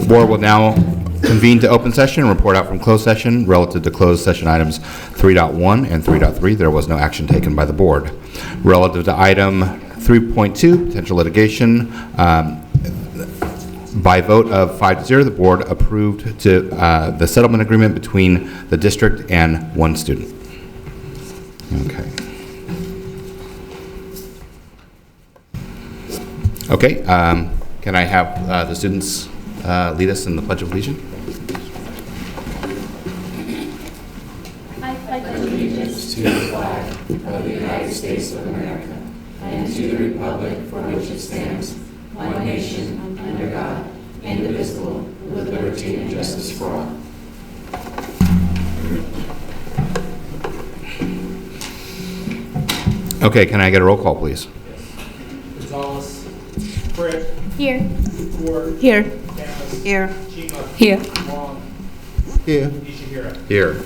board will now convene to open session and report out from closed session. Relative to closed session items 3.1 and 3.3, there was no action taken by the board. Relative to item 3.2, potential litigation, by vote of 5-0, the board approved the settlement agreement between the district and one student. Okay. Okay, can I have the students lead us in the Pledge of Allegiance? I pledge allegiance to the flag of the United States of America and to the republic for which it stands, one nation, under God, indivisible, with liberty and justice for all. Okay, can I get a roll call, please? Gonzalez. Britt. Here. Ford. Here. Cadence. Here. Chima. Here. Long. Here. Nishihira. Here.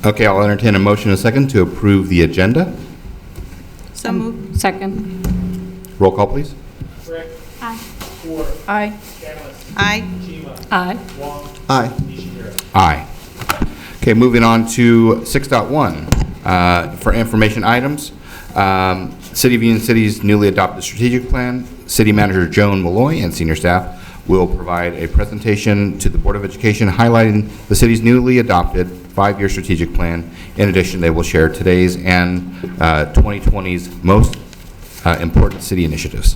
Okay, I'll entertain a motion in a second to approve the agenda. So moved. Second. Roll call, please. Britt. Aye. Ford. Aye. Cadence. Aye. Chima. Aye. Long. Aye. Nishihira. Aye. Okay, moving on to 6.1 for information items. City of Union City's newly adopted strategic plan. City Manager Joan Malloy and senior staff will provide a presentation to the Board of Education highlighting the city's newly adopted 5-year strategic plan. In addition, they will share today's and 2020's most important city initiatives.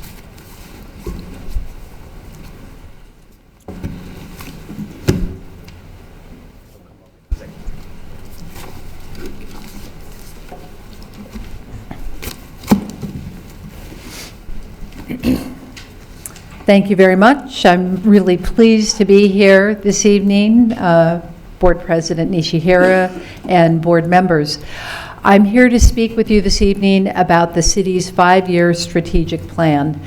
Thank you very much. I'm really pleased to be here this evening, Board President Nishihira and board members. I'm here to speak with you this evening about the city's 5-year strategic plan.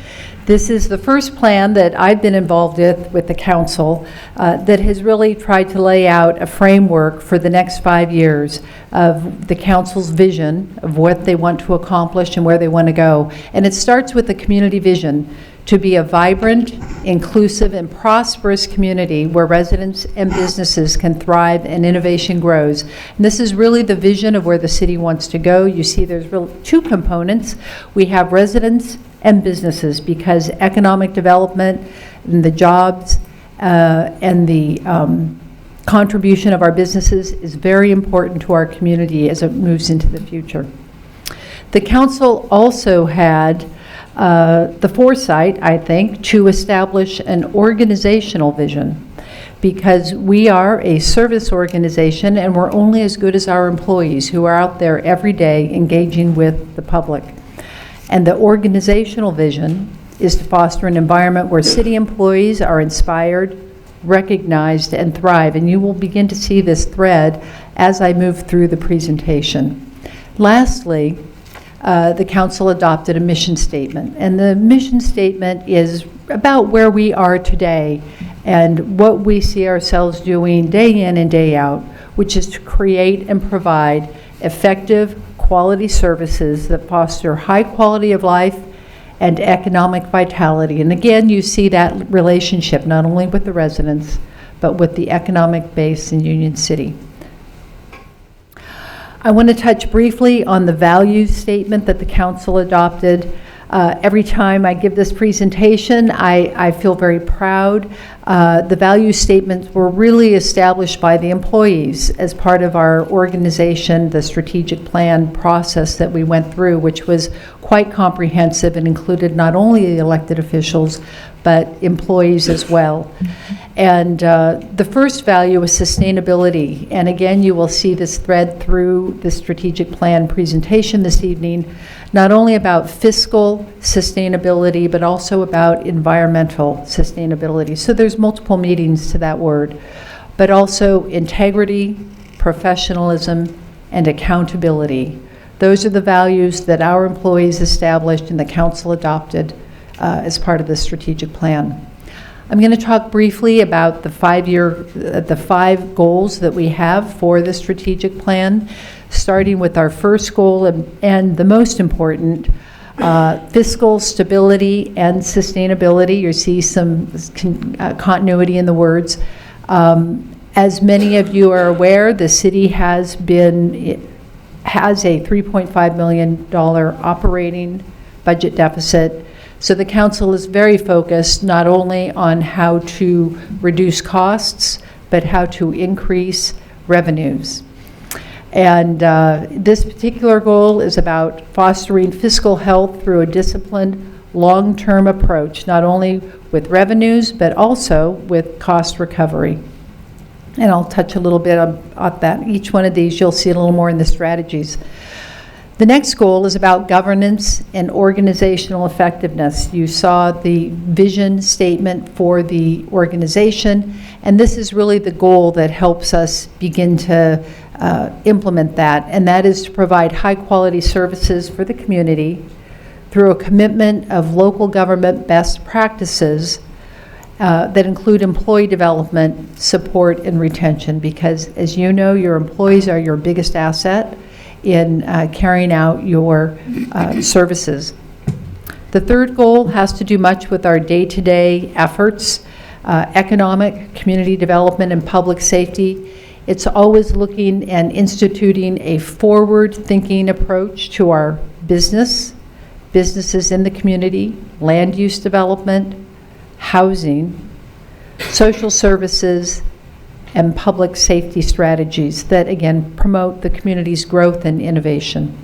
This is the first plan that I've been involved with the council that has really tried to lay out a framework for the next 5 years of the council's vision of what they want to accomplish and where they want to go. And it starts with the community vision to be a vibrant, inclusive, and prosperous community where residents and businesses can thrive and innovation grows. And this is really the vision of where the city wants to go. You see there's really 2 components. We have residents and businesses because economic development and the jobs and the contribution of our businesses is very important to our community as it moves into the future. The council also had the foresight, I think, to establish an organizational vision because we are a service organization and we're only as good as our employees who are out there every day engaging with the public. And the organizational vision is to foster an environment where city employees are inspired, recognized, and thrive. And you will begin to see this thread as I move through the presentation. Lastly, the council adopted a mission statement. And the mission statement is about where we are today and what we see ourselves doing day in and day out, which is to create and provide effective, quality services that foster high quality of life and economic vitality. And again, you see that relationship not only with the residents, but with the economic base in Union City. I want to touch briefly on the values statement that the council adopted. Every time I give this presentation, I feel very proud. The value statements were really established by the employees as part of our organization, the strategic plan process that we went through, which was quite comprehensive and included not only the elected officials, but employees as well. And the first value is sustainability. And again, you will see this thread through the strategic plan presentation this evening, not only about fiscal sustainability, but also about environmental sustainability. So there's multiple meanings to that word, but also integrity, professionalism, and accountability. Those are the values that our employees established and the council adopted as part of the strategic plan. I'm going to talk briefly about the 5 goals that we have for the strategic plan, starting with our first goal and the most important, Fiscal stability and sustainability, you see some continuity in the words. As many of you are aware, the city has a $3.5 million operating budget deficit. So the council is very focused not only on how to reduce costs, but how to increase revenues. And this particular goal is about fostering fiscal health through a disciplined, long-term approach, not only with revenues, but also with cost recovery. And I'll touch a little bit on that. Each one of these, you'll see a little more in the strategies. The next goal is about governance and organizational effectiveness. You saw the vision statement for the organization, and this is really the goal that helps us begin to implement that, and that is to provide high-quality services for the community through a commitment of local government best practices that include employee development, support, and retention, because as you know, your employees are your biggest asset in carrying out your services. The third goal has to do much with our day-to-day efforts, economic, community development, and public safety. It's always looking and instituting a forward-thinking approach to our businesses in the community, land use development, housing, social services, and public safety strategies that, again, promote the community's growth and innovation.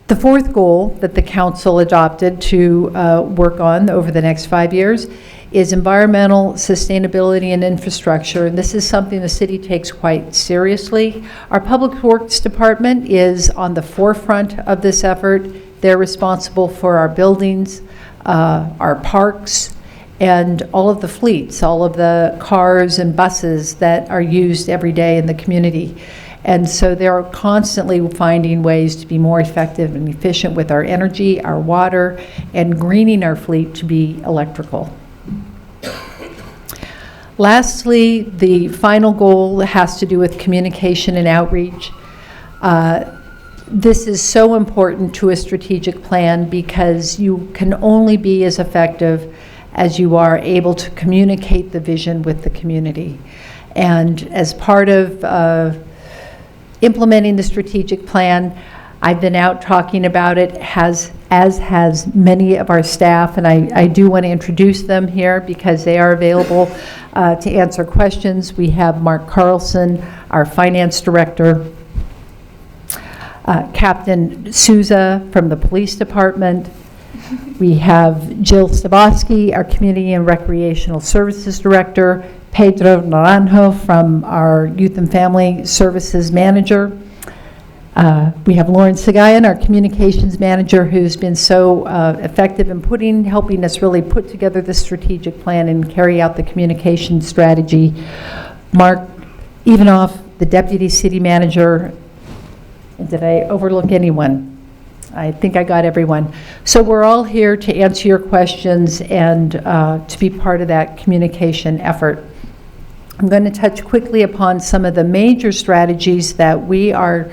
The fourth goal that the council adopted to work on over the next 5 years is environmental sustainability and infrastructure, and this is something the city takes quite seriously. Our Public Works Department is on the forefront of this effort. They're responsible for our buildings, our parks, and all of the fleets, all of the cars and buses that are used every day in the community. And so they're constantly finding ways to be more effective and efficient with our energy, our water, and greening our fleet to be electrical. Lastly, the final goal has to do with communication and outreach. This is so important to a strategic plan because you can only be as effective as you are able to communicate the vision with the community. And as part of implementing the strategic plan, I've been out talking about it, as has many of our staff, and I do want to introduce them here because they are available to answer questions. We have Mark Carlson, our finance director, Captain Souza from the police department. We have Jill Staboski, our Community and Recreational Services Director, Pedro Naranjo from our Youth and Family Services Manager. We have Lauren Sagayan, our Communications Manager, who's been so effective in helping us really put together the strategic plan and carry out the communication strategy. Mark Ivanoff, the Deputy City Manager. Did I overlook anyone? I think I got everyone. So we're all here to answer your questions and to be part of that communication effort. I'm going to touch quickly upon some of the major strategies that we are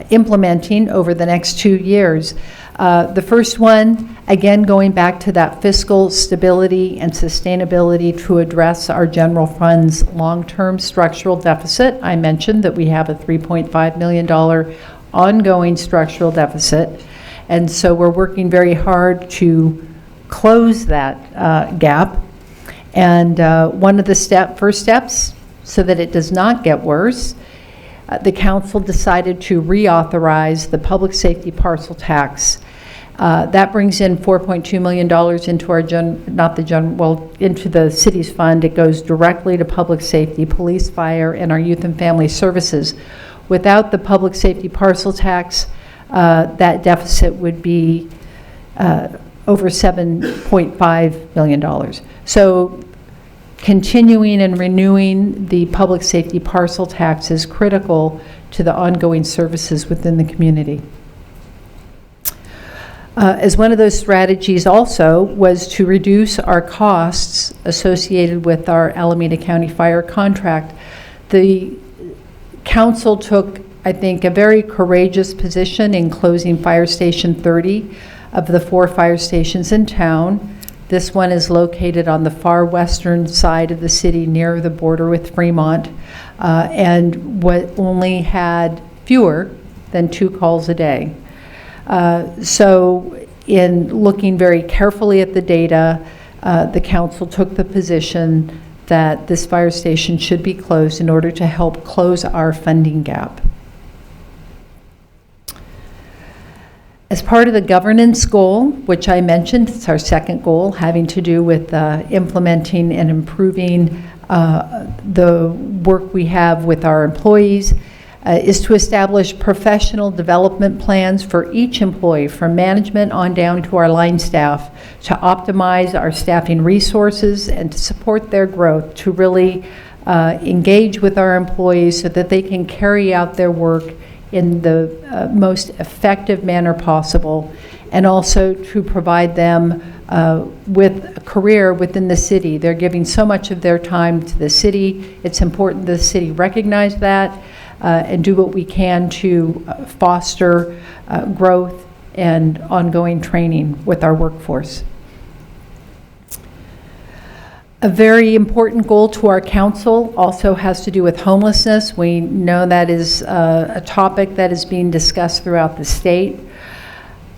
implementing over the next 2 years. The first one, again, going back to that fiscal stability and sustainability to address our general fund's long-term structural deficit. I mentioned that we have a $3.5 million ongoing structural deficit. And so we're working very hard to close that gap. And one of the first steps, so that it does not get worse, the council decided to reauthorize the public safety parcel tax. That brings in $4.2 million into our into the city's fund. It goes directly to public safety, police, fire, and our youth and family services. Without the public safety parcel tax, that deficit would be over $7.5 million. So continuing and renewing the public safety parcel tax is critical to the ongoing services within the community. As one of those strategies also was to reduce our costs associated with our Alameda County Fire contract. The council took I think, a very courageous position in closing Fire Station 30 of the 4 fire stations in town. This one is located on the far western side of the city near the border with Fremont, and only had fewer than 2 calls a day. So in looking very carefully at the data, the council took the position that this fire station should be closed in order to help close our funding gap. As part of the governance goal, which I mentioned, it's our second goal, having to do with implementing and improving the work we have with our employees, is to establish professional development plans for each employee, from management on down to our line staff, to optimize our staffing resources and to support their growth, to really engage with our employees so that they can carry out their work in the most effective manner possible, and also to provide them with a career within the city. They're giving so much of their time to the city. It's important the city recognize that and do what we can to foster growth and ongoing training with our workforce. A very important goal to our council also has to do with homelessness. We know that is a topic that is being discussed throughout the state.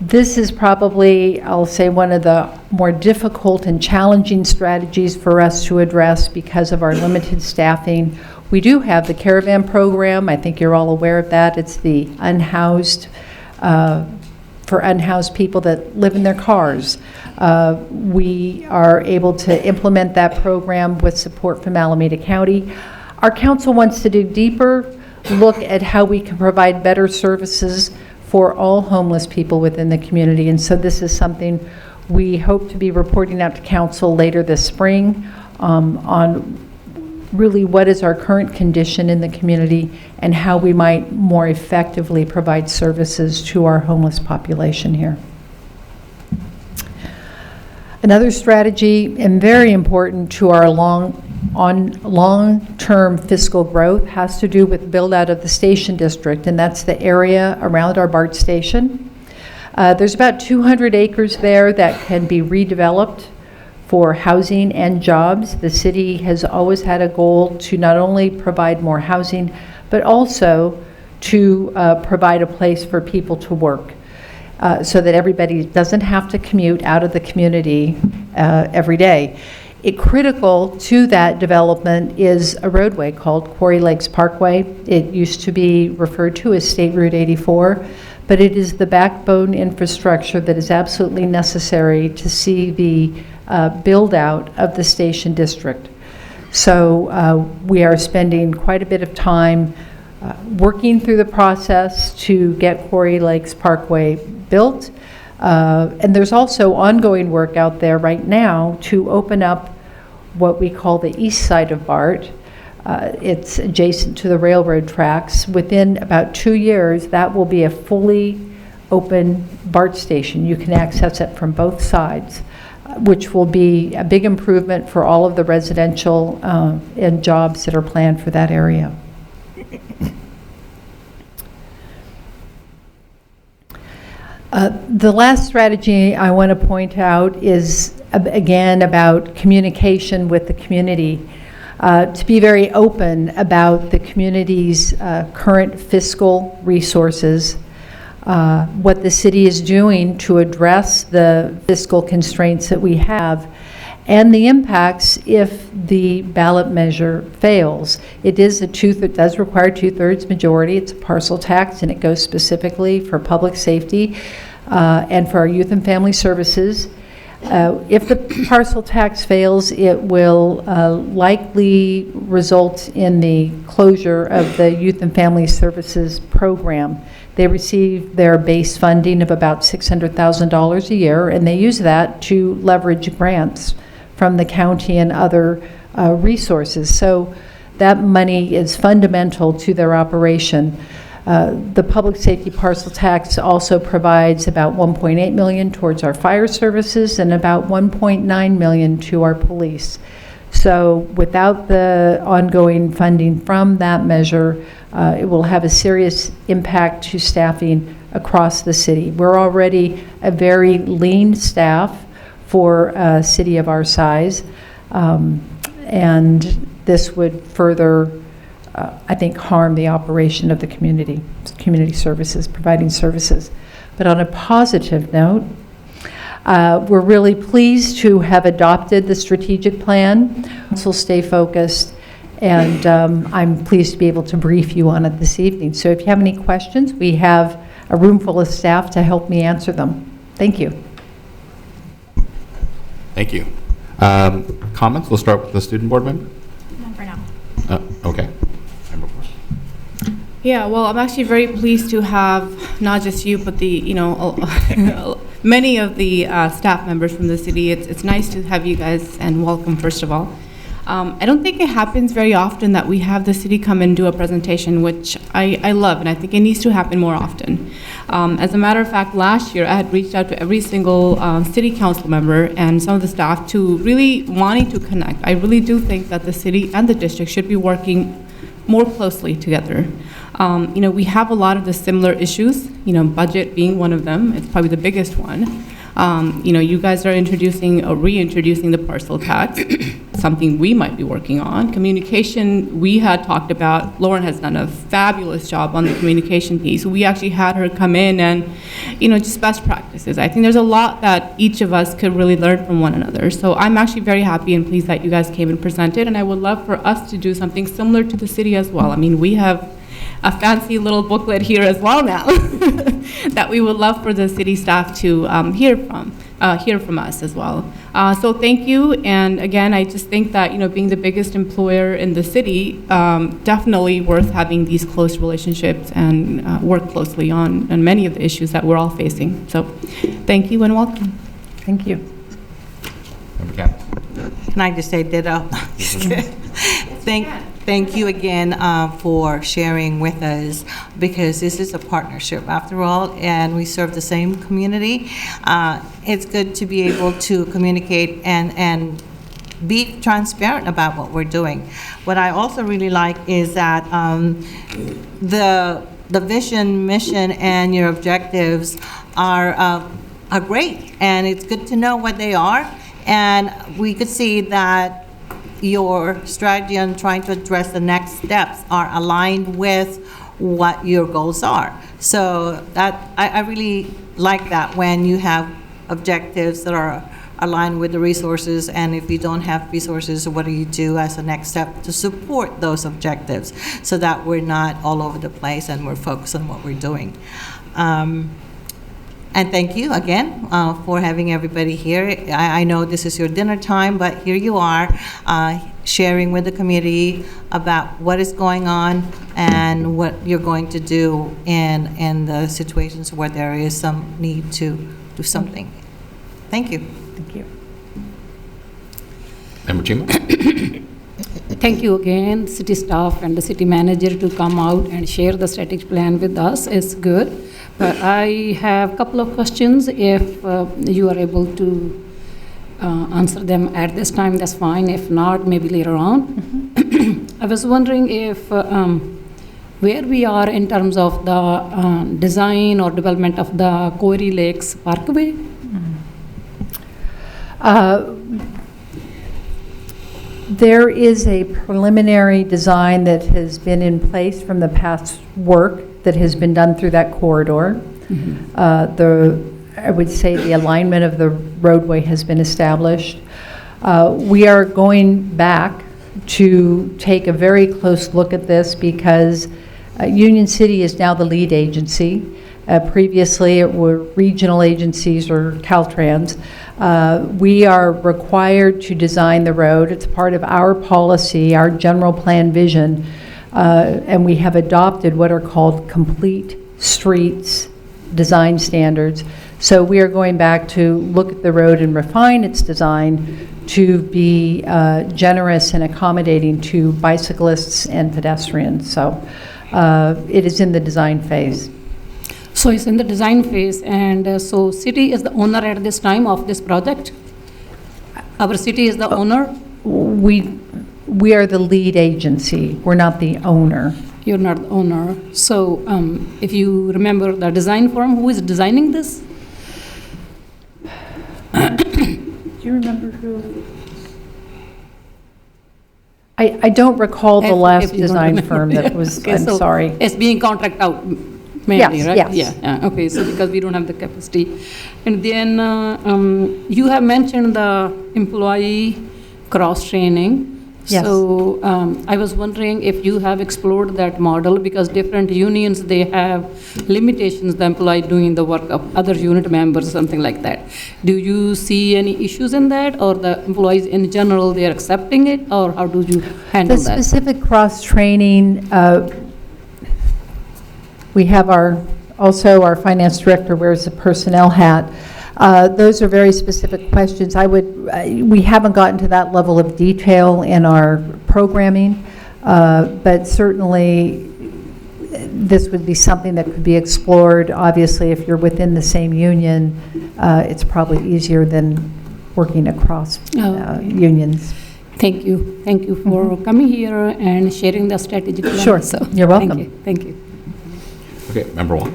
This is probably, I'll say, one of the more difficult and challenging strategies for us to address because of our limited staffing. We do have the caravan program. I think you're all aware of that. It's the unhoused, for unhoused people that live in their cars. We are able to implement that program with support from Alameda County. Our council wants to dig deeper, look at how we can provide better services for all homeless people within the community. And so this is something we hope to be reporting out to council later this spring on really what is our current condition in the community and how we might more effectively provide services to our homeless population here. Another strategy, and very important to our long-term fiscal growth, has to do with build out of the station district, and that's the area around our BART station. There's about 200 acres there that can be redeveloped for housing and jobs. The city has always had a goal to not only provide more housing, but also to provide a place for people to work so that everybody doesn't have to commute out of the community every day. Critical to that development is a roadway called Quarry Lakes Parkway. It used to be referred to as State Route 84, but it is the backbone infrastructure that is absolutely necessary to see the build out of the station district. So we are spending quite a bit of time working through the process to get Quarry Lakes Parkway built. And there's also ongoing work out there right now to open up what we call the east side of BART. It's adjacent to the railroad tracks. Within about 2 years, that will be a fully open BART station. You can access it from both sides, which will be a big improvement for all of the residential and jobs that are planned for that area. The last strategy I want to point out is, again, about communication with the community. To be very open about the community's current fiscal resources, what the city is doing to address the fiscal constraints that we have, and the impacts if the ballot measure fails. It does require 2/3 majority. It's a parcel tax, and it goes specifically for public safety and for our youth and family services. If the parcel tax fails, it will likely result in the closure of the Youth and Family Services program. They receive their base funding of about $600,000 a year, and they use that to leverage grants from the county and other resources. So that money is fundamental to their operation. The public safety parcel tax also provides about $1.8 million towards our fire services and about $1.9 million to our police. So without the ongoing funding from that measure, it will have a serious impact to staffing across the city. We're already a very lean staff for a city of our size, and this would further, I think, harm the operation of the community services, providing services. But on a positive note, we're really pleased to have adopted the strategic plan. So stay focused, and I'm pleased to be able to brief you on it this evening. So if you have any questions, we have a room full of staff to help me answer them. Thank you. Thank you. Comments? We'll start with the student board member. Not for now. Okay. Member Forrest. Yeah, well, I'm actually very pleased to have not just you, but many of the staff members from the city. It's nice to have you guys, and welcome, first of all. I don't think it happens very often that we have the city come and do a presentation, which I love, and I think it needs to happen more often. As a matter of fact, last year I had reached out to every single city council member and some of the staff to really wanting to connect. I really do think that the city and the district should be working more closely together. We have a lot of the similar issues, budget being one of them. It's probably the biggest one. You guys are introducing or reintroducing the parcel tax, something we might be working on. Communication, we had talked about. Lauren has done a fabulous job on the communication piece. We actually had her come in and, just best practices. I think there's a lot that each of us could really learn from one another. So I'm actually very happy and pleased that you guys came and presented, and I would love for us to do something similar to the city as well. I mean, we have a fancy little booklet here as well now that we would love for the city staff to hear from us as well. So thank you, and again, I just think that being the biggest employer in the city, definitely worth having these close relationships and work closely on many of the issues that we're all facing. So thank you and welcome. Thank you. Member Cap. Can I just say ditto? Thank you again for sharing with us, because this is a partnership after all, and we serve the same community. It's good to be able to communicate and be transparent about what we're doing. What I also really like is that the vision, mission, and your objectives are great, and it's good to know what they are, and we could see that your strategy on trying to address the next steps are aligned with what your goals are. So that I really like that, when you have objectives that are aligned with the resources, and if you don't have resources, what do you do as a next step to support those objectives, so that we're not all over the place and we're focused on what we're doing. And thank you again for having everybody here. I know this is your dinner time, but here you are sharing with the community about what is going on and what you're going to do in the situations where there is some need to do something. Thank you. Thank you. Member Chima. Thank you again, city staff and the city manager, to come out and share the strategic plan with us. It's good. But I have a couple of questions. If you are able to answer them at this time, that's fine. If not, maybe later on. Mm-hmm. I was wondering if where we are in terms of the design or development of the Quarry Lakes Parkway. There is a preliminary design that has been in place from the past work that has been done through that corridor. Mm-hmm. I would say the alignment of the roadway has been established. We are going back to take a very close look at this, because Union City is now the lead agency. Previously, it were regional agencies or Caltrans. We are required to design the road. It's part of our policy, our general plan vision, and we have adopted what are called complete streets design standards. So we are going back to look at the road and refine its design to be generous and accommodating to bicyclists and pedestrians. So it is in the design phase. So it's in the design phase, and so city is the owner at this time of this project? Our city is the owner? we are the lead agency. We're not the owner. You're not the owner. So if you remember the design firm, who is designing this? Do you remember who? I don't recall the If last you don't design remember. firm that was, Okay, I'm so sorry. It's being contract out mainly, Yes, right? yes. Yeah, okay, so because we don't have the capacity. And then you have mentioned the employee cross-training. Yes. So I was wondering if you have explored that model, because different unions, they have limitations, the employee doing the work of other unit members, something like that. Do you see any issues in that, or the employees in general, they are accepting it, or how do you handle The that? specific cross-training, we have also our finance director wears the personnel hat. Those are very specific questions. We haven't gotten to that level of detail in our programming, but certainly this would be something that could be explored. Obviously, if you're within the same union, it's probably easier than working across unions. Thank you. Thank you for coming here and sharing the strategic plan. Sure. So, You're welcome. Thank you. Okay, member one.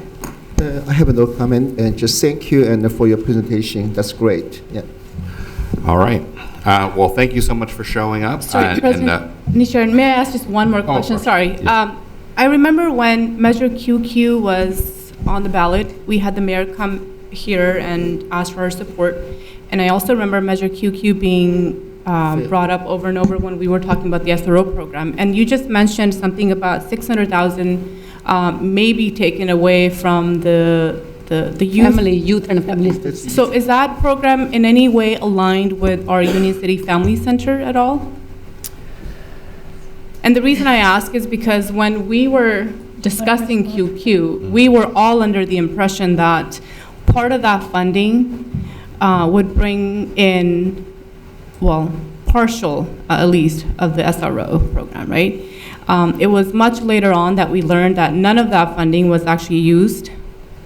I have no comment, and just thank you and for your presentation. That's great. Yeah. All right. Well, thank you so much for showing up. Sorry, President Nisharan, may I ask just one more question? of course. Sorry. Yes. I remember when Measure QQ was on the ballot, we had the mayor come here and ask for our support. And I also remember Measure QQ being brought up over and over when we were talking about the SRO program. And you just mentioned something about 600,000 maybe taken away from the youth. Youth and family services. So is that program in any way aligned with our Union City Family Center at all? And the reason I ask is because when we were discussing QQ, we were all under the impression that part of that funding would bring in, well, partial, at least, of the SRO program, right? It was much later on that we learned that none of that funding was actually used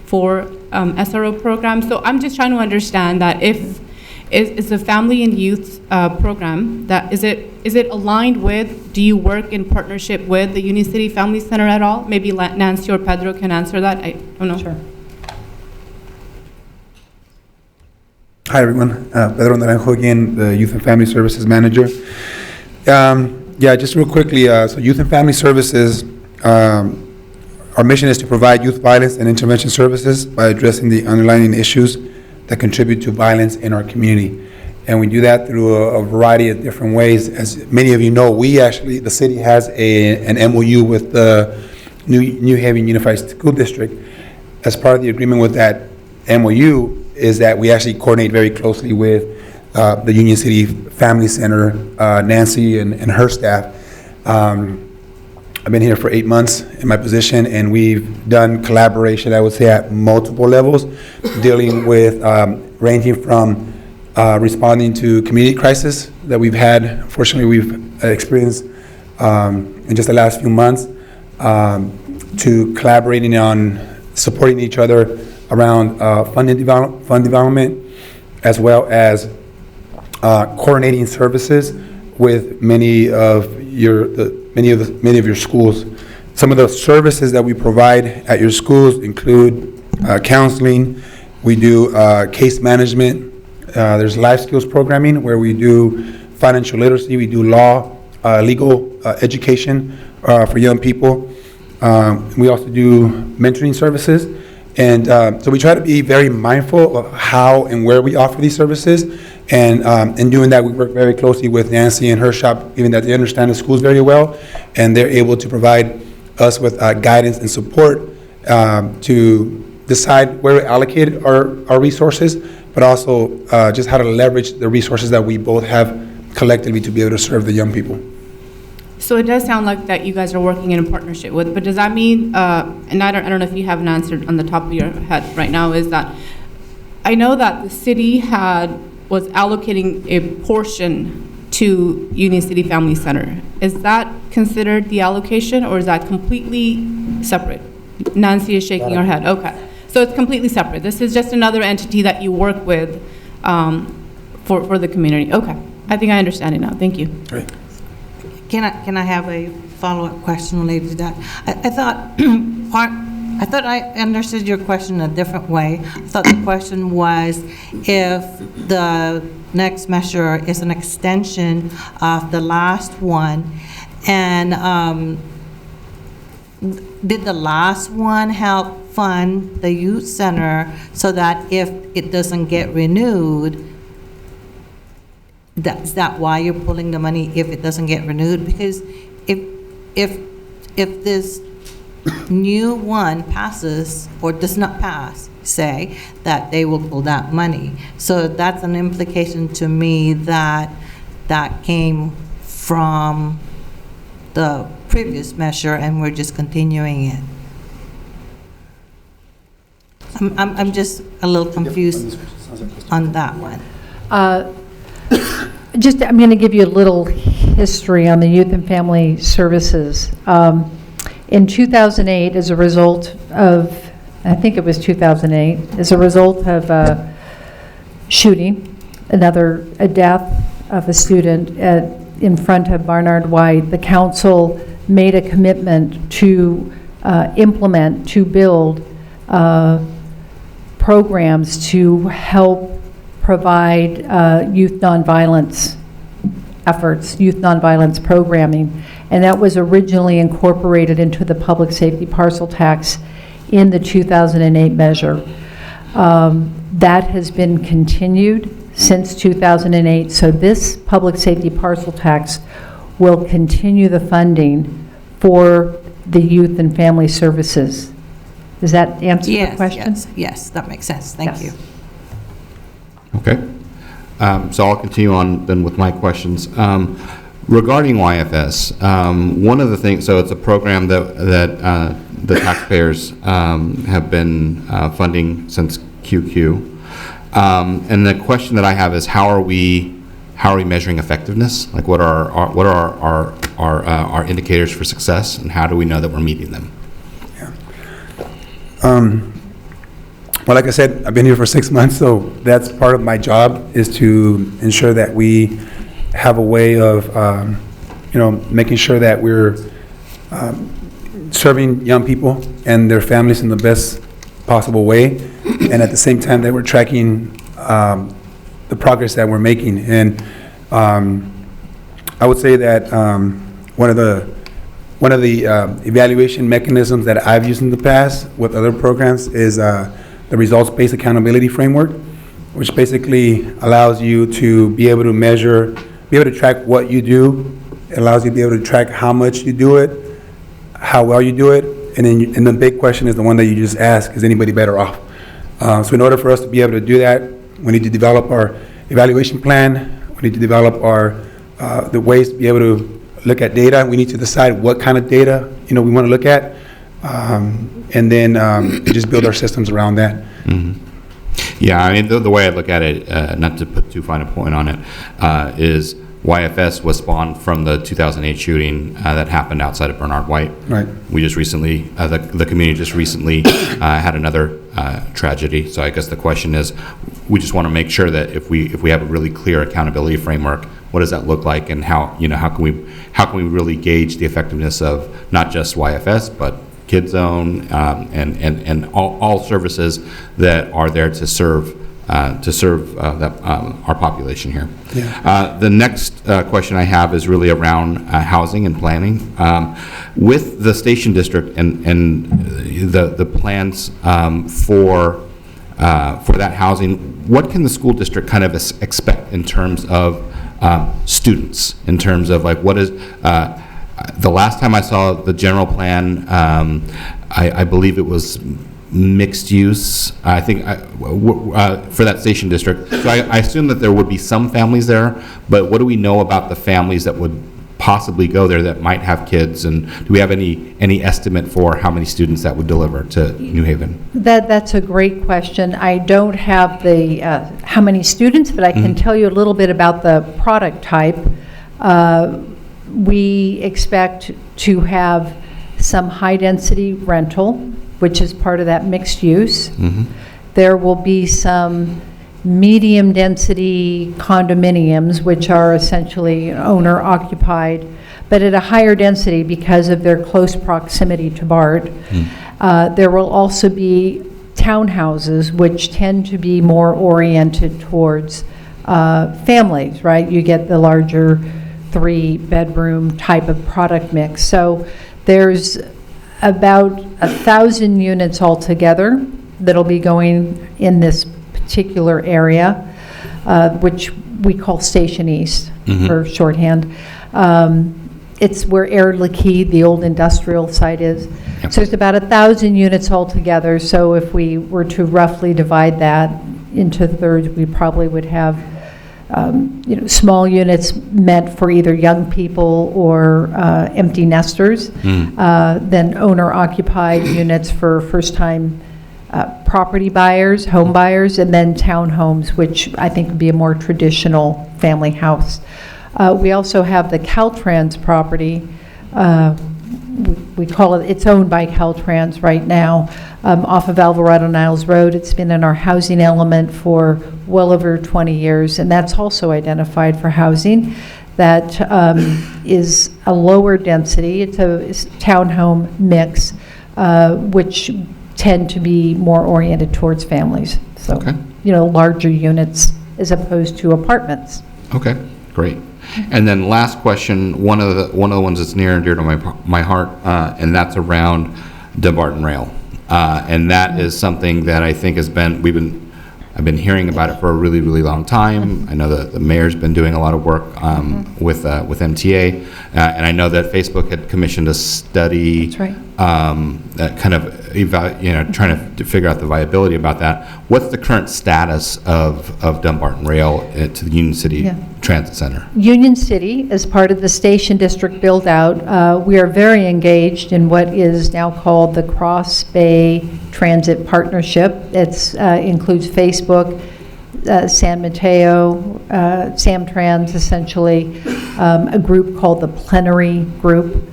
for SRO program. So I'm just trying to understand that if is the family and youth program, that is it aligned with, do you work in partnership with the Union City Family Center at all? Maybe Nancy or Pedro can answer that. I don't know. Sure. Hi, everyone. Pedro Naranjo again, the Youth and Family Services Manager. Yeah, just real quickly, so Youth and Family Services, our mission is to provide youth violence and intervention services by addressing the underlying issues that contribute to violence in our community. And we do that through a variety of different ways. As many of you know, the city has an MOU with the New Haven Unified School District. As part of the agreement with that MOU is that we actually coordinate very closely with the Union City Family Center, Nancy and her staff. I've been here for 8 months in my position, and we've done collaboration, I would say, at multiple levels, dealing with ranging from responding to community crisis that we've had, unfortunately, we've experienced in just the last few months, to collaborating on supporting each other around fund development, as well as coordinating services with many of your schools. Some of the services that we provide at your schools include counseling. We do case management. There's life skills programming where we do financial literacy. We do legal education for young people. We also do mentoring services. And so we try to be very mindful of how and where we offer these services. And in doing that, we work very closely with Nancy and her shop, given that they understand the schools very well, and they're able to provide us with guidance and support to decide where to allocate our resources, but also just how to leverage the resources that we both have collectively to be able to serve the young people. So it does sound like that you guys are working in a partnership with, but does that mean, and I don't know if you have an answer on the top of your head right now, is that I know that the city was allocating a portion to Union City Family Center. Is that considered the allocation, or is that completely separate? Nancy is shaking her head. Okay. So it's completely separate. This is just another entity that you work with for the community. Okay. I think I understand it now. Thank you. Great. Can I have a follow-up question related to that? I thought I thought I understood your question a different way. I thought the question was if the next measure is an extension of the last one, and did the last one help fund the youth center so that if it doesn't get renewed, is that why you're pulling the money if it doesn't get renewed? Because if this new one passes or does not pass, say, that they will pull that money. So that's an implication to me that that came from the previous measure and we're just continuing it. I'm just a little confused on that one. I'm going to give you a little history on the Youth and Family Services. In 2008, as a result of, I think it was 2008, as a result of a shooting, a death of a student in front of Barnard White, the council made a commitment to build programs to help provide youth nonviolence efforts, youth nonviolence programming, and that was originally incorporated into the public safety parcel tax in the 2008 measure. That has been continued since 2008, so this public safety parcel tax will continue the funding for the youth and family services. Does that answer the question? Yes, that makes sense. Thank you. Okay. So I'll continue on then with my questions. Regarding YFS, one of the things, so it's a program that the taxpayers have been funding since QQ. And the question that I have is, how are we measuring effectiveness? Like, what are our indicators for success, and how do we know that we're meeting them? Well, like I said, I've been here for 6 months, so that's part of my job, is to ensure that we have a way of, making sure that we're serving young people and their families in the best possible way, and at the same time that we're tracking the progress that we're making. And I would say that one of the evaluation mechanisms that I've used in the past with other programs is the results-based accountability framework, which basically allows you to be able to measure, be able to track what you do. It allows you to be able to track how much you do it, how well you do it, and then and the big question is the one that you just asked: is anybody better off? So in order for us to be able to do that, we need to develop our evaluation plan. We need to develop our the ways to be able to look at data. We need to decide what kind of data we want to look at. And then just build our systems around that. Mm-hmm. Yeah, I mean, the way I look at it, not to put too fine a point on it, is YFS was spawned from the 2008 shooting that happened outside of Barnard White. Right. We just recently, the community just recently had another tragedy. So I guess the question is, we just want to make sure that if we have a really clear accountability framework, what does that look like, and how can we really gauge the effectiveness of not just YFS but Kid Zone, and all services that are there to serve our population here. Yeah. The next question I have is really around housing and planning. With the Station District and the plans for that housing, what can the school district kind of expect in terms of students, in terms of like what is the last time I saw the general plan, I believe it was mixed use, I think, for that Station District. So I assume that there would be some families there, but what do we know about the families that would possibly go there that might have kids, and do we have any estimate for how many students that would deliver to New Haven? That's a great question. I don't have the how many students, but I can tell you a little bit about the product type. We expect to have some high-density rental, which is part of that mixed use. Mm-hmm. There will be some medium-density condominiums, which are essentially owner-occupied, but at a higher density because of their close proximity to BART. There will also be townhouses, which tend to be more oriented towards families, right? You get the larger 3-bedroom type of product mix. So there's about 1,000 units altogether that'll be going in this particular area, which we call Station East for shorthand. It's where Air Liquide, the old industrial site, is. Yep. So it's about 1,000 units altogether. So if we were to roughly divide that into thirds, we probably would have small units meant for either young people or empty nesters, then owner-occupied units for first-time property buyers, home buyers, and then townhomes, which I think would be a more traditional family house. We also have the Caltrans property. We call it, it's owned by Caltrans right now, off of Alvarado Niles Road. It's been in our housing element for well over 20 years, and that's also identified for housing. That is a lower density. It's a townhome mix, which tend to be more oriented towards families. So, Okay. Larger units as opposed to apartments. Okay, great. And then last question, one of the ones that's near and dear to my heart, and that's around Dumbarton Rail. And that is something that I think I've been hearing about it for a really, really long time. I know that the mayor's been doing a lot of work with MTA, and I know that Facebook had commissioned a study. That's right. That kind of trying to figure out the viability about that. What's the current status of Dumbarton Rail to the Union City Transit Center? Union City, as part of the Station District build-out, we are very engaged in what is now called the Cross Bay Transit Partnership. It includes Facebook, San Mateo, Samtrans, essentially, a group called the Culinary Group.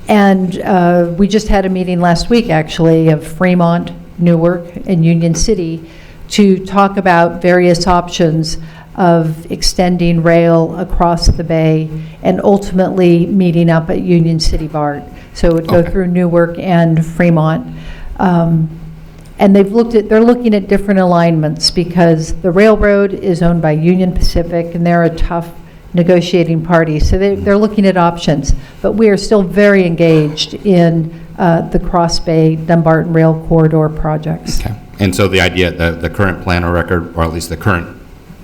And we just had a meeting last week, actually, of Fremont, Newark, and Union City to talk about various options of extending rail across the bay and ultimately meeting up at Union City BART. So it would go through Newark and Fremont. And they're looking at different alignments because the railroad is owned by Union Pacific, and they're a tough negotiating party. So they're looking at options. But we are still very engaged in the Cross Bay Dumbarton Rail Corridor projects. Okay. And so the idea, the current plan or record, or at least the current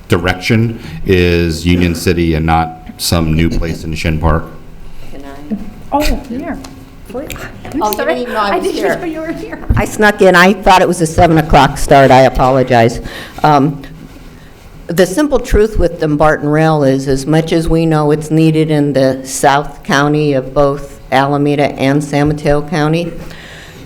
direction, is Union City and not some new place in Shin Park? Can I? Oh, here. Oh, you didn't even know I was here. didn't know you were here. I snuck in. I thought it was a 7 o'clock start. I apologize. The simple truth with Dumbarton Rail is, as much as we know it's needed in the South County of both Alameda and San Mateo County,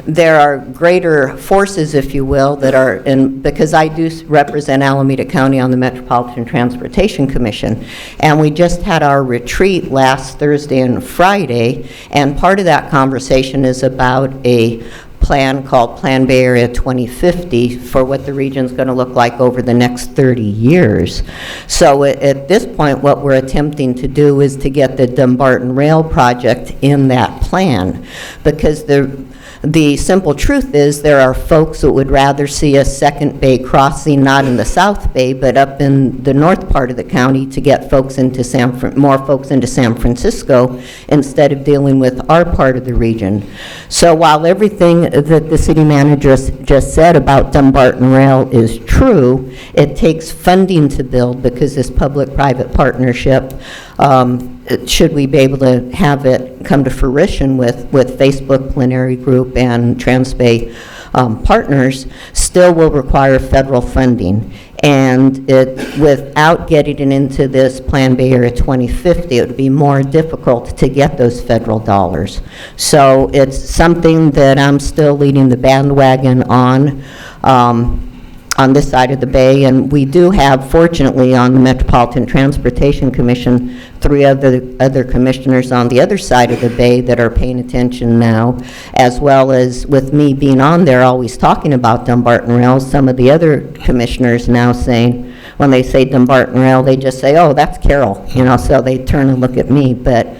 there are greater forces, if you will, that are in, because I do represent Alameda County on the Metropolitan Transportation Commission, and we just had our retreat last Thursday and Friday, and part of that conversation is about a plan called Plan Bay Area 2050 for what the region's going to look like over the next 30 years. So at this point, what we're attempting to do is to get the Dumbarton Rail project in that plan, because the simple truth is there are folks that would rather see a second bay crossing, not in the South Bay, but up in the north part of the county to get folks into more folks into San Francisco instead of dealing with our part of the region. So while everything that the city manager just said about Dumbarton Rail is true, it takes funding to build, because this public-private partnership, should we be able to have it come to fruition with Facebook, Culinary Group, and Transbay partners, still will require federal funding. And without getting it into this Plan Bay Area 2050, it would be more difficult to get those federal dollars. So it's something that I'm still leading the bandwagon on. on this side of the bay, and we do have, fortunately, on the Metropolitan Transportation Commission, 3 other commissioners on the other side of the bay that are paying attention now, as well as with me being on there always talking about Dumbarton Rail, some of the other commissioners now saying, when they say Dumbarton Rail, they just say, oh, that's Carol, you know, so they turn and look at me. But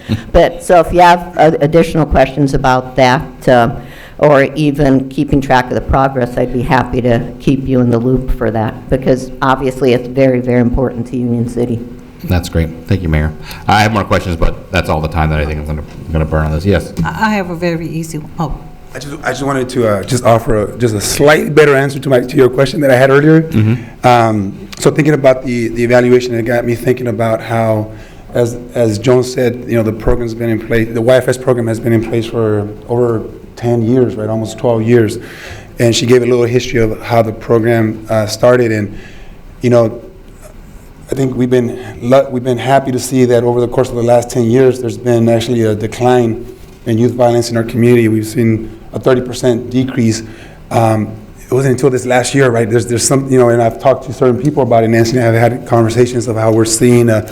so if you have additional questions about that, or even keeping track of the progress, I'd be happy to keep you in the loop for that, because obviously it's very, very important to Union City. That's great. Thank you, Mayor. I have more questions, but that's all the time that I think I'm going to burn on this. Yes? I have a very easy one. Oh. I just wanted to just offer a slightly better answer to your question that I had earlier. So thinking about the evaluation, it got me thinking about how, as Joan said, you know, the program's been in place, the YFS program has been in place for over 10 years, right, almost 12 years. And she gave a little history of how the program started. And, you know, I think we've been happy to see that over the course of the last 10 years, there's been actually a decline in youth violence in our community. We've seen a 30% decrease. It wasn't until this last year, right? There's some, you know, and I've talked to certain people about it, Nancy and I have had conversations of how we're seeing a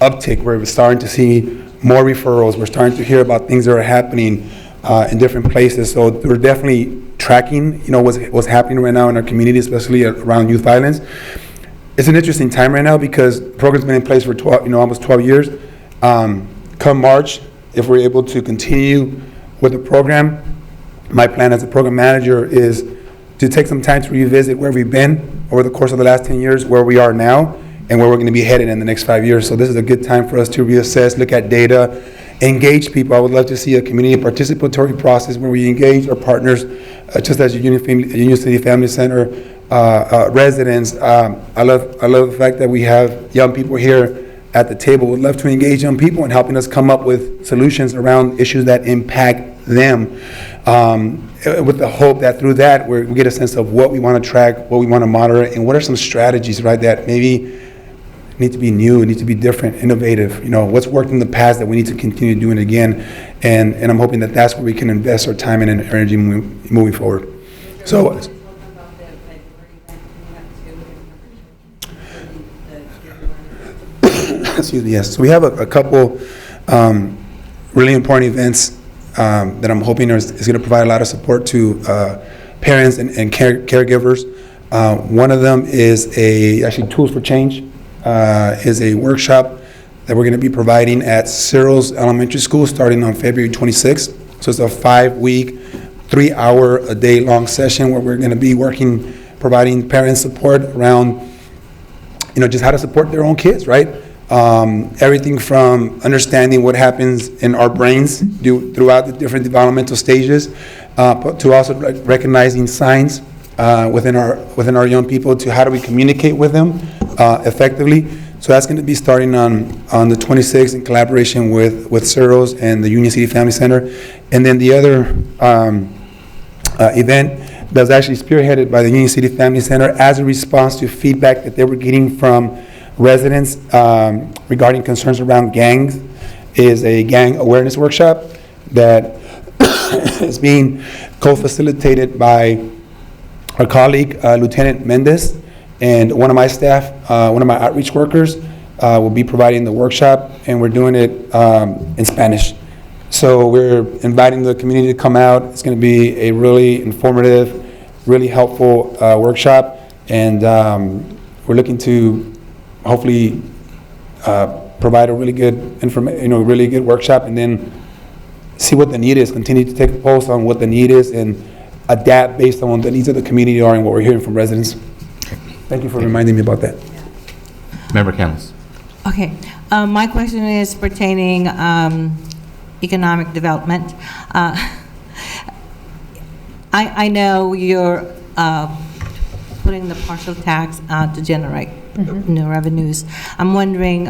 uptick, where we're starting to see more referrals. We're starting to hear about things that are happening in different places. So we're definitely tracking, you know, what's happening right now in our community, especially around youth violence. It's an interesting time right now because the program's been in place for almost 12 years. Come March, if we're able to continue with the program, my plan as a program manager is to take some time to revisit where we've been over the course of the last 10 years, where we are now, and where we're going to be headed in the next 5 years. So this is a good time for us to reassess, look at data, engage people. I would love to see a community participatory process where we engage our partners, just as Union City Family Center residents. I love the fact that we have young people here at the table. Would love to engage young people in helping us come up with solutions around issues that impact them, with the hope that through that we get a sense of what we want to track, what we want to monitor, and what are some strategies, right, that maybe need to be new, need to be different, innovative. You know, what's worked in the past that we need to continue doing again, and I'm hoping that that's where we can invest our time and energy moving forward. So. Excuse me, yes. So we have a couple really important events that I'm hoping is going to provide a lot of support to parents and caregivers. One of them is actually Tools for Change, is a workshop that we're going to be providing at Cyril's Elementary School starting on February 26th. So it's a 5-week, 3-hour-a-day long session where we're going to be providing parents support around, you know, just how to support their own kids, right? Everything from understanding what happens in our brains throughout the different developmental stages, but to also recognizing signs within our young people, to how do we communicate with them effectively. So that's going to be starting on the 26th in collaboration with Cyril's and the Union City Family Center. And then the other event that was actually spearheaded by the Union City Family Center as a response to feedback that they were getting from residents regarding concerns around gangs, is a gang awareness workshop that is being co-facilitated by our colleague, Lieutenant Mendez, and one of my staff, one of my outreach workers, will be providing the workshop, and we're doing it in Spanish. So we're inviting the community to come out. It's going to be a really informative, really helpful workshop, and we're looking to hopefully provide a really good really good workshop, and then see what the need is. Continue to take a pulse on what the need is and adapt based on what the needs of the community are and what we're hearing from residents. Thank you for reminding me about that. Member Canlis. Okay, my question is pertaining economic development. I know you're putting the partial tax to generate new revenues. I'm wondering,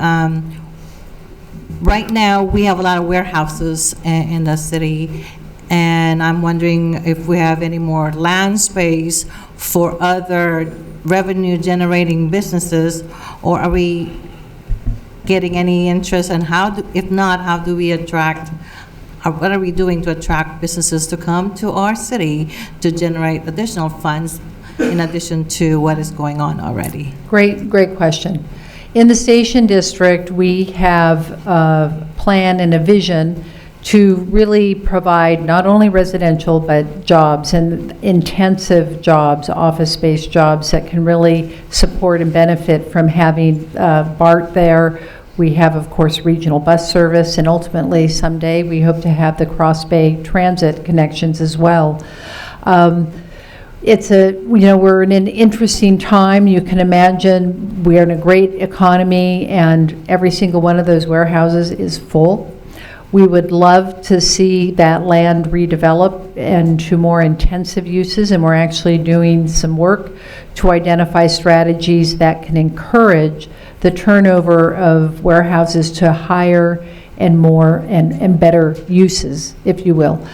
right now we have a lot of warehouses in the city, and I'm wondering if we have any more land space for other revenue generating businesses, or are we getting any interest, and if not, how do we attract, or what are we doing to attract businesses to come to our city to generate additional funds in addition to what is going on already? Great question. In the Station District, we have a plan and a vision to really provide not only residential, but jobs and intensive jobs, office-based jobs that can really support and benefit from having BART there. We have, of course, regional bus service, and ultimately, someday, we hope to have the Cross Bay transit connections as well. We're in an interesting time. You can imagine we're in a great economy, and every single one of those warehouses is full. We would love to see that land redevelop into more intensive uses, and we're actually doing some work to identify strategies that can encourage the turnover of warehouses to higher and more and better uses, if you will.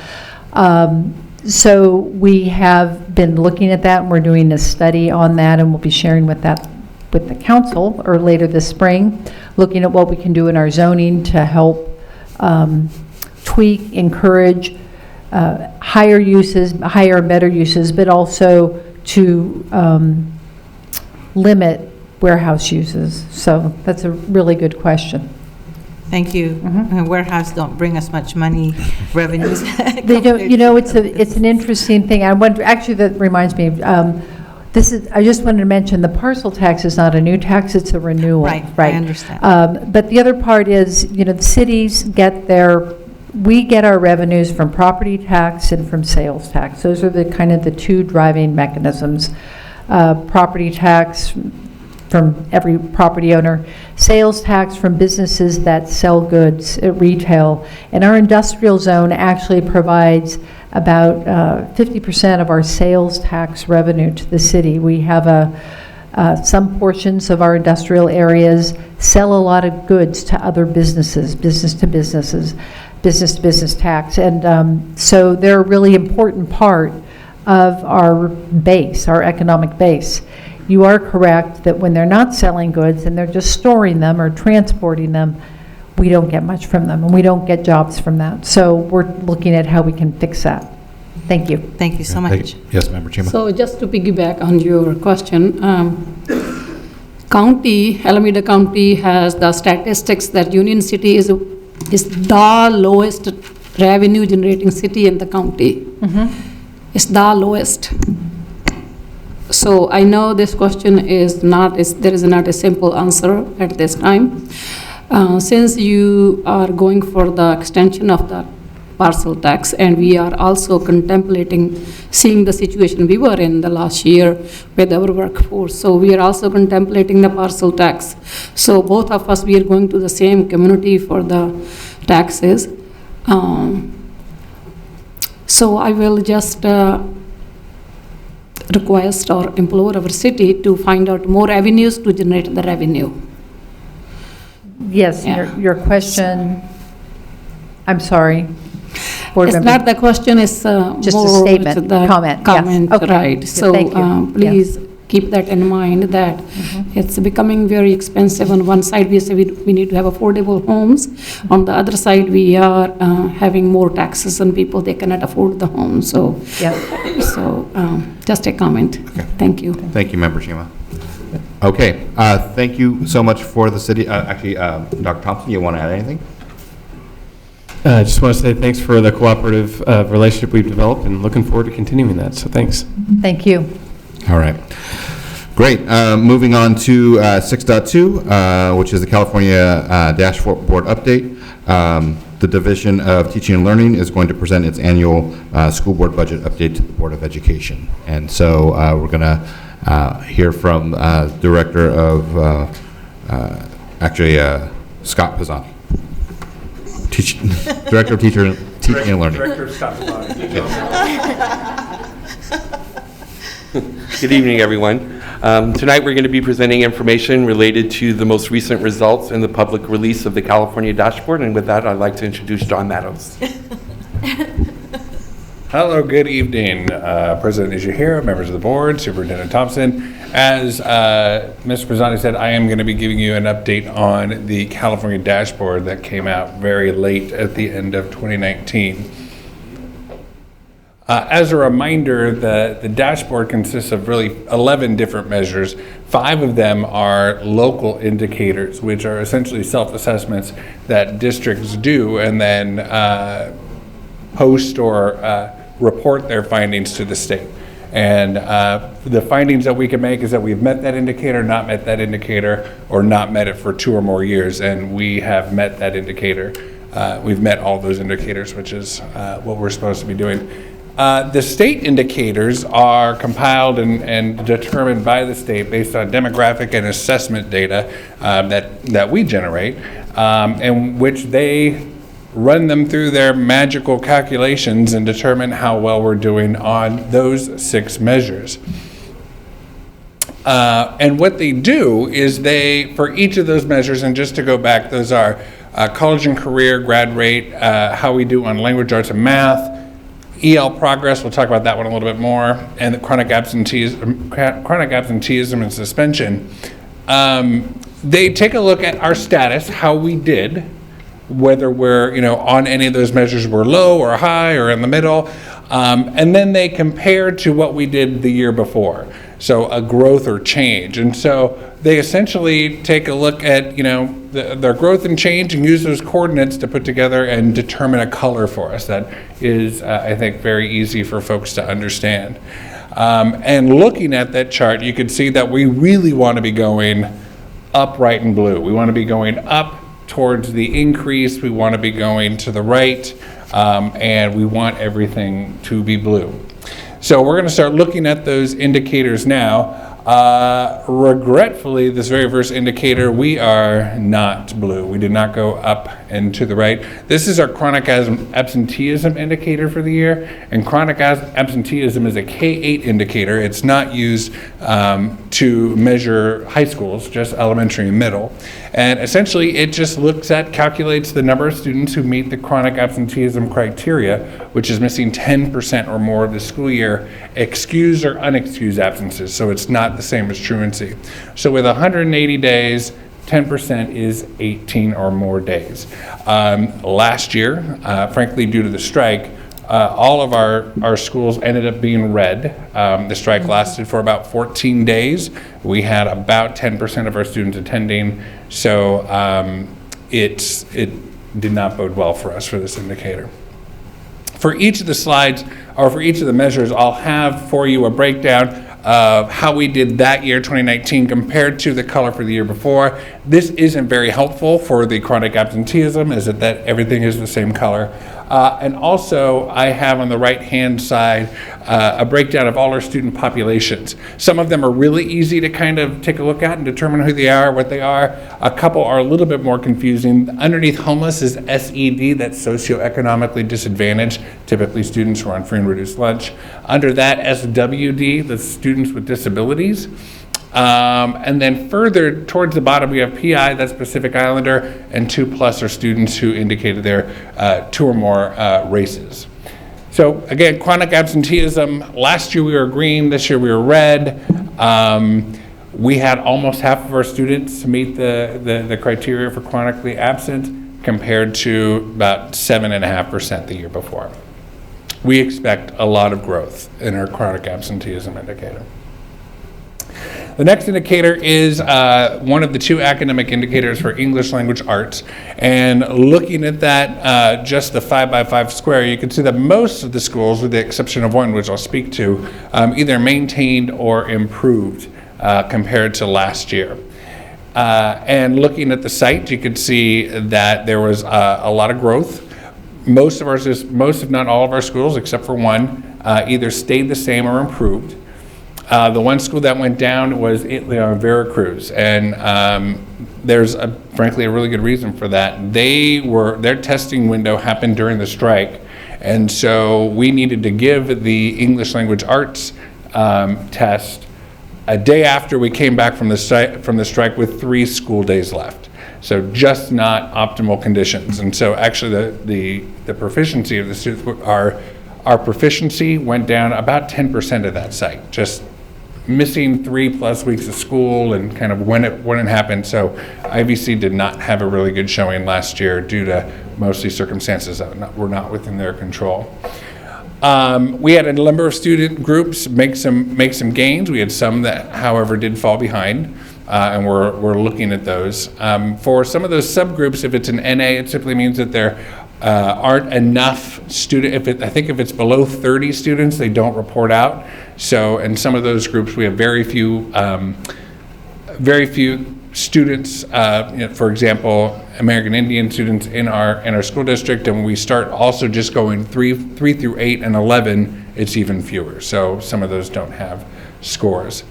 So we have been looking at that, and we're doing a study on that, and we'll be sharing with the council or later this spring, looking at what we can do in our zoning to help tweak, encourage higher uses, higher and better uses, but also to limit warehouse uses. So that's a really good question. Thank you. Warehouse don't bring us much money, revenues. They don't, it's an interesting thing. I wonder, actually, that reminds me, I just wanted to mention the parcel tax is not a new tax, it's a renewal. Right, I understand. But the other part is, the cities we get our revenues from property tax and from sales tax. Those are the kind of the two driving mechanisms. Property tax from every property owner, sales tax from businesses that sell goods at retail. And our industrial zone actually provides about 50% of our sales tax revenue to the city. We have some portions of our industrial areas sell a lot of goods to other businesses, business to business tax. And so they're a really important part of our base, our economic base. You are correct that when they're not selling goods and they're just storing them or transporting them, we don't get much from them, and we don't get jobs from that. So we're looking at how we can fix that. Thank you. Thank you so much. Yes, Member Chima. So just to piggyback on your question, Alameda County has the statistics that Union City is the lowest revenue generating city in the county. It's the lowest. So I know this question there is not a simple answer at this time. Since you are going for the extension of the parcel tax, and we are also contemplating seeing the situation we were in the last year with our workforce. So we are also contemplating the parcel tax. So both of us, we are going to the same community for the taxes. So I will just request or implore our city to find out more avenues to generate the revenue. Yes, Yeah. your question, I'm sorry. Board It's member. not the question, it's Just a more statement, the comment, yes. comment, Okay. right. So Thank you. please keep that in mind, that it's becoming very expensive. On one side, we say we need to have affordable homes. On the other side, we are having more taxes on people, they cannot afford the home. So, just a comment. Okay. Thank you. Thank you, Member Chima. Okay, thank you so much for the city. Actually, Dr. Thompson, you want to add anything? I just want to say thanks for the cooperative relationship we've developed, and looking forward to continuing that. So thanks. Thank you. All right. Great. Moving on to 6.2, which is the California Dashboard Update. The Division of Teaching and Learning is going to present its annual school board budget update to the Board of Education. And so we're going to hear from Director of, Scott Pisani. Director of Teaching and Learning. Director of Scott Pisani. Good evening, everyone. Tonight we're going to be presenting information related to the most recent results in the public release of the California Dashboard, and with that I'd like to introduce John Matos. Hello, good evening, President Ishihara, members of the board, Superintendent Thompson. As Mr. Pisani said, I am going to be giving you an update on the California Dashboard that came out very late at the end of 2019. As a reminder, the dashboard consists of really 11 different measures. 5 of them are local indicators, which are essentially self-assessments that districts do and then post or report their findings to the state. And the findings that we can make is that we've met that indicator, not met that indicator, or not met it for 2 or more years, and we have met that indicator. We've met all those indicators, which is what we're supposed to be doing. The state indicators are compiled and determined by the state based on demographic and assessment data that we generate, in which they run them through their magical calculations and determine how well we're doing on those 6 measures. And what they do is for each of those measures, and just to go back, those are college and career, grad rate, how we do on language arts and math, EL progress, we'll talk about that one a little bit more, and the chronic absenteeism and suspension. They take a look at our status, how we did, whether we're on any of those measures, we're low or high or in the middle, and then they compare to what we did the year before, so a growth or change. And so they essentially take a look at their growth and change and use those coordinates to put together and determine a color for us that is, I think, very easy for folks to understand. And looking at that chart, you can see that we really want to be going up, right, and blue. We want to be going up towards the increase, we want to be going to the right, and we want everything to be blue. So we're going to start looking at those indicators now. Regretfully, this very first indicator, we are not blue. We did not go up and to the right. This is our chronic absenteeism indicator for the year, and chronic absenteeism is a K-8 indicator. It's not used to measure high schools, just elementary and middle. And essentially, it just calculates the number of students who meet the chronic absenteeism criteria, which is missing 10% or more of the school year, excused or unexcused absences. So it's not the same as truancy. So with 180 days, 10% is 18 or more days. Last year, frankly, due to the strike, all of our schools ended up being red. The strike lasted for about 14 days. We had about 10% of our students attending, so it did not bode well for us for this indicator. For each of the slides, or for each of the measures, I'll have for you a breakdown of how we did that year, 2019, compared to the color for the year before. This isn't very helpful for the chronic absenteeism, is that everything is the same color. And also, I have on the right-hand side a breakdown of all our student populations. Some of them are really easy to kind of take a look at and determine who they are, what they are. A couple are a little bit more confusing. Underneath homeless is SED, that's socioeconomically disadvantaged, typically students who are on free and reduced lunch. Under that, SWD, the students with disabilities. And then further towards the bottom, we have PI, that's Pacific Islander, and 2+ are students who indicated their 2 or more races. So again, chronic absenteeism, last year we were green, this year we were red. We had almost half of our students meet the criteria for chronically absent, compared to about 7.5% the year before. We expect a lot of growth in our chronic absenteeism indicator. The next indicator is one of the 2 academic indicators for English language arts. And looking at that, just the 5x5 square, you can see that most of the schools, with the exception of one, which I'll speak to, either maintained or improved compared to last year. And looking at the site, you can see that there was a lot of growth. Most, if not all of our schools, except for one, either stayed the same or improved. The one school that went down was Veracruz, and there's frankly a really good reason for that. Their testing window happened during the strike, and so we needed to give the English language arts test a day after we came back from the strike with 3 school days left. So just not optimal conditions, and so actually the proficiency of the students, our proficiency went down about 10% of that site, just missing 3+ weeks of school and kind of when it happened. So IVC did not have a really good showing last year due to mostly circumstances that were not within their control. We had a number of student groups make some gains. We had some that, however, did fall behind, and we're looking at those. For some of those subgroups, if it's an NA, it simply means that there aren't enough I think if it's below 30 students, they don't report out. So in some of those groups, we have very few students, for example, American Indian students in our school district, and when we start also just going 3 through 8 and 11, it's even fewer. So some of those don't have scores.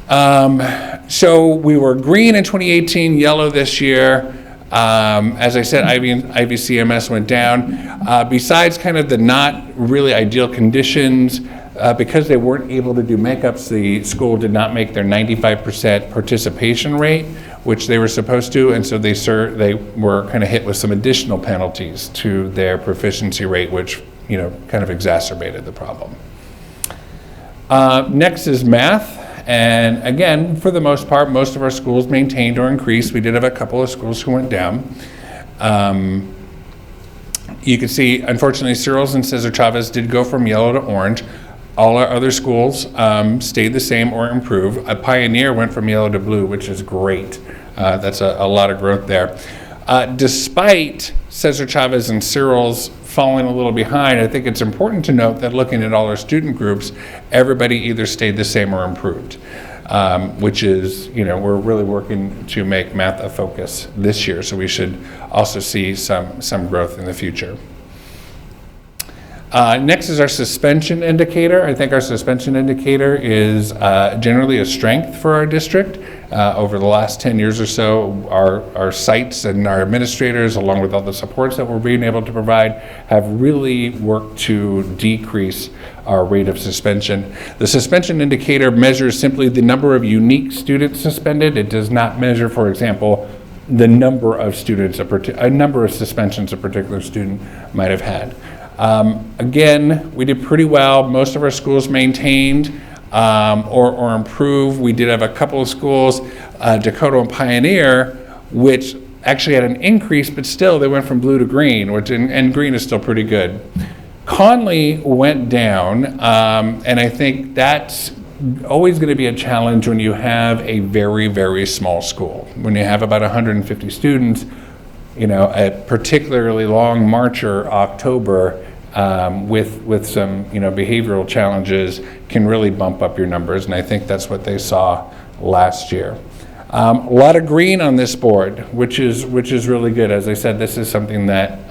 So we were green in 2018, yellow this year. As I said, IVCMS went down. Besides kind of the not really ideal conditions, because they weren't able to do makeups, the school did not make their 95% participation rate, which they were supposed to, and so they were kind of hit with some additional penalties to their proficiency rate, which kind of exacerbated the problem. Next is math, and again, for the most part, most of our schools maintained or increased. We did have a couple of schools who went down. You can see, unfortunately, Cyril's and Cesar Chavez did go from yellow to orange. All our other schools stayed the same or improved. Pioneer went from yellow to blue, which is great. That's a lot of growth there. Despite Cesar Chavez and Cyril's falling a little behind, I think it's important to note that looking at all our student groups, everybody either stayed the same or improved, which is, we're really working to make math a focus this year, so we should also see some growth in the future. Next is our suspension indicator. I think our suspension indicator is generally a strength for our district. Over the last 10 years or so, our sites and our administrators, along with all the supports that we're being able to provide, have really worked to decrease our rate of suspension. The suspension indicator measures simply the number of unique students suspended. It does not measure, for example, the number of students, a number of suspensions a particular student might have had. Again, we did pretty well. Most of our schools maintained or improved. We did have a couple of schools, Dakota and Pioneer, which actually had an increase, but still they went from blue to green, and green is still pretty good. Conley went down, and I think that's always going to be a challenge when you have a very, very small school. When you have about 150 students, a particularly long March or October with some behavioral challenges can really bump up your numbers, and I think that's what they saw last year. A lot of green on this board, which is really good. As I said, this is something that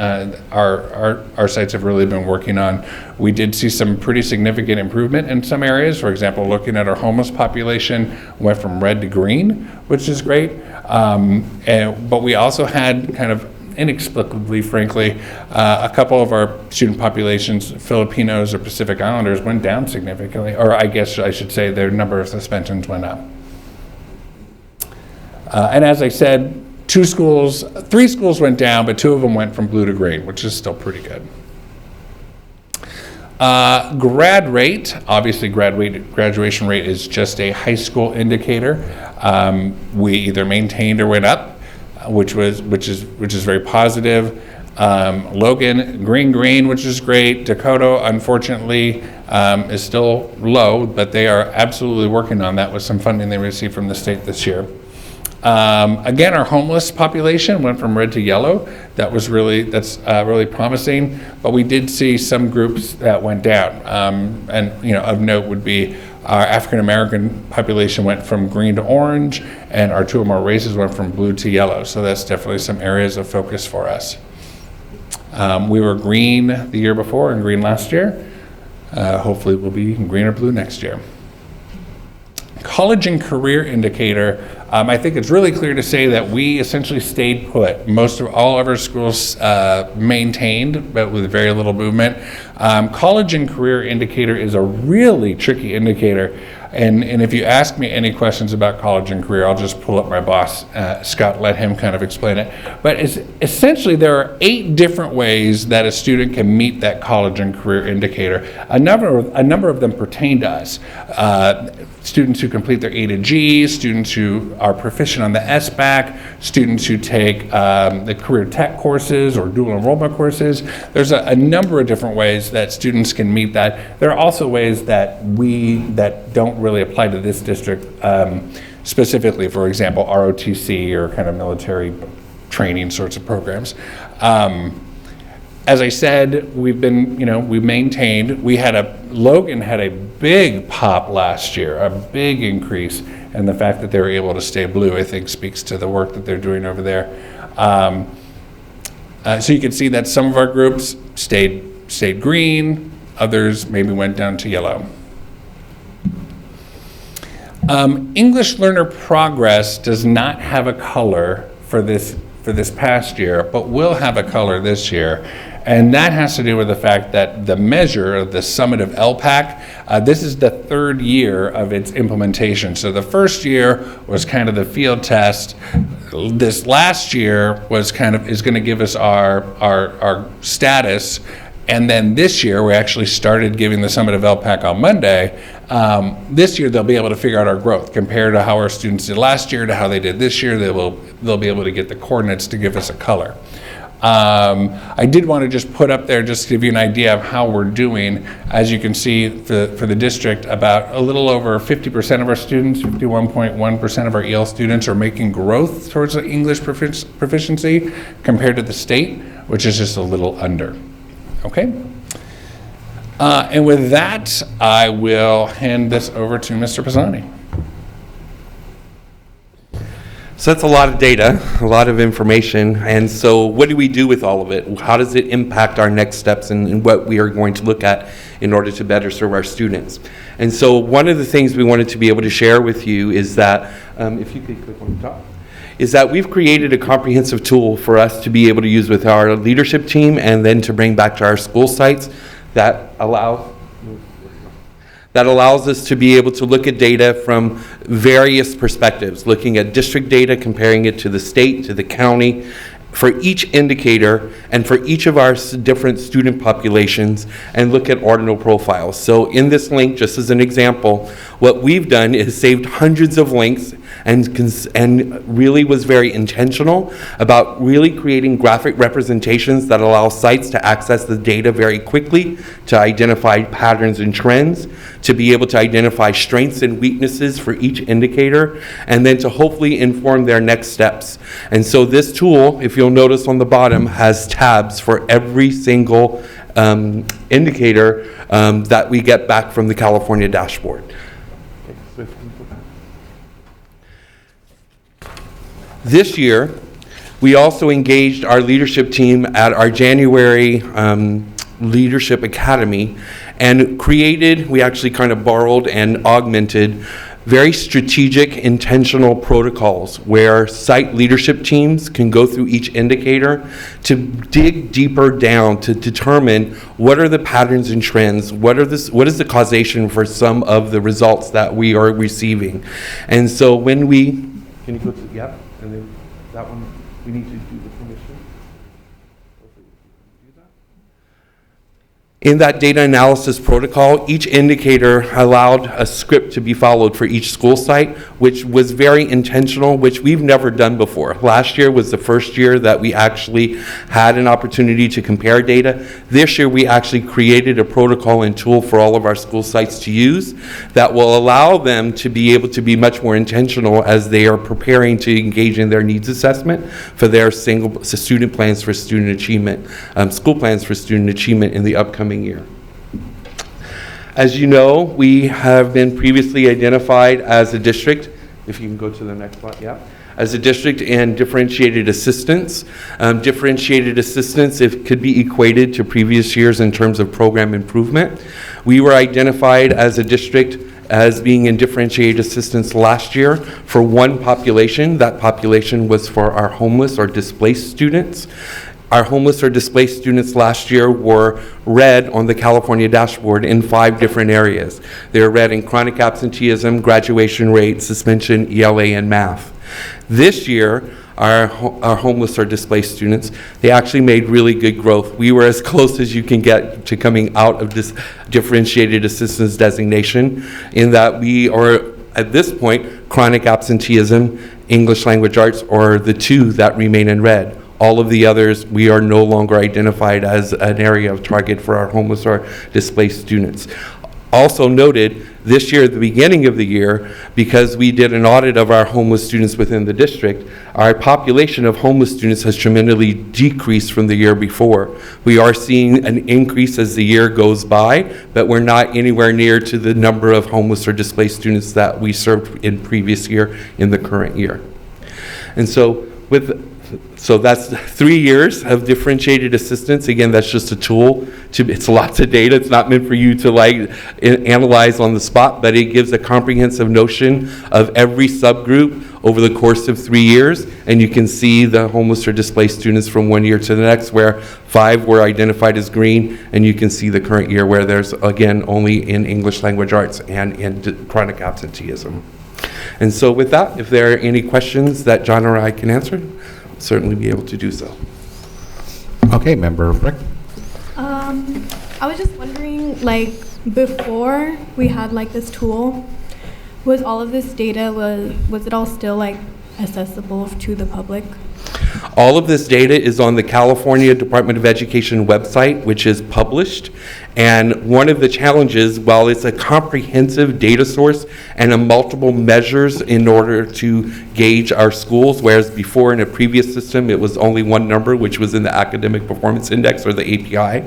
our sites have really been working on. We did see some pretty significant improvement in some areas. For example, looking at our homeless population, went from red to green, which is great. But we also had kind of inexplicably, frankly, a couple of our student populations, Filipinos or Pacific Islanders, went down significantly, or I guess I should say their number of suspensions went up. And as I said, 3 schools went down, but 2 of them went from blue to green, which is still pretty good. Grad rate, obviously graduation rate is just a high school indicator. We either maintained or went up, which is very positive. Logan, green, which is great. Dakota, unfortunately, is still low, but they are absolutely working on that with some funding they received from the state this year. Again, our homeless population went from red to yellow. That's really promising, but we did see some groups that went down. And of note would be our African American population went from green to orange, and our 2 or more races went from blue to yellow. So that's definitely some areas of focus for us. We were green the year before and green last year. Hopefully we'll be green or blue next year. College and career indicator, I think it's really clear to say that we essentially stayed put. All of our schools maintained, but with very little movement. College and career indicator is a really tricky indicator. And if you ask me any questions about college and career, I'll just pull up my boss, Scott, let him kind of explain it. But essentially, there are 8 different ways that a student can meet that college and career indicator. A number of them pertain to us. students who complete their A to G, students who are proficient on the SBAC, students who take the career tech courses or dual enrollment courses. There's a number of different ways that students can meet that. There are also ways that don't really apply to this district specifically, for example, ROTC or kind of military training sorts of programs. As I said, we've maintained. Logan had a big pop last year, a big increase, and the fact that they were able to stay blue, I think, speaks to the work that they're doing over there. So you can see that some of our groups stayed green, others maybe went down to yellow. English learner progress does not have a color for this past year, but will have a color this year. And that has to do with the fact that the measure of the summit of LPAC, this is the third year of its implementation. So the first year was kind of the field test. This last year is going to give us our status. And then this year, we actually started giving the summit of LPAC on Monday. This year, they'll be able to figure out our growth compared to how our students did last year to how they did this year. They'll be able to get the coordinates to give us a color. I did want to just put up there just to give you an idea of how we're doing. As you can see, for the district, about a little over 50% of our students, 51.1% of our EL students are making growth towards the English proficiency compared to the state, which is just a little under. Okay? And with that, I will hand this over to Mr. Pisani. So that's a lot of data, a lot of information. And so what do we do with all of it? How does it impact our next steps and what we are going to look at in order to better serve our students? And so one of the things we wanted to be able to share with you is that, if you could click on the top, is that we've created a comprehensive tool for us to be able to use with our leadership team and then to bring back to our school sites that allows us to be able to look at data from various perspectives, looking at district data, comparing it to the state, to the county, for each indicator and for each of our different student populations, and look at ordinal profiles. So in this link, just as an example, what we've done is saved hundreds of links and really was very intentional about really creating graphic representations that allow sites to access the data very quickly, to identify patterns and trends, to be able to identify strengths and weaknesses for each indicator, and then to hopefully inform their next steps. And so this tool, if you'll notice on the bottom, has tabs for every single indicator that we get back from the California dashboard. This year, we also engaged our leadership team at our January Leadership Academy and we actually kind of borrowed and augmented very strategic, intentional protocols where site leadership teams can go through each indicator to dig deeper down to determine what are the patterns and trends, what is the causation for some of the results that we are receiving. And so can you go to, yep. And then that one, we need to do the permission. In that data analysis protocol, each indicator allowed a script to be followed for each school site, which was very intentional, which we've never done before. Last year was the first year that we actually had an opportunity to compare data. This year, we actually created a protocol and tool for all of our school sites to use that will allow them to be able to be much more intentional as they are preparing to engage in their needs assessment for their student plans for student achievement, school plans for student achievement in the upcoming year. As you know, we have been previously identified as a district, if you can go to the next slide, yeah, as a district in differentiated assistance. Differentiated assistance, it could be equated to previous years in terms of program improvement. We were identified as a district as being in differentiated assistance last year for one population. That population was for our homeless or displaced students. Our homeless or displaced students last year were read on the California dashboard in 5 different areas. They were read in chronic absenteeism, graduation rate, suspension, ELA, and math. This year, our homeless or displaced students, they actually made really good growth. We were as close as you can get to coming out of this differentiated assistance designation in that we are at this point, chronic absenteeism, English language arts are the two that remain in red. All of the others, we are no longer identified as an area of target for our homeless or displaced students. Also noted, this year, at the beginning of the year, because we did an audit of our homeless students within the district, our population of homeless students has tremendously decreased from the year before. We are seeing an increase as the year goes by, but we're not anywhere near to the number of homeless or displaced students that we served in previous year in the current year. And so that's 3 years of differentiated assistance. Again, that's just a tool. It's lots of data. It's not meant for you to analyze on the spot, but it gives a comprehensive notion of every subgroup over the course of 3 years. And you can see the homeless or displaced students from one year to the next, where 5 were identified as green, and you can see the current year where there's, again, only in English language arts and in chronic absenteeism. And so with that, if there are any questions that John or I can answer, certainly be able to do so. Okay, Member Frick. I was just wondering, like, before we had like this tool, was all of this data, was it all still like accessible to the public? All of this data is on the California Department of Education website, which is published. And one of the challenges, while it's a comprehensive data source and a multiple measures in order to gauge our schools, whereas before in a previous system it was only one number, which was in the Academic Performance Index or the API,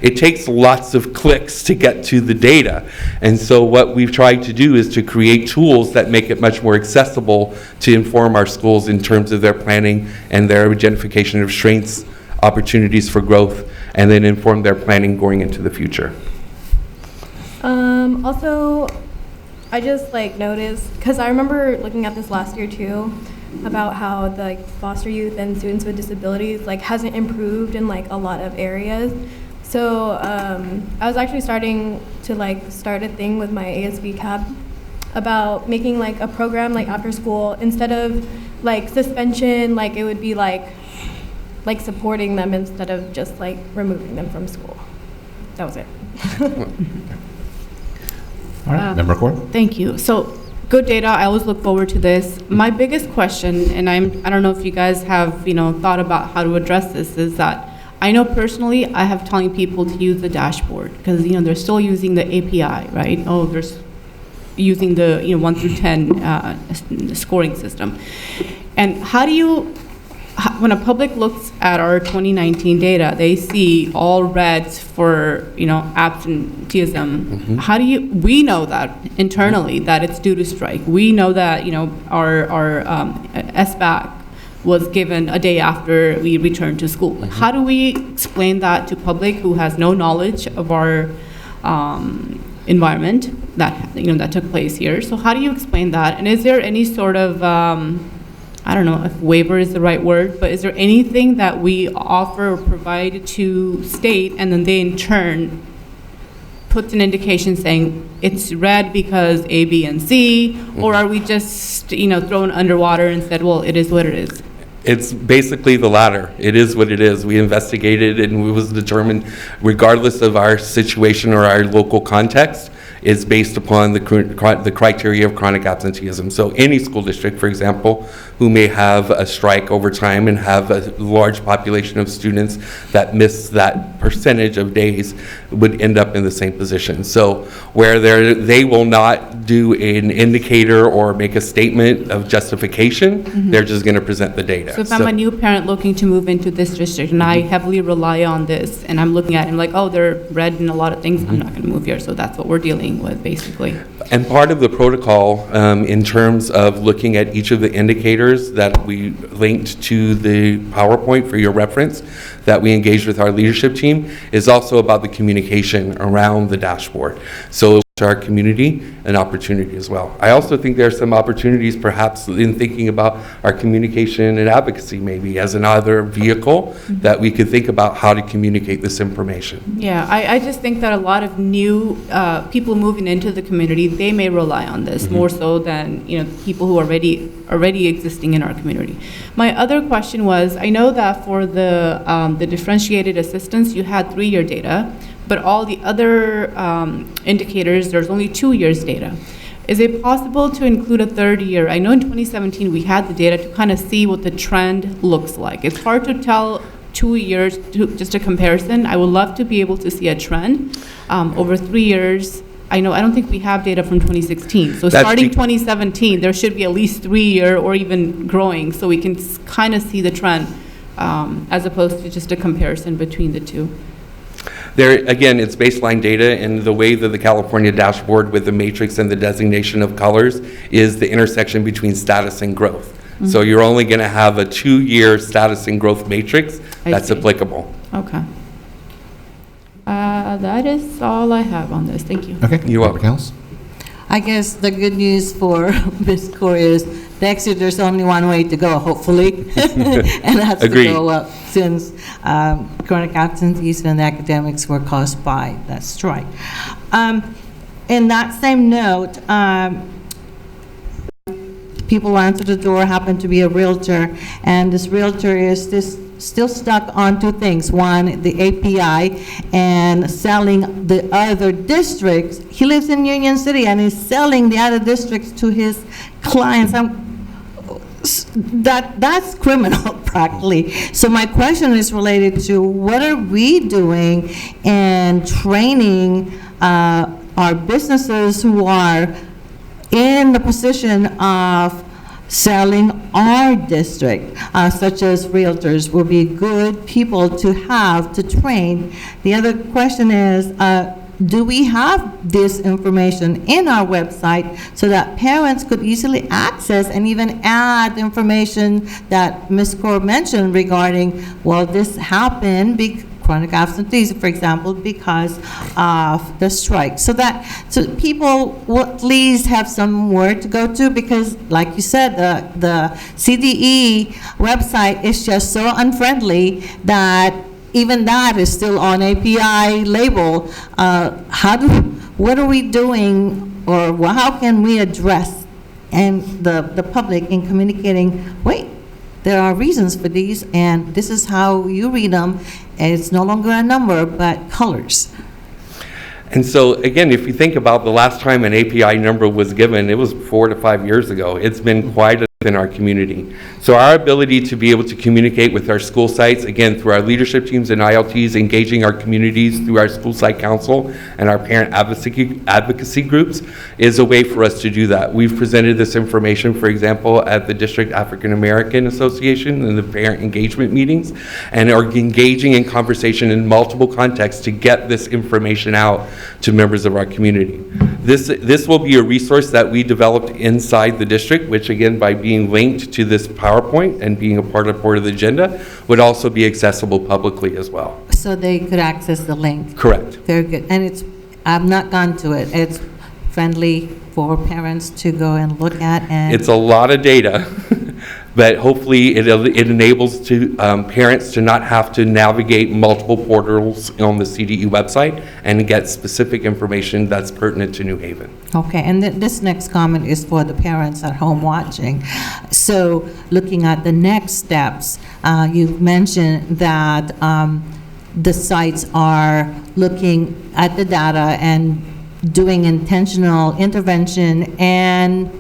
it takes lots of clicks to get to the data. And so what we've tried to do is to create tools that make it much more accessible to inform our schools in terms of their planning and their identification of strengths, opportunities for growth, and then inform their planning going into the future. Also, I just like noticed, because I remember looking at this last year too, about how the foster youth and students with disabilities like hasn't improved in like a lot of areas. So I was actually starting to like start a thing with my ASB cab about making like a program like after school, instead of like suspension, like it would be like supporting them instead of just like removing them from school. That was it. All right, Member Core. Thank you. So good data. I always look forward to this. My biggest question, and I don't know if you guys have thought about how to address this, is that I know personally I have telling people to use the dashboard because they're still using the API, right? Oh, there's using the 1 through 10 scoring system. And how do you, when a public looks at our 2019 data, they see all reds for absenteeism. Mm-hmm. How do we know that internally that it's due to strike. We know that our SBAC was given a day after we returned to school. Mm-hmm. How do we explain that to public who has no knowledge of our environment that took place here? So how do you explain that? And is there any sort of I don't know if waiver is the right word, but is there anything that we offer or provide to state, and then they in turn puts an indication saying it's red because A, B, and C, or are we just thrown underwater and said, well, it is what it is? It's basically the latter. It is what it is. We investigated and it was determined, regardless of our situation or our local context, is based upon the criteria of chronic absenteeism. So any school district, for example, who may have a strike over time and have a large population of students that miss that percentage of days would end up in the same position. So where they will not do an indicator or make a statement of justification, Mm-hmm. they're just going to present the data. So if I'm a new parent looking to move into this district and I heavily rely on this, and I'm looking at it and like, oh, they're red in a lot of things, I'm not going to move here. So that's what we're dealing with, basically. And part of the protocol, in terms of looking at each of the indicators that we linked to the PowerPoint for your reference, that we engaged with our leadership team, is also about the communication around the dashboard. So to our community, an opportunity as well. I also think there are some opportunities perhaps in thinking about our communication and advocacy maybe as another vehicle that we could think about how to communicate this information. Yeah, I just think that a lot of new people moving into the community, they may rely on this more so than people who are already existing in our community. My other question was, I know that for the differentiated assistance, you had 3-year data, but all the other indicators, there's only 2 years data. Is it possible to include a third year? I know in 2017 we had the data to kind of see what the trend looks like. It's hard to tell 2 years, just a comparison. I would love to be able to see a trend over 3 years. I don't think we have data from 2016. So starting 2017, there should be at least 3 year or even growing, so we can kind of see the trend as opposed to just a comparison between the two. There, again, it's baseline data, and the way that the California dashboard with the matrix and the designation of colors is the intersection between status and growth. So you're only going to have a 2-year status and growth matrix that's applicable. Okay. That is all I have on this. Thank you. Okay. You're welcome. Else? I guess the good news for Ms. Core is next year there's only one way to go, hopefully, and that's Agreed. to go up since chronic absenteeism and academics were caused by that strike. In that same note, people answered the door, happened to be a realtor, and this realtor is still stuck on 2 things. One, the API, and selling the other districts. He lives in Union City, and he's selling the other districts to his clients. That's criminal, practically. So my question is related to what are we doing in training our businesses who are in the position of selling our district, such as realtors, will be good people to have to train. The other question is, do we have this information in our website so that parents could easily access and even add information that Ms. Core mentioned regarding, well, this happened, chronic absenteeism, for example, because of the strike. So people will at least have somewhere to go to, because like you said, the CDE website is just so unfriendly that even that is still on API label. What are we doing, or how can we address and the public in communicating, wait, there are reasons for these, and this is how you read them. It's no longer a number, but colors. And so, again, if you think about the last time an API number was given, it was 4 to 5 years ago. It's been quite in our community. So our ability to be able to communicate with our school sites, again, through our leadership teams and ILTs, engaging our communities through our school site council and our parent advocacy groups, is a way for us to do that. We've presented this information, for example, at the District African American Association and the parent engagement meetings, and are engaging in conversation in multiple contexts to get this information out to members of our community. This will be a resource that we developed inside the district, which again, by being linked to this PowerPoint and being a part of the agenda, would also be accessible publicly as well. So they could access the link. Correct. Very good. And I've not gone to it. It's friendly for parents to go and look at, and it's a lot of data, but hopefully it enables parents to not have to navigate multiple portals on the CDE website and get specific information that's pertinent to New Haven. Okay, and this next comment is for the parents at home watching. So looking at the next steps, you've mentioned that the sites are looking at the data and doing intentional intervention and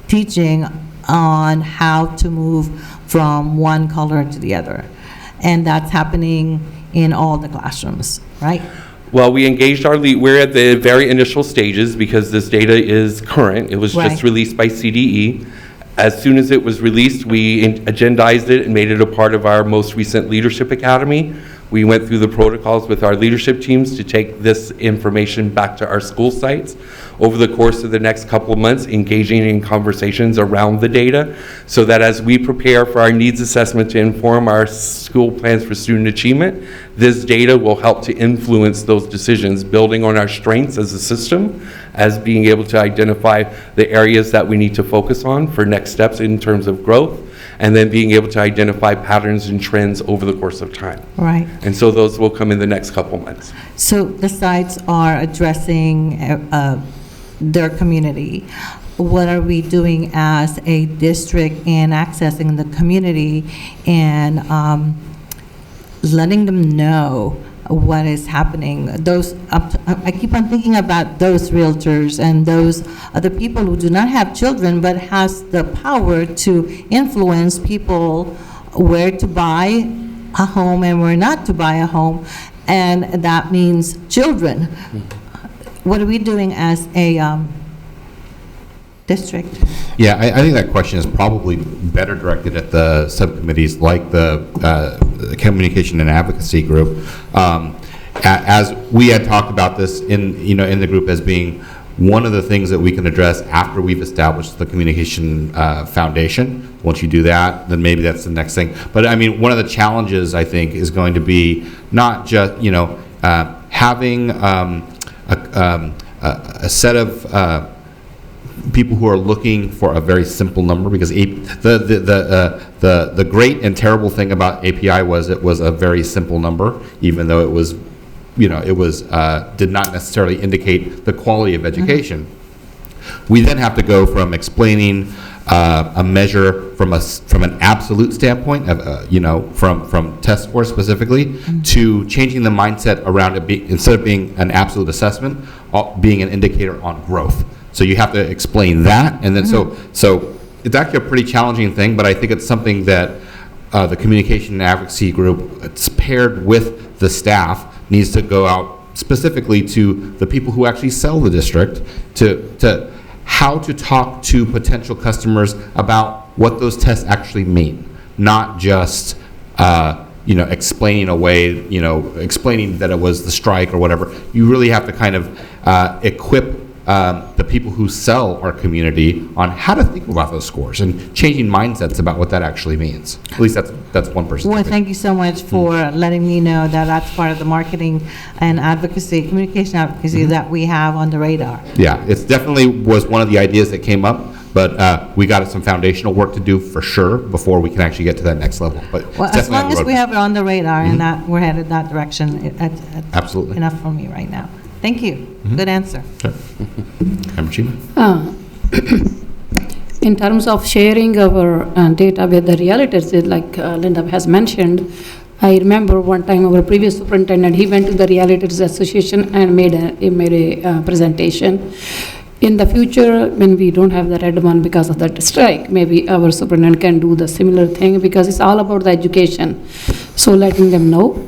teaching on how to move from one color to the other. And that's happening in all the classrooms, right? Well, we engaged our lead. We're at the very initial stages because this data is current. It was just released by CDE. As soon as it was released, we agendized it and made it a part of our most recent Leadership Academy. We went through the protocols with our leadership teams to take this information back to our school sites over the course of the next couple of months, engaging in conversations around the data, so that as we prepare for our needs assessment to inform our school plans for student achievement, this data will help to influence those decisions, building on our strengths as a system, as being able to identify the areas that we need to focus on for next steps in terms of growth, and then being able to identify patterns and trends over the course of time. Right. And so those will come in the next couple months. So the sites are addressing their community. What are we doing as a district in accessing the community and letting them know what is happening. I keep on thinking about those realtors and those other people who do not have children but has the power to influence people where to buy a home and where not to buy a home, and that means children. What are we doing as a district? Yeah, I think that question is probably better directed at the subcommittees like the Communication and Advocacy Group. As we had talked about this in the group as being one of the things that we can address after we've established the communication foundation. Once you do that, then maybe that's the next thing. But I mean, one of the challenges I think is going to be not just having a set of people who are looking for a very simple number, because the great and terrible thing about API was it was a very simple number, even though it was, did not necessarily indicate the quality of education. We then have to go from explaining a measure from an absolute standpoint, from test score specifically, to changing the mindset around it, instead of being an absolute assessment, being an indicator on growth. So you have to explain that, and then so it's actually a pretty challenging thing, but I think it's something that the Communication and Advocacy Group, it's paired with the staff, needs to go out specifically to the people who actually sell the district to how to talk to potential customers about what those tests actually mean, not just explaining away, explaining that it was the strike or whatever. You really have to kind of equip the people who sell our community on how to think about those scores and changing mindsets about what that actually means. At least that's one person. Well, thank you so much for letting me know that that's part of the marketing and advocacy, communication advocacy that we have on the radar. Yeah, it definitely was one of the ideas that came up, but we got some foundational work to do for sure before we can actually get to that next level. But well, as long as we have it on the radar and that we're headed that direction, absolutely enough for me right now. Thank you. Good answer. Sure. In terms of sharing our data with the realtors, like Linda has mentioned, I remember one time our previous superintendent, he went to the Realtors Association and made a presentation. In the future, when we don't have the red one because of that strike, maybe our superintendent can do the similar thing, because it's all about the education. So letting them know.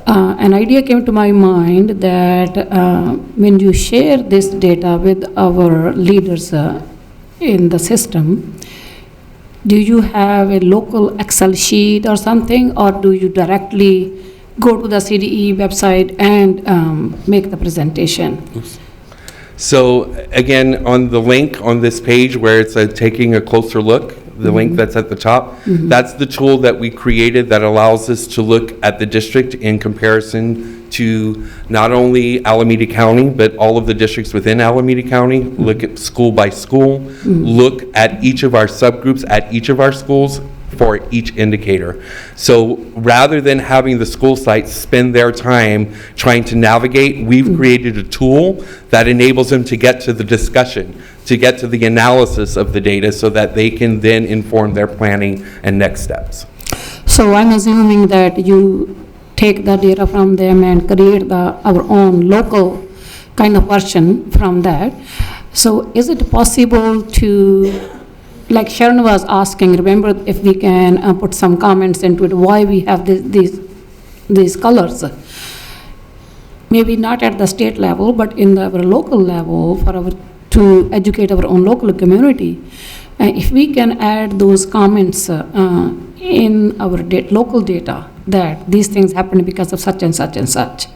An idea came to my mind that when you share this data with our leaders in the system, do you have a local Excel sheet or something, or do you directly go to the CDE website and make the presentation? So again, on the link on this page where it's taking a closer look, the link that's at the top, that's the tool that we created that allows us to look at the district in comparison to not only Alameda County, but all of the districts within Alameda County, look at school by school, look at each of our subgroups at each of our schools for each indicator. So rather than having the school sites spend their time trying to navigate, we've created a tool that enables them to get to the discussion, to get to the analysis of the data so that they can then inform their planning and next steps. So I'm assuming that you take the data from them and create our own local kind of version from that. So is it possible to, like Sharon was asking, remember if we can put some comments into it, why we have these colors? Maybe not at the state level, but in our local level to educate our own local community. If we can add those comments in our local data, that these things happen because of such and such and such,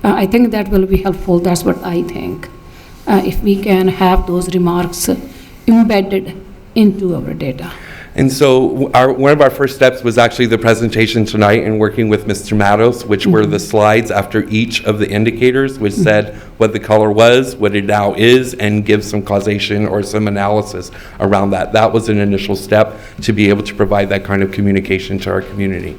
I think that will be helpful. That's what I think. If we can have those remarks embedded into our data. And so one of our first steps was actually the presentation tonight and working with Mr. Matos, which were the slides after each of the indicators, which said what the color was, what it now is, and give some causation or some analysis around that. That was an initial step to be able to provide that kind of communication to our community.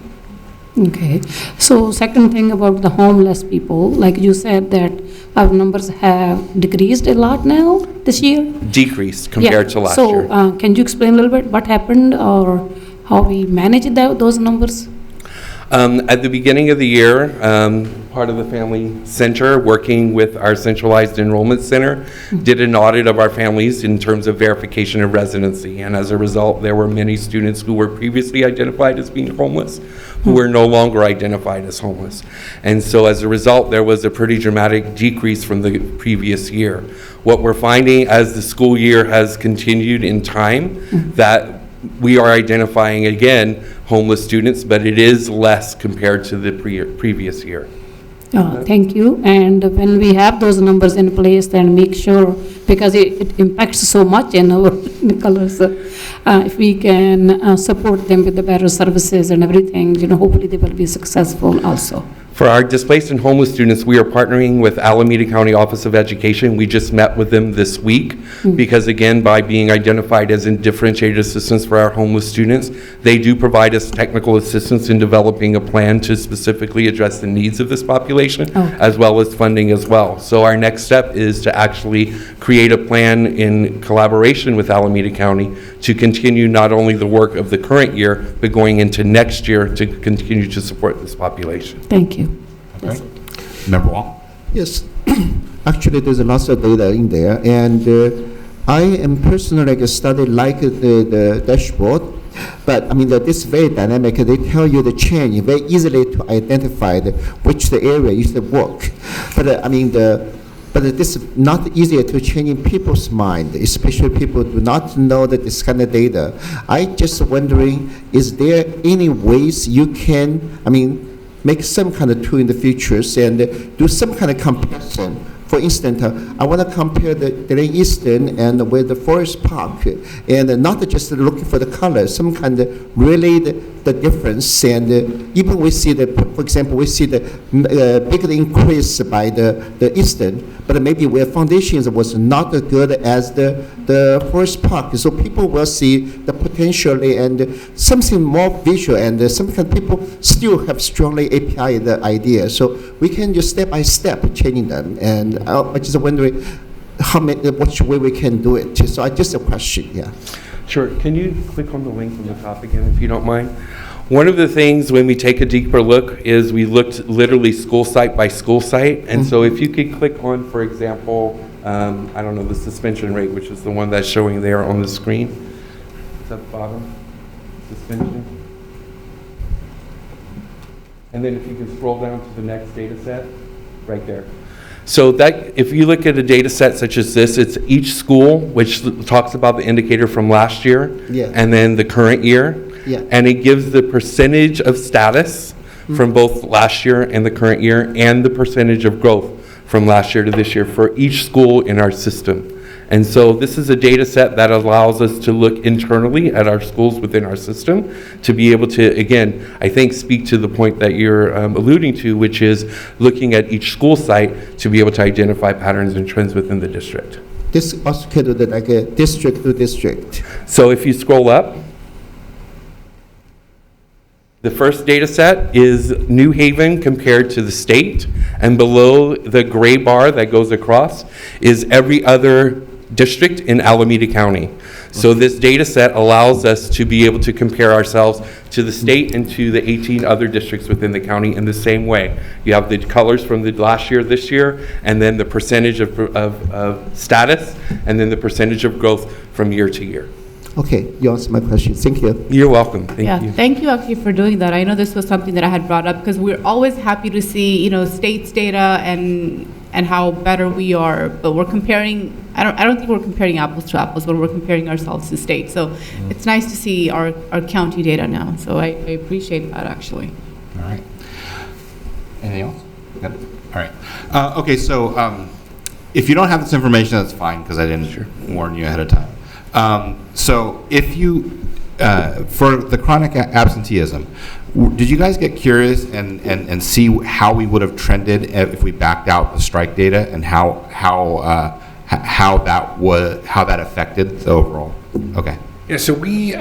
Okay. So second thing about the homeless people, like you said that our numbers have decreased a lot now this year? Decreased compared to last year. So can you explain a little bit what happened or how we managed those numbers? At the beginning of the year, part of the Family Center, working with our centralized enrollment center, did an audit of our families in terms of verification of residency. And as a result, there were many students who were previously identified as being homeless who were no longer identified as homeless. And so as a result, there was a pretty dramatic decrease from the previous year. What we're finding as the school year has continued in time, that we are identifying again homeless students, but it is less compared to the previous year. Thank you. And when we have those numbers in place, then make sure, because it impacts so much in our colors, if we can support them with the better services and everything, hopefully they will be successful also. For our displaced and homeless students, we are partnering with Alameda County Office of Education. We just met with them this week because, again, by being identified as in differentiated assistance for our homeless students, they do provide us technical assistance in developing a plan to specifically address the needs of this population, as well as funding as well. So our next step is to actually create a plan in collaboration with Alameda County to continue not only the work of the current year, but going into next year to continue to support this population. Thank you. Okay. Member Wong? Yes. Actually, there's lots of data in there, and I am personally studied like the dashboard, but I mean this very dynamic. They tell you the change very easily to identify which the area is the work, but but this is not easier to change in people's mind, especially people do not know that this kind of data. I just wondering, is there any ways you can, make some kind of tool in the futures and do some kind of comparison? For instance, I want to compare the Great Eastern and with the Forest Park, and not just looking for the color, some kind of really the difference. And even we see for example, we see the bigger increase by the Eastern, but maybe where foundations was not as good as the Forest Park. So people will see the potentially and something more visual, and some kind of people still have strongly API the idea. So we can just step by step changing them. And I just wondering which way we can do it. So I just a question, yeah. Sure. Can you click on the link from the top again, if you don't mind? One of the things when we take a deeper look is we looked literally school site by school site. And so if you could click on, for example, I don't know, the suspension rate, which is the one that's showing there on the screen. It's at the bottom, suspension. And then if you can scroll down to the next data set, right there. So that, if you look at a data set such as this, it's each school, which talks about the indicator from last year, and then the current year, and it gives the percentage of status from both last year and the current year, and the percentage of growth from last year to this year for each school in our system. And so this is a data set that allows us to look internally at our schools within our system to be able to, again, I think speak to the point that you're alluding to, which is looking at each school site to be able to identify patterns and trends within the district. This also can do that like a district to district. So if you scroll up, the first data set is New Haven compared to the state, and below the gray bar that goes across is every other district in Alameda County. So this data set allows us to be able to compare ourselves to the state and to the 18 other districts within the county in the same way. You have the colors from the last year, this year, and then the percentage of status, and then the percentage of growth from year to year. Okay, you answered my question. Thank you. You're welcome. Thank you. Thank you actually for doing that. I know this was something that I had brought up because we're always happy to see, states data and how better we are, but we're comparing, I don't think we're comparing apples to apples, but we're comparing ourselves to states. So it's nice to see our county data now. So I appreciate that actually. All right. Anything else? Yep. All right. Okay, so if you don't have this information, that's fine because I didn't warn you ahead of time. So if you, for the chronic absenteeism, did you guys get curious and see how we would have trended if we backed out the strike data and how that affected the overall? Okay. Yeah, so we,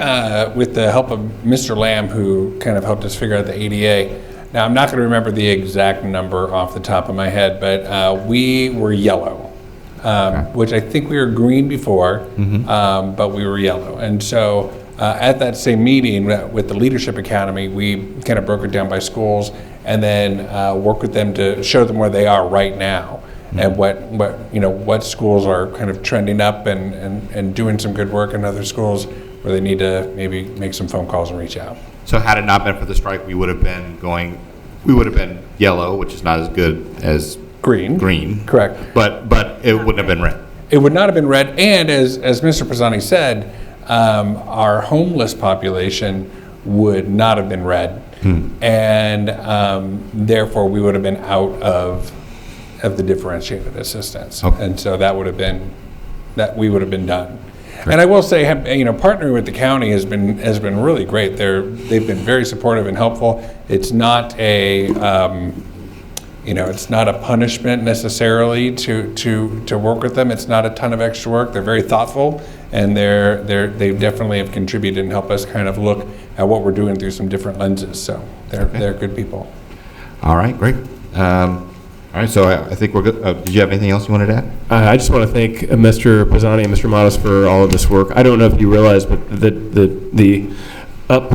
with the help of Mr. Lamb, who kind of helped us figure out the ADA, now I'm not going to remember the exact number off the top of my head, but we were yellow. Which I think we were green before, but we were yellow. And so At that same meeting with the Leadership Academy, we kind of broke it down by schools and then work with them to show them where they are right now and what schools are kind of trending up and doing some good work, and other schools where they need to maybe make some phone calls and reach out. So had it not been for the strike, we would have been yellow, which is not as good as green. Correct. But it wouldn't have been red. It would not have been red, and as Mr. Pisani said, our homeless population would not have been red, and therefore we would have been out of the differentiated assistance, and so that would have been we would have been done. And I will say, partnering with the county has been really great. They've been very supportive and helpful. It's not a it's not a punishment necessarily to work with them. It's not a ton of extra work. They're very thoughtful, and they definitely have contributed and helped us kind of look at what we're doing through some different lenses. So they're good people. All right, great. All right, so I think we're good. Did you have anything else you wanted to add? I just want to thank Mr. Pisani and Mr. Matos for all of this work. I don't know if you realize, but the up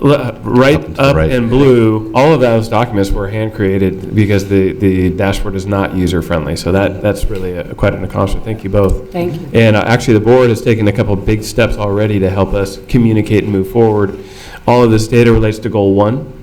and blue, all of those documents were hand created because the dashboard is not user friendly. So that's really quite an accomplishment. Thank you both. Thank you. And actually, the board has taken a couple of big steps already to help us communicate and move forward. All of this data relates to Goal 1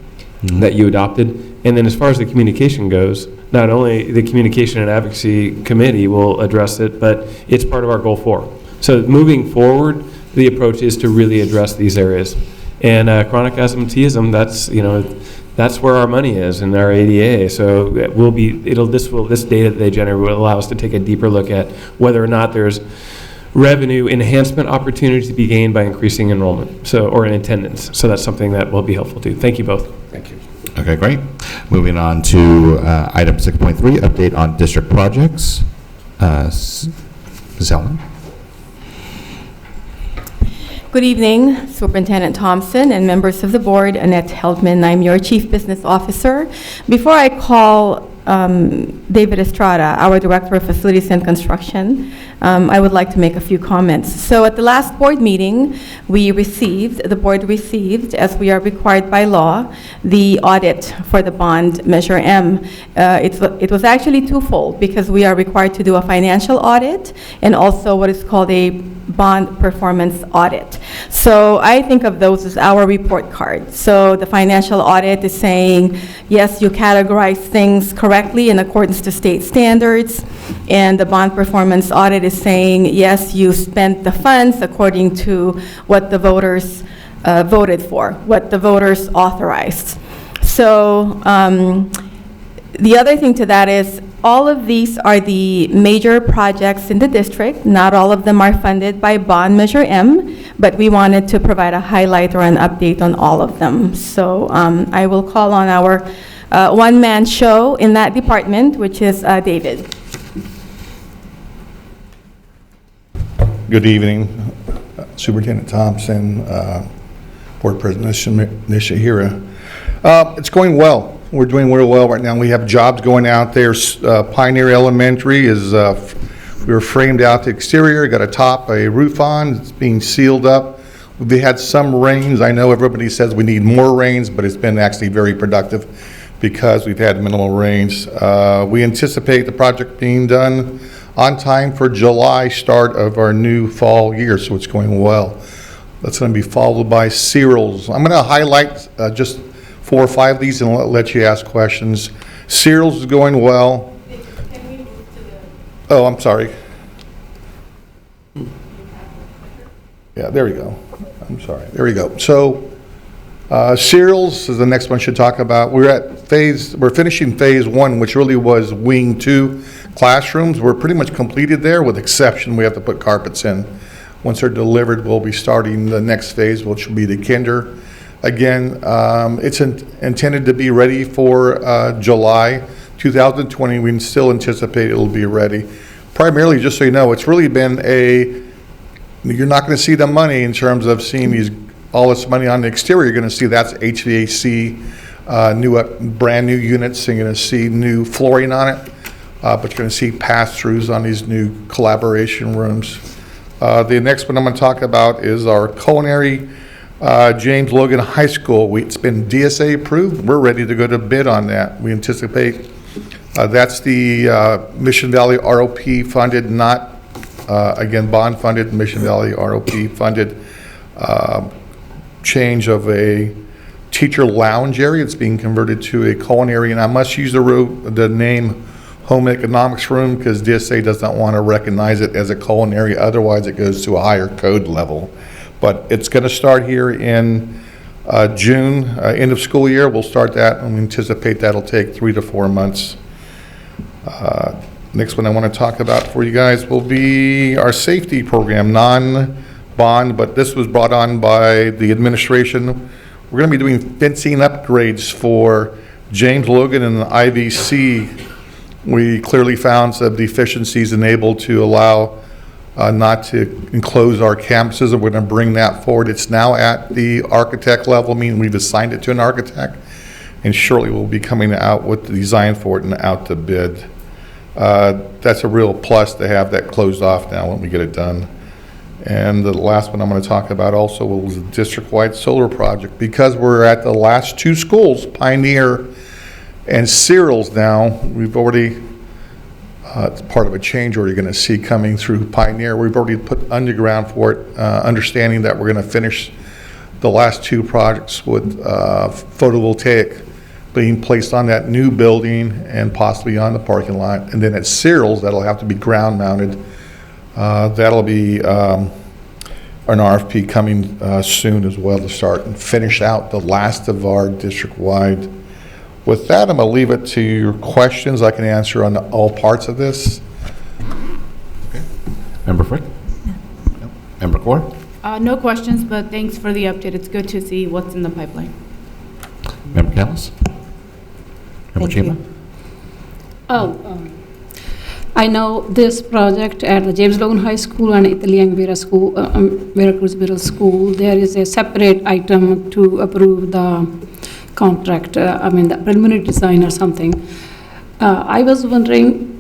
that you adopted. And then as far as the communication goes, not only the Communication and Advocacy Committee will address it, but it's part of our Goal 4. So moving forward, the approach is to really address these areas. And chronic absenteeism, that's where our money is in our ADA. So this data that they generate will allow us to take a deeper look at whether or not there's revenue enhancement opportunities to be gained by increasing enrollment, or in attendance. So that's something that will be helpful too. Thank you both. Thank you. Okay, great. Moving on to item 6.3, update on district projects. Ms. Hellman. Good evening, Superintendent Thompson and members of the board. Annette Heldman, I'm your Chief Business Officer. Before I call David Estrada, our Director of Facilities and Construction, I would like to make a few comments. So at the last board meeting, the board received, as we are required by law, the audit for the bond Measure M. It was actually twofold, because we are required to do a financial audit and also what is called a bond performance audit. So I think of those as our report card. So the financial audit is saying, yes, you categorize things correctly in accordance to state standards, and the bond performance audit is saying, yes, you spent the funds according to what the voters voted for, what the voters authorized. So the other thing to that is, all of these are the major projects in the district. Not all of them are funded by bond Measure M, but we wanted to provide a highlight or an update on all of them. So I will call on our one-man show in that department, which is David. Good evening, Superintendent Thompson, Board President Nishihira. It's going well. We're doing real well right now. We have jobs going out there. Pioneer Elementary is, we were framed out the exterior, got a roof on, it's being sealed up. We had some rains. I know everybody says we need more rains, but it's been actually very productive because we've had minimal rains. We anticipate the project being done on time for July start of our new fall year, so it's going well. That's going to be followed by cereals. I'm going to highlight just 4 or 5 of these and let you ask questions. Cereals is going well. Can we move to the... Oh, I'm sorry. Yeah, there we go. I'm sorry. There we go. So cereals is the next one I should talk about. We're finishing phase 1, which really was wing 2 classrooms. We're pretty much completed there, with exception we have to put carpets in. Once they're delivered, we'll be starting the next phase, which will be the kinder. Again, it's intended to be ready for July 2020. We still anticipate it'll be ready. Primarily, just so you know, it's really been you're not going to see the money in terms of seeing all this money on the exterior. You're going to see that's HVAC, brand new units. You're going to see new flooring on it, but you're going to see pass-throughs on these new collaboration rooms. The next one I'm going to talk about is our Culinary, James Logan High School. It's been DSA approved. We're ready to go to bid on that. We anticipate that's the Mission Valley ROP funded, not, again, bond funded, Mission Valley ROP funded change of a teacher lounge area. It's being converted to a culinary, and I must use the name home economics room because DSA does not want to recognize it as a culinary, otherwise it goes to a higher code level. But it's going to start here in June, end of school year. We'll start that, and we anticipate that'll take 3 to 4 months. Next one I want to talk about for you guys will be our safety program, non-bond, but this was brought on by the administration. We're going to be doing fencing upgrades for James Logan and the IVC. We clearly found some deficiencies enabled to allow not to enclose our campuses, and we're going to bring that forward. It's now at the architect level, meaning we've assigned it to an architect, and shortly we'll be coming out with the design for it and out to bid. That's a real plus to have that closed off now when we get it done. And the last one I'm going to talk about also was a district-wide solar project. Because we're at the last 2 schools, Pioneer and Cyril's now, we've already, it's part of a change order you're going to see coming through Pioneer. We've already put underground for it, understanding that we're going to finish the last 2 projects with photovoltaic being placed on that new building and possibly on the parking lot. And then at Cyril's, that'll have to be ground mounted. That'll be an RFP coming soon as well to start and finish out the last of our district-wide. With that, I'm going to leave it to your questions I can answer on all parts of this. Okay. Member Frick? No. Member Core? No questions, but thanks for the update. It's good to see what's in the pipeline. Member Callis? Member Chima? I know this project at the James Logan High School and Italian Vera School, Veracruz Middle School, there is a separate item to approve the contract, the preliminary design or something. I was wondering,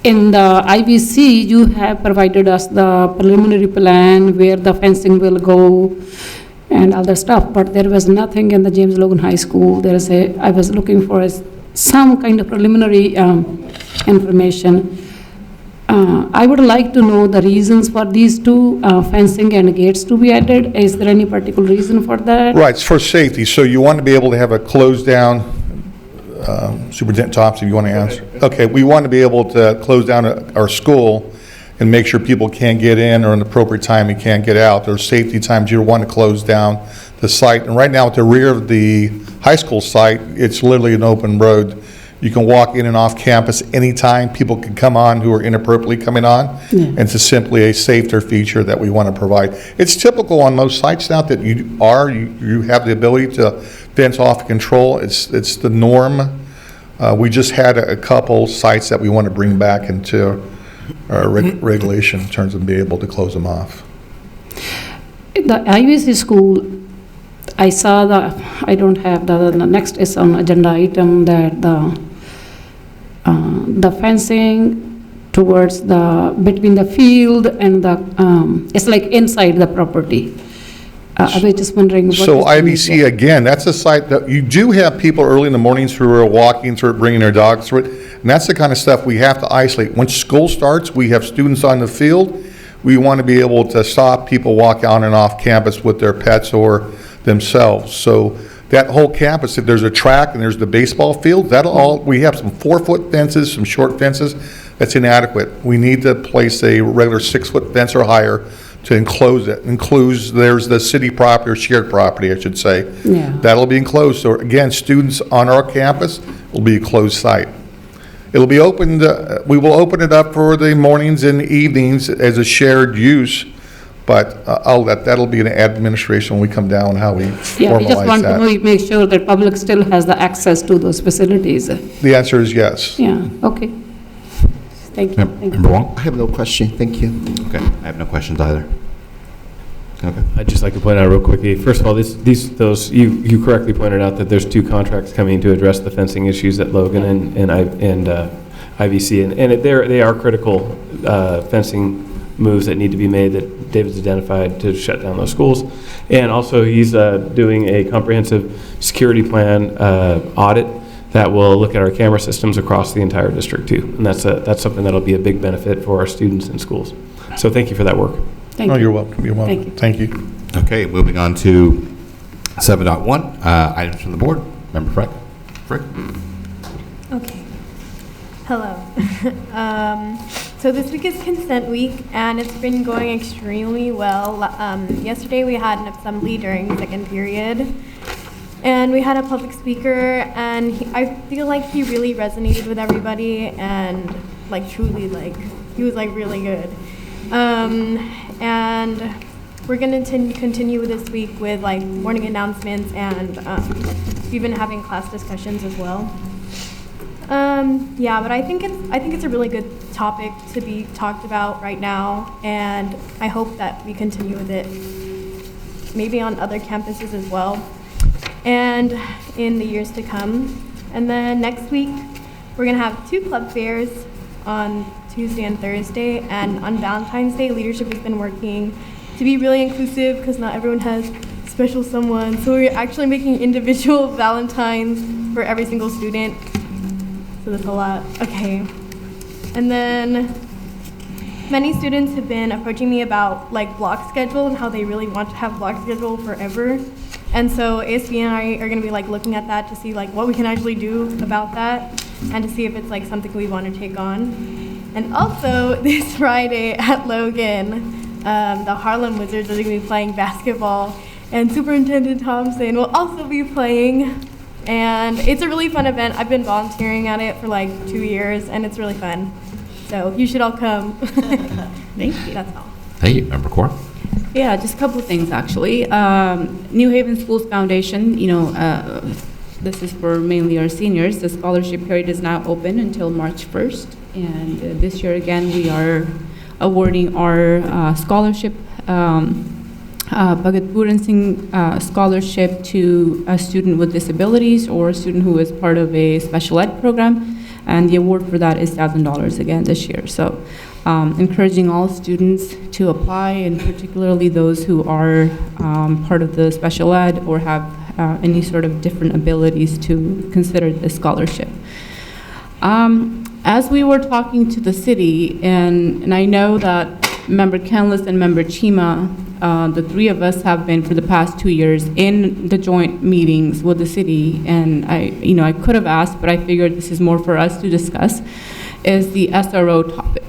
in the IBC, you have provided us the preliminary plan where the fencing will go and other stuff, but there was nothing in the James Logan High School. I was looking for some kind of preliminary information. I would like to know the reasons for these 2 fencing and gates to be added. Is there any particular reason for that? Right, it's for safety. So you want to be able to have a closed down, Superintendent Thompson, you want to answer? Okay, we want to be able to close down our school and make sure people can't get in or in the appropriate time and can't get out. There's safety times you want to close down the site. And right now at the rear of the high school site, it's literally an open road. You can walk in and off campus anytime. People can come on who are inappropriately coming on. Yeah. And it's simply a safer feature that we want to provide. It's typical on most sites now that you have the ability to fence off control. It's the norm. We just had a couple sites that we want to bring back into our regulation in terms of being able to close them off. The IVC school, I saw I don't have the next is on agenda item that the fencing towards between the field and it's like inside the property. I was just wondering what so IVC, again, that's a site that you do have people early in the mornings who are walking through it, bringing their dogs through it. And that's the kind of stuff we have to isolate. Once school starts, we have students on the field. We want to be able to stop people walk on and off campus with their pets or themselves. So that whole campus, if there's a track and there's the baseball field, we have some 4-foot fences, some short fences. That's inadequate. We need to place a regular 6-foot fence or higher to enclose it. There's the city property or shared property, I should say. Yeah. That'll be enclosed. So again, students on our campus will be a closed site. It'll be opened, we will open it up for the mornings and evenings as a shared use, but that'll be an administration when we come down, how we formalize that. Yeah, we just want to make sure that public still has the access to those facilities. The answer is yes. Yeah, okay. Thank you. Member Wong? I have no question, thank you. Okay, I have no questions either. Okay. I'd just like to point out real quickly, first of all, you correctly pointed out that there's 2 contracts coming to address the fencing issues at Logan and IVC, and they are critical fencing moves that need to be made that David's identified to shut down those schools. And also, he's doing a comprehensive security plan audit that will look at our camera systems across the entire district too. And that's something that'll be a big benefit for our students in schools. So thank you for that work. Oh, you're welcome. You're welcome. Thank you. Okay, moving on to 7.1, items from the board. Member Frick. Okay. Hello. So this week is consent week, and it's been going extremely well. Yesterday we had an assembly during second period, and we had a public speaker, and I feel like he really resonated with everybody, and like truly, like he was like really good. And we're going to continue this week with like morning announcements, and we've been having class discussions as well. Yeah, but I think it's a really good topic to be talked about right now, and I hope that we continue with it maybe on other campuses as well and in the years to come. And then next week we're going to have 2 club fairs on Tuesday and Thursday, and on Valentine's Day leadership has been working to be really inclusive because not everyone has special someone, so we're actually making individual Valentines for every single student. So that's a lot. Okay. And then many students have been approaching me about like block schedule and how they really want to have block schedule forever. And so ASB and I are going to be like looking at that to see like what we can actually do about that and to see if it's like something we want to take on. And also this Friday at Logan, the Harlem Wizards are going to be playing basketball, and Superintendent Thompson will also be playing. And it's a really fun event. I've been volunteering at it for like 2 years, and it's really fun. So you should all come. Thank you. That's all. Thank you. Member Cora. Yeah, just a couple of things actually. New Haven Schools Foundation, this is for mainly our seniors. The scholarship period is now open until March 1st. And this year again, we are awarding our scholarship, Bhagat Puran Singh scholarship to a student with disabilities or a student who is part of a special ed program. And the award for that is $1,000 again this year. So encouraging all students to apply, and particularly those who are part of the special ed or have any sort of different abilities to consider this scholarship. As we were talking to the city, and I know that Member Canlis and Member Chima, the 3 of us have been for the past 2 years in the joint meetings with the city, and I could have asked, but I figured this is more for us to discuss, is the SRO topic.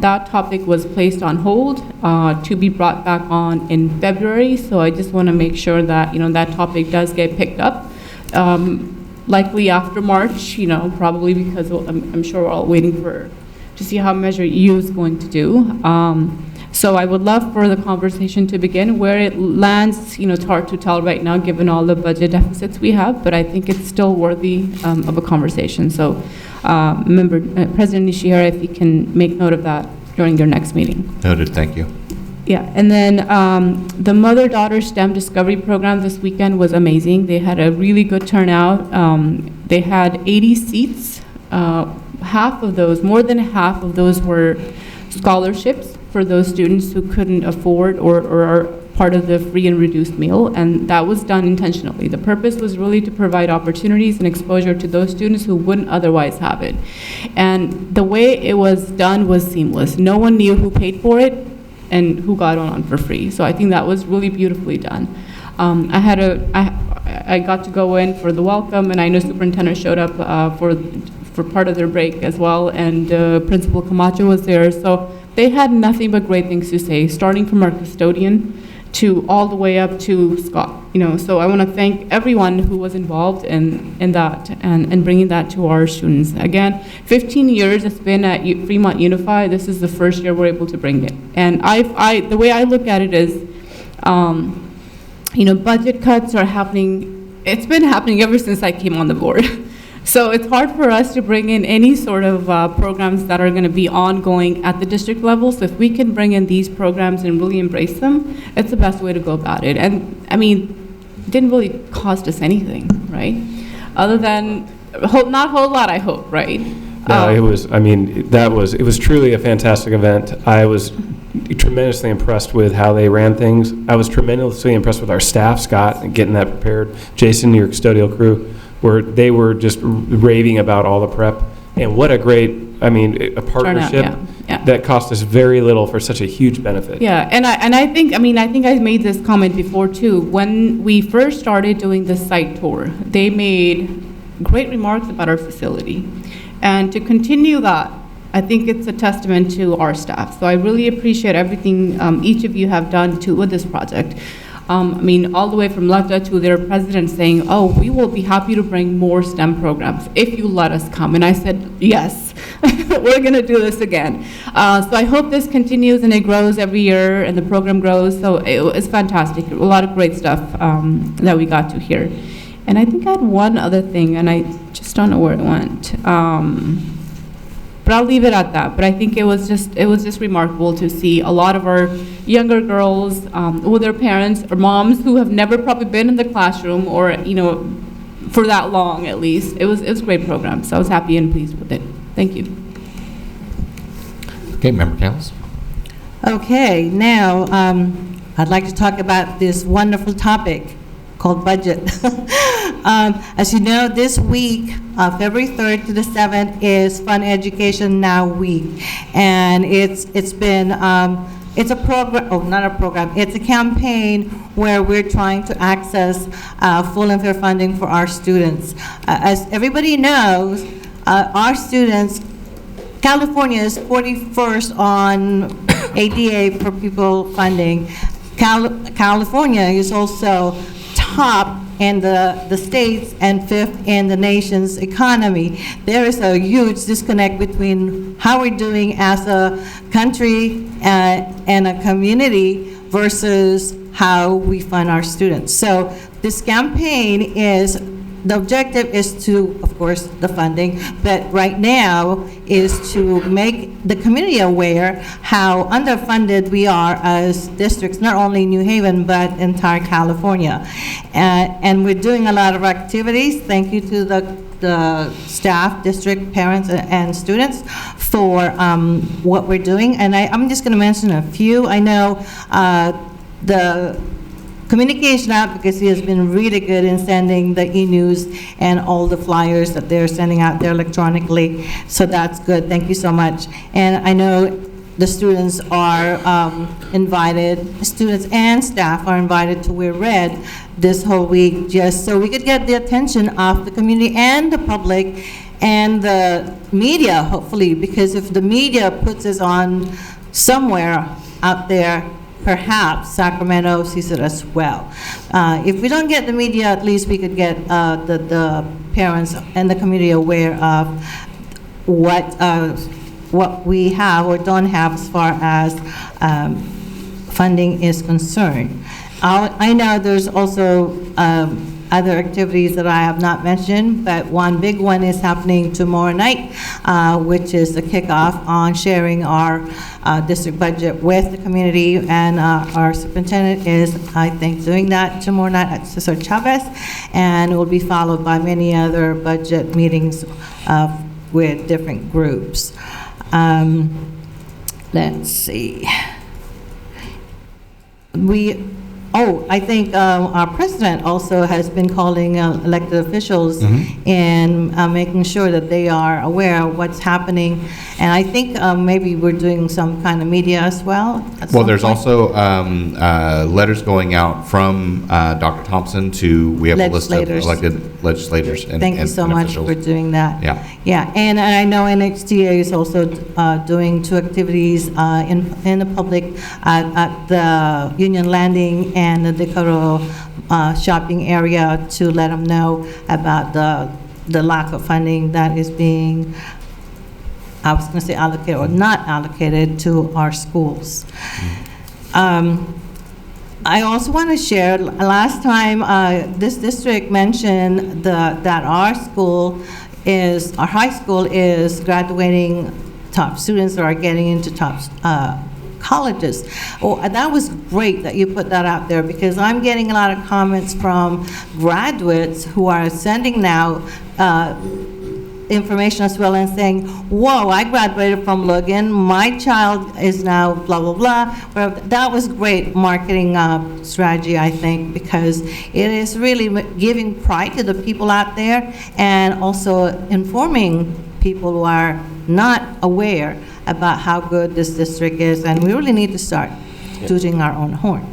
That topic was placed on hold to be brought back on in February, so I just want to make sure that, that topic does get picked up. Likely after March, probably because I'm sure we're all waiting to see how Measure U is going to do. So I would love for the conversation to begin. Where it lands, it's hard to tell right now given all the budget deficits we have, but I think it's still worthy of a conversation. So President Nishihara, if you can make note of that during your next meeting. Noted, thank you. Yeah, and then the Mother-Daughter STEM Discovery Program this weekend was amazing. They had a really good turnout. They had 80 seats. More than half of those were scholarships for those students who couldn't afford or are part of the free and reduced meal, and that was done intentionally. The purpose was really to provide opportunities and exposure to those students who wouldn't otherwise have it. And the way it was done was seamless. No one knew who paid for it and who got on for free. So I think that was really beautifully done. I got to go in for the welcome, and I know superintendent showed up for part of their break as well, and Principal Camacho was there. So they had nothing but great things to say, starting from our custodian to all the way up to Scott. So I want to thank everyone who was involved in that and bringing that to our students. Again, 15 years it's been at Fremont Unified. This is the first year we're able to bring it. And the way I look at it is, budget cuts are happening. It's been happening ever since I came on the board. So it's hard for us to bring in any sort of programs that are going to be ongoing at the district level. So if we can bring in these programs and really embrace them, it's the best way to go about it. And it didn't really cost us anything, right? Other than, not a whole lot, I hope, right? No, it was truly a fantastic event. I was tremendously impressed with how they ran things. I was tremendously impressed with our staff, Scott, and getting that prepared. Jason, your custodial crew, where they were just raving about all the prep. And what a great, a partnership that cost us very little for such a huge benefit. Yeah, and I think I made this comment before too. When we first started doing the site tour, they made great remarks about our facility. And to continue that, I think it's a testament to our staff. So I really appreciate everything each of you have done with this project. All the way from LECTA to their president saying, oh, we will be happy to bring more STEM programs if you let us come. And I said, yes, we're going to do this again. So I hope this continues and it grows every year and the program grows. So it's fantastic. A lot of great stuff that we got to hear. And I think I had one other thing, and I just don't know where it went. But I'll leave it at that. But I think it was just remarkable to see a lot of our younger girls with their parents or moms who have never probably been in the classroom or for that long at least. It was a great program, so I was happy and pleased with it. Thank you. Okay, Member Canlis. Okay, now I'd like to talk about this wonderful topic called budget. As you know, this week, February 3rd to the 7th, is Fun Education Now Week, and it's been it's a program, not a program, it's a campaign where we're trying to access full and fair funding for our students. As everybody knows, our students, California is 41st on ADA per pupil funding. California is also top in the states and 5th in the nation's economy. There is a huge disconnect between how we're doing as a country and a community versus how we fund our students. So this campaign the objective is to, of course, the funding, but right now is to make the community aware how underfunded we are as districts, not only New Haven, but entire California. And we're doing a lot of activities. Thank you to the staff, district, parents, and students for what we're doing. And I'm just gonna mention a few. I know the communication advocacy has been really good in sending the e-news and all the flyers that they're sending out there electronically. So that's good. Thank you so much. And I know the students are invited, students and staff are invited to wear red this whole week, just so we could get the attention of the community and the public and the media, hopefully, because if the media puts us on somewhere out there, perhaps Sacramento sees it as well. If we don't get the media, at least we could get the parents and the community aware of what we have or don't have as far as funding is concerned. I know there's also other activities that I have not mentioned, but one big one is happening tomorrow night, which is the kickoff on sharing our district budget with the community, and our superintendent is, I think, doing that tomorrow night at Cesar Chavez, and it will be followed by many other budget meetings with different groups. Let's see. I think our president also has been calling elected officials and making sure that they are aware of what's happening. And I think maybe we're doing some kind of media as well. Well, there's also letters going out from Dr. Thompson we have a list of elected legislators and Thank you so much officials. for doing that. Yeah. Yeah, and I know NHTA is also doing 2 activities in the public at the Union Landing and the Decoro shopping area to let them know about the lack of funding that is being, I was going to say allocated or not allocated to our schools. I also want to share, last time this district mentioned that our high school is graduating top students that are getting into top colleges. That was great that you put that out there, because I'm getting a lot of comments from graduates who are sending now information as well and saying, whoa, I graduated from Logan, my child is now blah, blah, blah. Well, that was great marketing strategy, I think, because it is really giving pride to the people out there and also informing people who are not aware about how good this district is, and we really need to start tooting our own horn.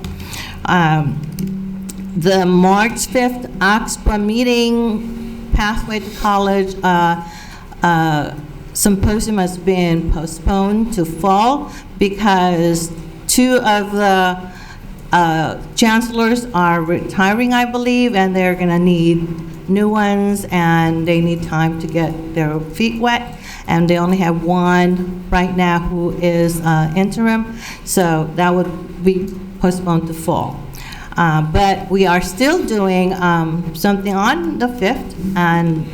The March 5th AXPA meeting, Pathway to College symposium has been postponed to fall because 2 of the chancellors are retiring, I believe, and they're going to need new ones, and they need time to get their feet wet. And they only have 1 right now who is interim, so that would be postponed to fall. But we are still doing something on the 5th, and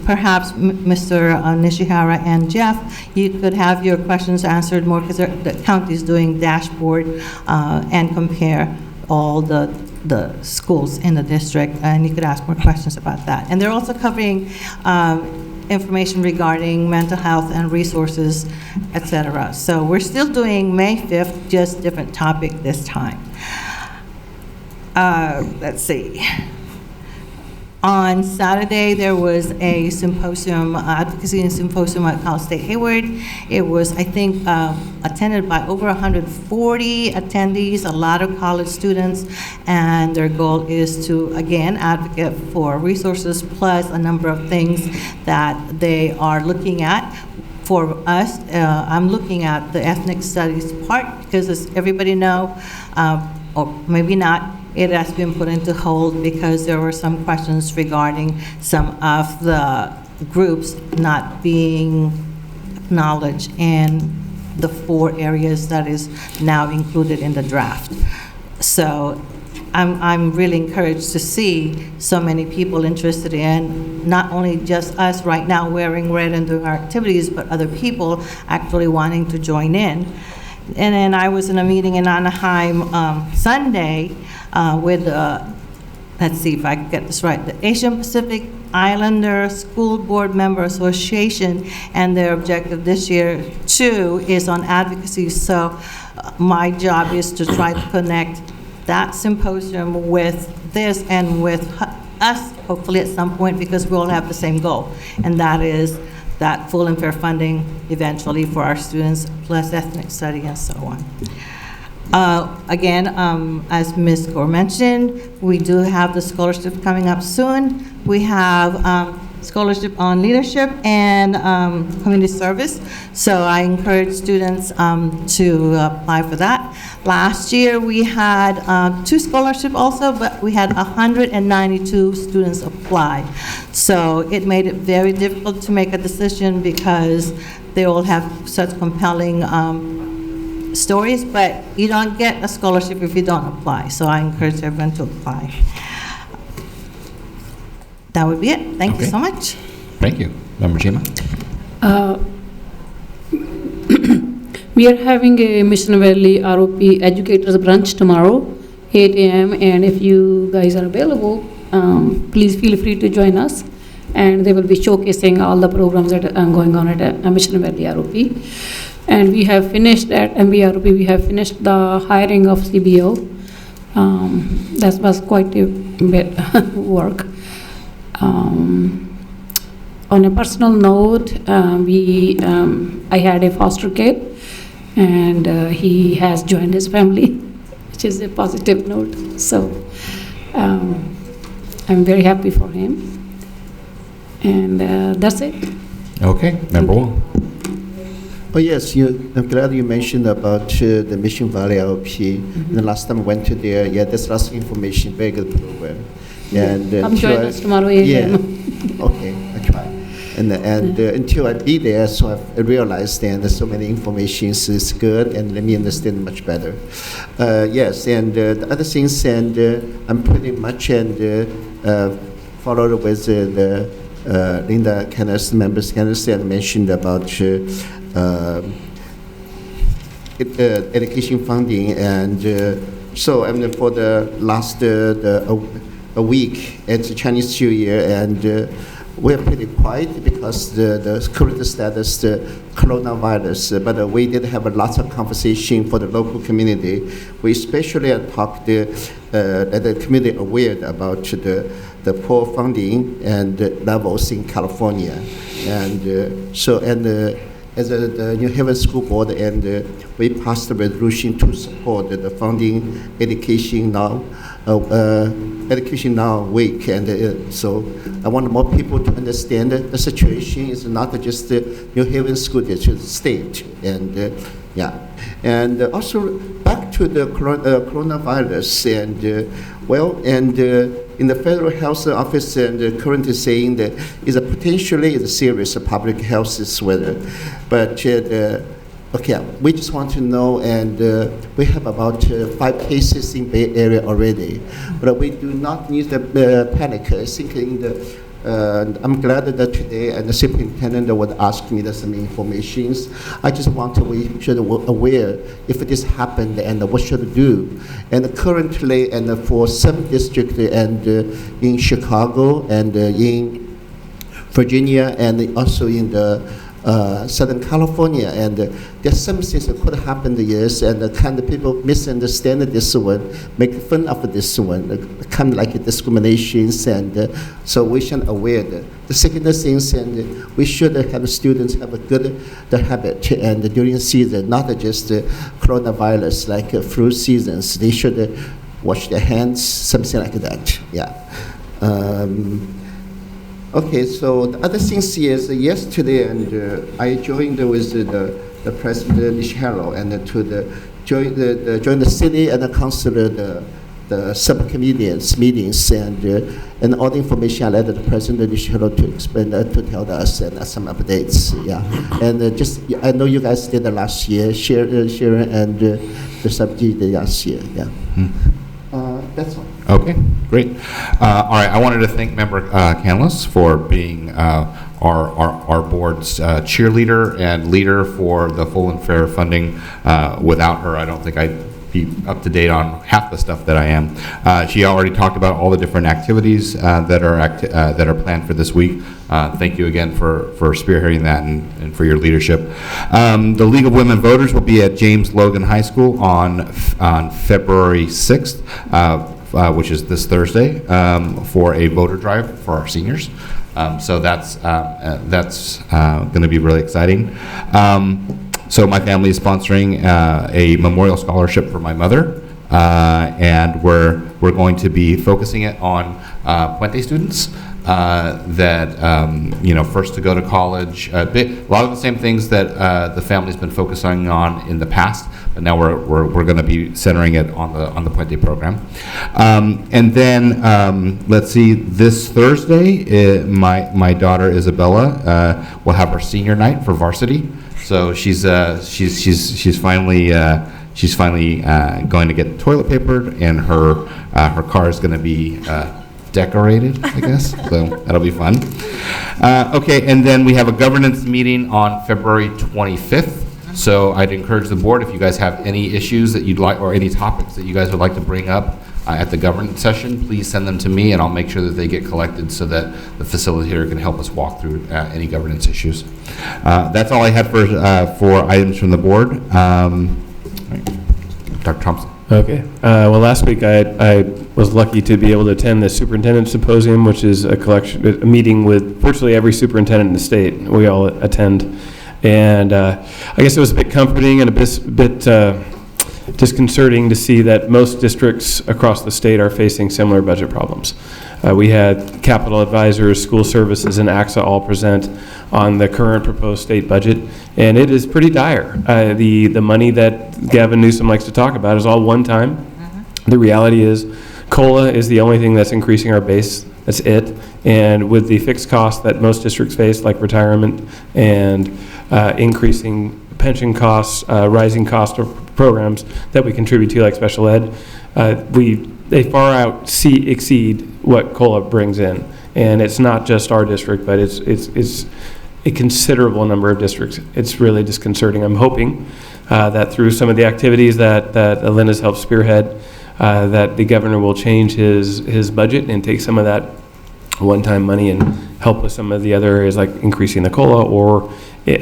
perhaps Mr. Nishihara and Jeff, you could have your questions answered more, because the county is doing dashboard and compare all the schools in the district, and you could ask more questions about that. And they're also covering information regarding mental health and resources, etc. So we're still doing May 5th, just different topic this time. Let's see. On Saturday, there was a symposium, advocacy symposium at Cal State Hayward. It was, I think, attended by over 140 attendees, a lot of college students, and their goal is to, again, advocate for resources plus a number of things that they are looking at. For us, I'm looking at the ethnic studies part, because as everybody know, or maybe not, it has been put into hold because there were some questions regarding some of the groups not being acknowledged in the 4 areas that is now included in the draft. So I'm really encouraged to see so many people interested in not only just us right now wearing red and doing our activities, but other people actually wanting to join in. And then I was in a meeting in Anaheim Sunday with, let's see if I can get this right, the Asian Pacific Islander School Board Member Association, and their objective this year, too, is on advocacy. So my job is to try to connect that symposium with this and with us, hopefully at some point, because we all have the same goal, and that is that full and fair funding eventually for our students, plus ethnic study and so on. Again, as Ms. Gore mentioned, we do have the scholarship coming up soon. We have scholarship on leadership and community service. So I encourage students to apply for that. Last year we had 2 scholarships also, but we had 192 students apply. So it made it very difficult to make a decision because they all have such compelling stories, but you don't get a scholarship if you don't apply. So I encourage everyone to apply. That would be it. Thank you so much. Thank you. Member Chima? We are having a Mission Valley ROP Educators Brunch tomorrow, 8 a.m. And if you guys are available, please feel free to join us. And they will be showcasing all the programs that are going on at Mission Valley ROP. And we have finished at MVROP, we have finished the hiring of CBO. That was quite a bit work. On a personal note, I had a foster kid, and he has joined his family, which is a positive note. So I'm very happy for him. And that's it. Okay, Member Wong. Oh, yes, I'm glad you mentioned about the Mission Valley LP. The last time I went to there, there's lots of information, very good program. And I'm joining us tomorrow. Okay, I try. And until I be there, so I realized then there's so many information is good, and let me understand much better. Yes, and the other things, and I'm pretty much followed with the Linda Kenneth, members Kenneth, and mentioned about education funding, and so for the last a week, it's Chinese New Year, and we're pretty quiet because the current status, the coronavirus, but we did have a lot of conversation for the local community. We especially talked the community aware about the poor funding and levels in California. And as the New Haven School Board, and we passed a resolution to support the funding Education Now week. And so I want more people to understand that the situation is not just the New Haven School District, state. And and also back to the coronavirus, and in the Federal Health Office, and currently saying that is potentially a serious public health threat. But okay, we just want to know, and we have about 5 cases in Bay Area already, but we do not need to panic. I think I'm glad that today and the superintendent would ask me some information. I just want to we should be aware if this happened and what should do. And currently, and for some districts and in Chicago and in Virginia and also in the Southern California, and there's some things that could happen yes, and kind of people misunderstand this one, make fun of this one, kind of like discriminations, and so we should aware that. The second things, and we should have students have a good habit, and during season, not just coronavirus, like flu seasons, they should wash their hands, something like that, yeah. Okay, so the other things is yesterday, and I joined with the President Nishihiro, and to join the city and the council the subcommittees meetings, and all the information I let the President Nishihiro to explain to tell us and some updates. Yeah, and I know you guys did the last year, share and the subject last year. Yeah. That's all. Okay, great. All right, I wanted to thank Member Canlis for being our board's cheerleader and leader for the full and fair funding. Without her, I don't think I'd be up to date on half the stuff that I am. She already talked about all the different activities that are planned for this week. Thank you again for spearheading that and for your leadership. The League of Women Voters will be at James Logan High School on February 6th, which is this Thursday, for a voter drive for our seniors. So that's going to be really exciting. So my family is sponsoring a memorial scholarship for my mother, and we're going to be focusing it on Puente students that first to go to college. A lot of the same things that the family's been focusing on in the past, but now we're going to be centering it on the Puente program. And then let's see, this Thursday, my daughter Isabella will have her senior night for varsity. So she's finally going to get toilet papered, and her car is going to be decorated, I guess. So that'll be fun. Okay, and then we have a governance meeting on February 25th. So I'd encourage the board, if you guys have any issues that you'd like, or any topics that you guys would like to bring up at the governance session, please send them to me, and I'll make sure that they get collected so that the facilitator can help us walk through any governance issues. That's all I had for items from the board. Dr. Thompson. Okay. Well, last week I was lucky to be able to attend the Superintendent Symposium, which is a meeting with virtually every superintendent in the state. We all attend. And I guess it was a bit comforting and a bit disconcerting to see that most districts across the state are facing similar budget problems. We had capital advisors, school services, and AXA all present on the current proposed state budget, and it is pretty dire. The money that Gavin Newsom likes to talk about is all one time. The reality is COLA is the only thing that's increasing our base. That's it. And with the fixed costs that most districts face, like retirement and increasing pension costs, rising cost of programs that we contribute to, like special ed, they far exceed what COLA brings in. And it's not just our district, but it's a considerable number of districts. It's really disconcerting. I'm hoping that through some of the activities that Linda's helped spearhead, that the governor will change his budget and take some of that one-time money and help with some of the other areas like increasing the COLA or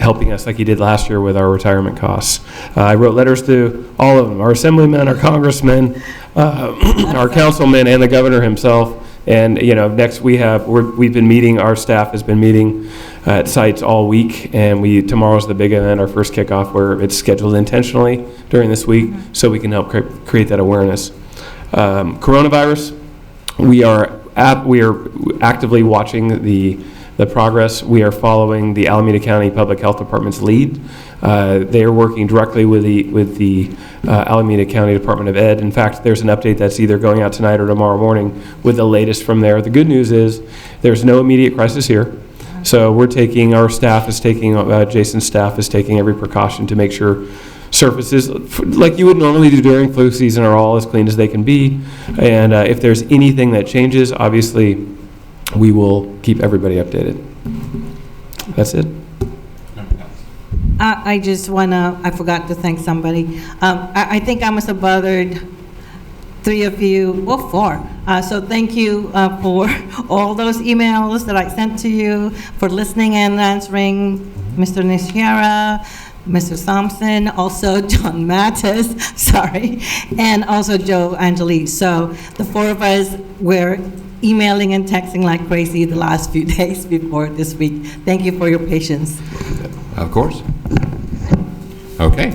helping us like he did last year with our retirement costs. I wrote letters to all of them, our assemblymen, our congressmen, our councilmen, and the governor himself. And, next we've been meeting, our staff has been meeting at sites all week, and tomorrow's the big event, our first kickoff, where it's scheduled intentionally during this week so we can help create that awareness. Coronavirus, we are actively watching the progress. We are following the Alameda County Public Health Department's lead. They are working directly with the Alameda County Department of Ed. In fact, there's an update that's either going out tonight or tomorrow morning with the latest from there. The good news is there's no immediate crisis here. So Jason's staff is taking every precaution to make sure surfaces, like you would normally do during flu season, are all as clean as they can be. And if there's anything that changes, obviously, we will keep everybody updated. That's it. I just I forgot to thank somebody. I think I must have bothered 3 of you, well, 4. So thank you for all those emails that I sent to you, for listening and answering, Mr. Nishihara, Mr. Thompson, also John Mattis, sorry, and also Joe Angeli. So the 4 of us were emailing and texting like crazy the last few days before this week. Thank you for your patience. Of course. Okay.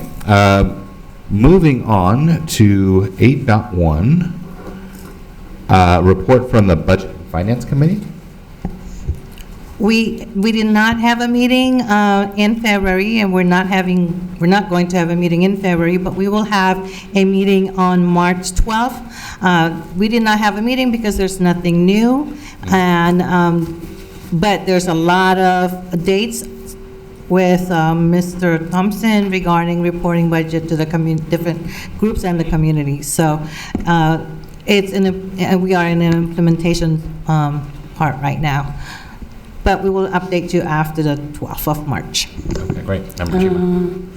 Moving on to 8.1, report from the Budget and Finance Committee. We did not have a meeting in February, and we're not going to have a meeting in February, but we will have a meeting on March 12th. We did not have a meeting because there's nothing new, and but there's a lot of dates with Mr. Thompson regarding reporting budget to the different groups and the community. So we are in an implementation part right now. But we will update you after the 12th of March. Okay, great. Member Chima.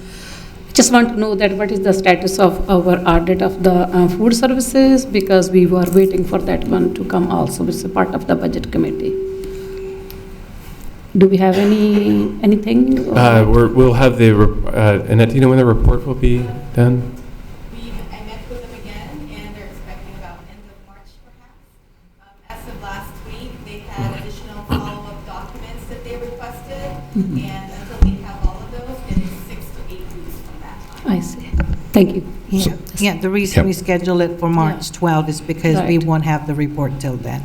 Just want to know that what is the status of our audit of the food services, because we were waiting for that one to come also, which is a part of the budget committee. Do we have anything? We'll have Annette, do you know when the report will be done? I met with them again, and they're expecting about end of March, perhaps. As of last week, they had additional follow-up documents that they requested, and until we have all of those, it is 6 to 8 weeks from that time. I see. Thank you. Yeah, the reason we schedule it for March 12th is because we won't have the report till then.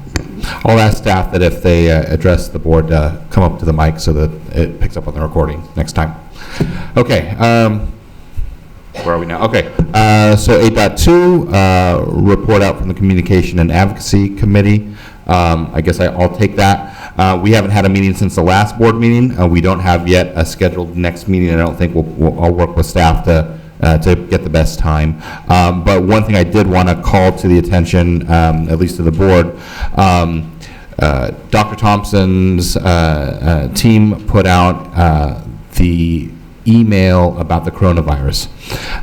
I'll ask staff that if they address the board, come up to the mic so that it picks up on the recording next time. Okay. Where are we now? Okay. So 8.2, report out from the Communication and Advocacy Committee. I guess I'll take that. We haven't had a meeting since the last board meeting. We don't have yet a scheduled next meeting. I don't think I'll work with staff to get the best time. But one thing I did want to call to the attention, at least to the board, Dr. Thompson's team put out the email about the coronavirus.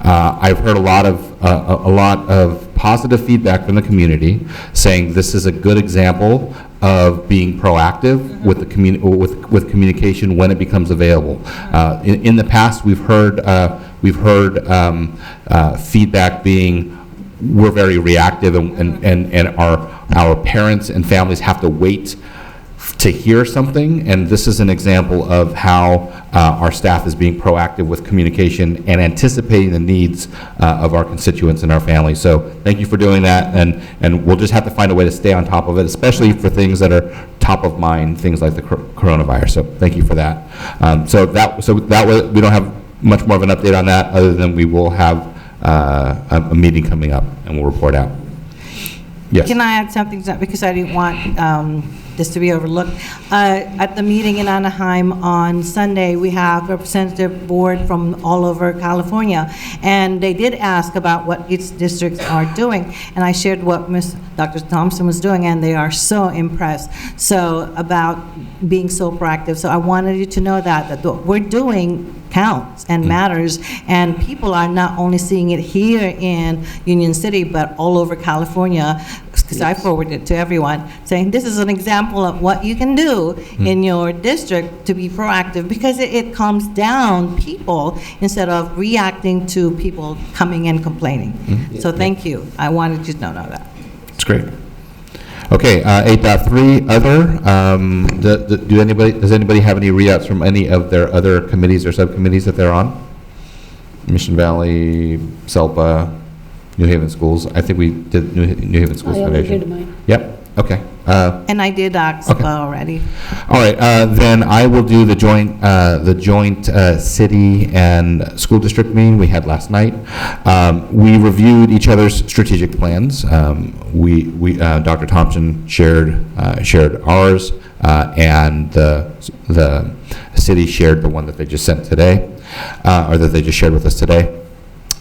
I've heard a lot of positive feedback from the community saying this is a good example of being proactive with the with communication when it becomes available. In the past, we've heard feedback being we're very reactive, and our parents and families have to wait to hear something, and this is an example of how our staff is being proactive with communication and anticipating the needs of our constituents and our families. So thank you for doing that, and we'll just have to find a way to stay on top of it, especially for things that are top of mind, things like the coronavirus. So thank you for that. So that way we don't have much more of an update on that, other than we will have a meeting coming up and we'll report out. Yes. Can I add something to that, because I didn't want this to be overlooked? At the meeting in Anaheim on Sunday, we have representative board from all over California, and they did ask about what each districts are doing, and I shared what Dr. Thompson was doing, and they are so impressed. So about being so proactive. So I wanted you to know that what we're doing counts and matters, and people are not only seeing it here in Union City, but all over California, because I forwarded it to everyone, saying this is an example of what you can do in your district to be proactive, because it calms down people instead of reacting to people coming in complaining. So thank you. I wanted you to know that. That's great. Okay, 8.3, other. Does anybody have any readouts from any of their other committees or subcommittees that they're on? Mission Valley, SELPA, New Haven Schools. I think we did New Haven Schools I already Foundation. did mine. Yep, okay. And I did AXPA already. All right, then I will do the joint city and school district meeting we had last night. We reviewed each other's strategic plans. Dr. Thompson shared ours, and the city shared the one that they just sent today, or that they just shared with us today.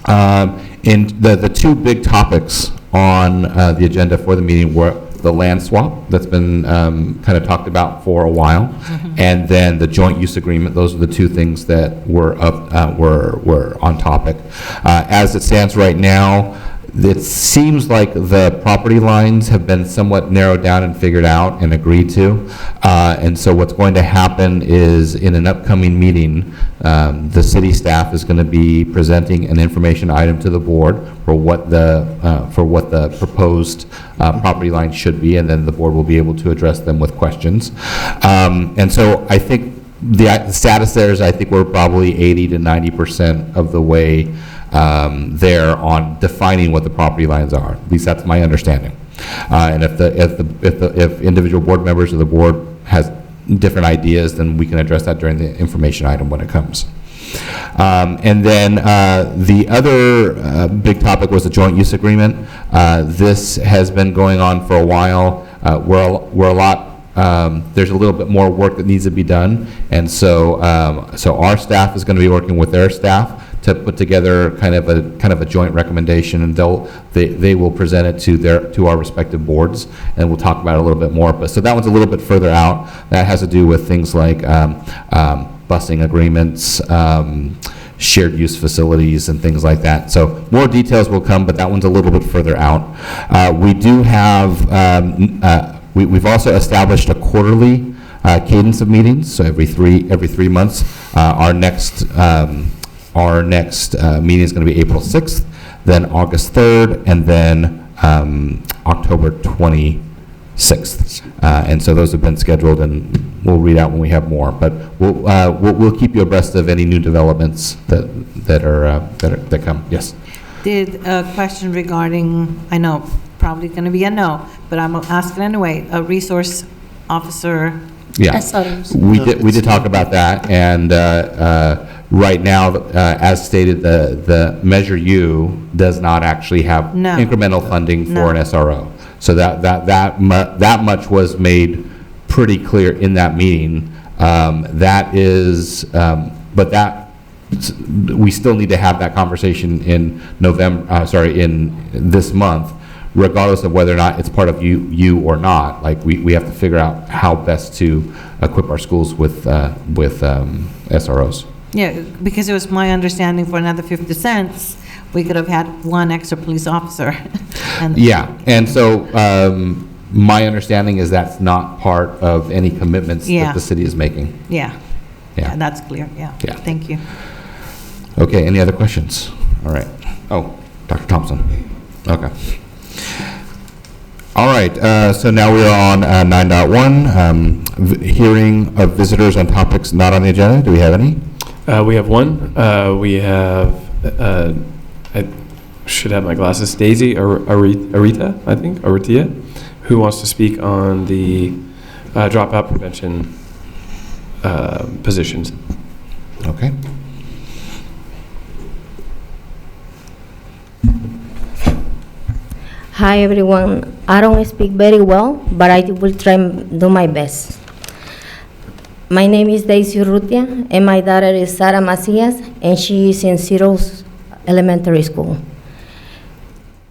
And the two big topics on the agenda for the meeting were the land swap that's been kind of talked about for a while, and then the joint use agreement. Those are the two things that were on topic. As it stands right now, it seems like the property lines have been somewhat narrowed down and figured out and agreed to. And so what's going to happen is, in an upcoming meeting, the city staff is going to be presenting an information item to the board for what the proposed property line should be, and then the board will be able to address them with questions. And so I think the status there is, I think we're probably 80 to 90% of the way there on defining what the property lines are. At least that's my understanding. And if individual board members of the board has different ideas, then we can address that during the information item when it comes. And then the other big topic was the joint use agreement. This has been going on for a while. There's a little bit more work that needs to be done, and so our staff is going to be working with their staff to put together kind of a joint recommendation, and they will present it to our respective boards, and we'll talk about it a little bit more. But so that one's a little bit further out. That has to do with things like busing agreements, shared use facilities, and things like that. So more details will come, but that one's a little bit further out. We do have we've also established a quarterly cadence of meetings. So every three months, our next meeting is going to be April 6th, then August 3rd, and then October 26th. And so those have been scheduled, and we'll read out when we have more. But we'll keep you abreast of any new developments that come. Yes. Did a question regarding, I know probably going to be a no, but I'm asking anyway, a resource officer. Yeah, we did talk about that, and right now, as stated, the Measure U does not actually have incremental funding for an SRO. So that much was made pretty clear in that meeting. We still need to have that conversation in in this month, regardless of whether or not it's part of U or not. Like we have to figure out how best to equip our schools with SROs. Yeah, because it was my understanding for another 50 cents, we could have had one extra police officer. And so my understanding is that's not part of any commitments that the city is making. Yeah, that's clear, yeah. Thank you. Okay, any other questions? All right. Oh, Dr. Thompson. Okay. All right, so now we are on 9.1, hearing of visitors on topics not on the agenda. Do we have any? We have one. We have, I should have my glasses, Daisy Arita, I think, Aritia, who wants to speak on the dropout prevention positions. Okay. Hi everyone. I don't speak very well, but I will try and do my best. My name is Daisy Urrutia, and my daughter is Sara Macias, and she is in Zeros Elementary School.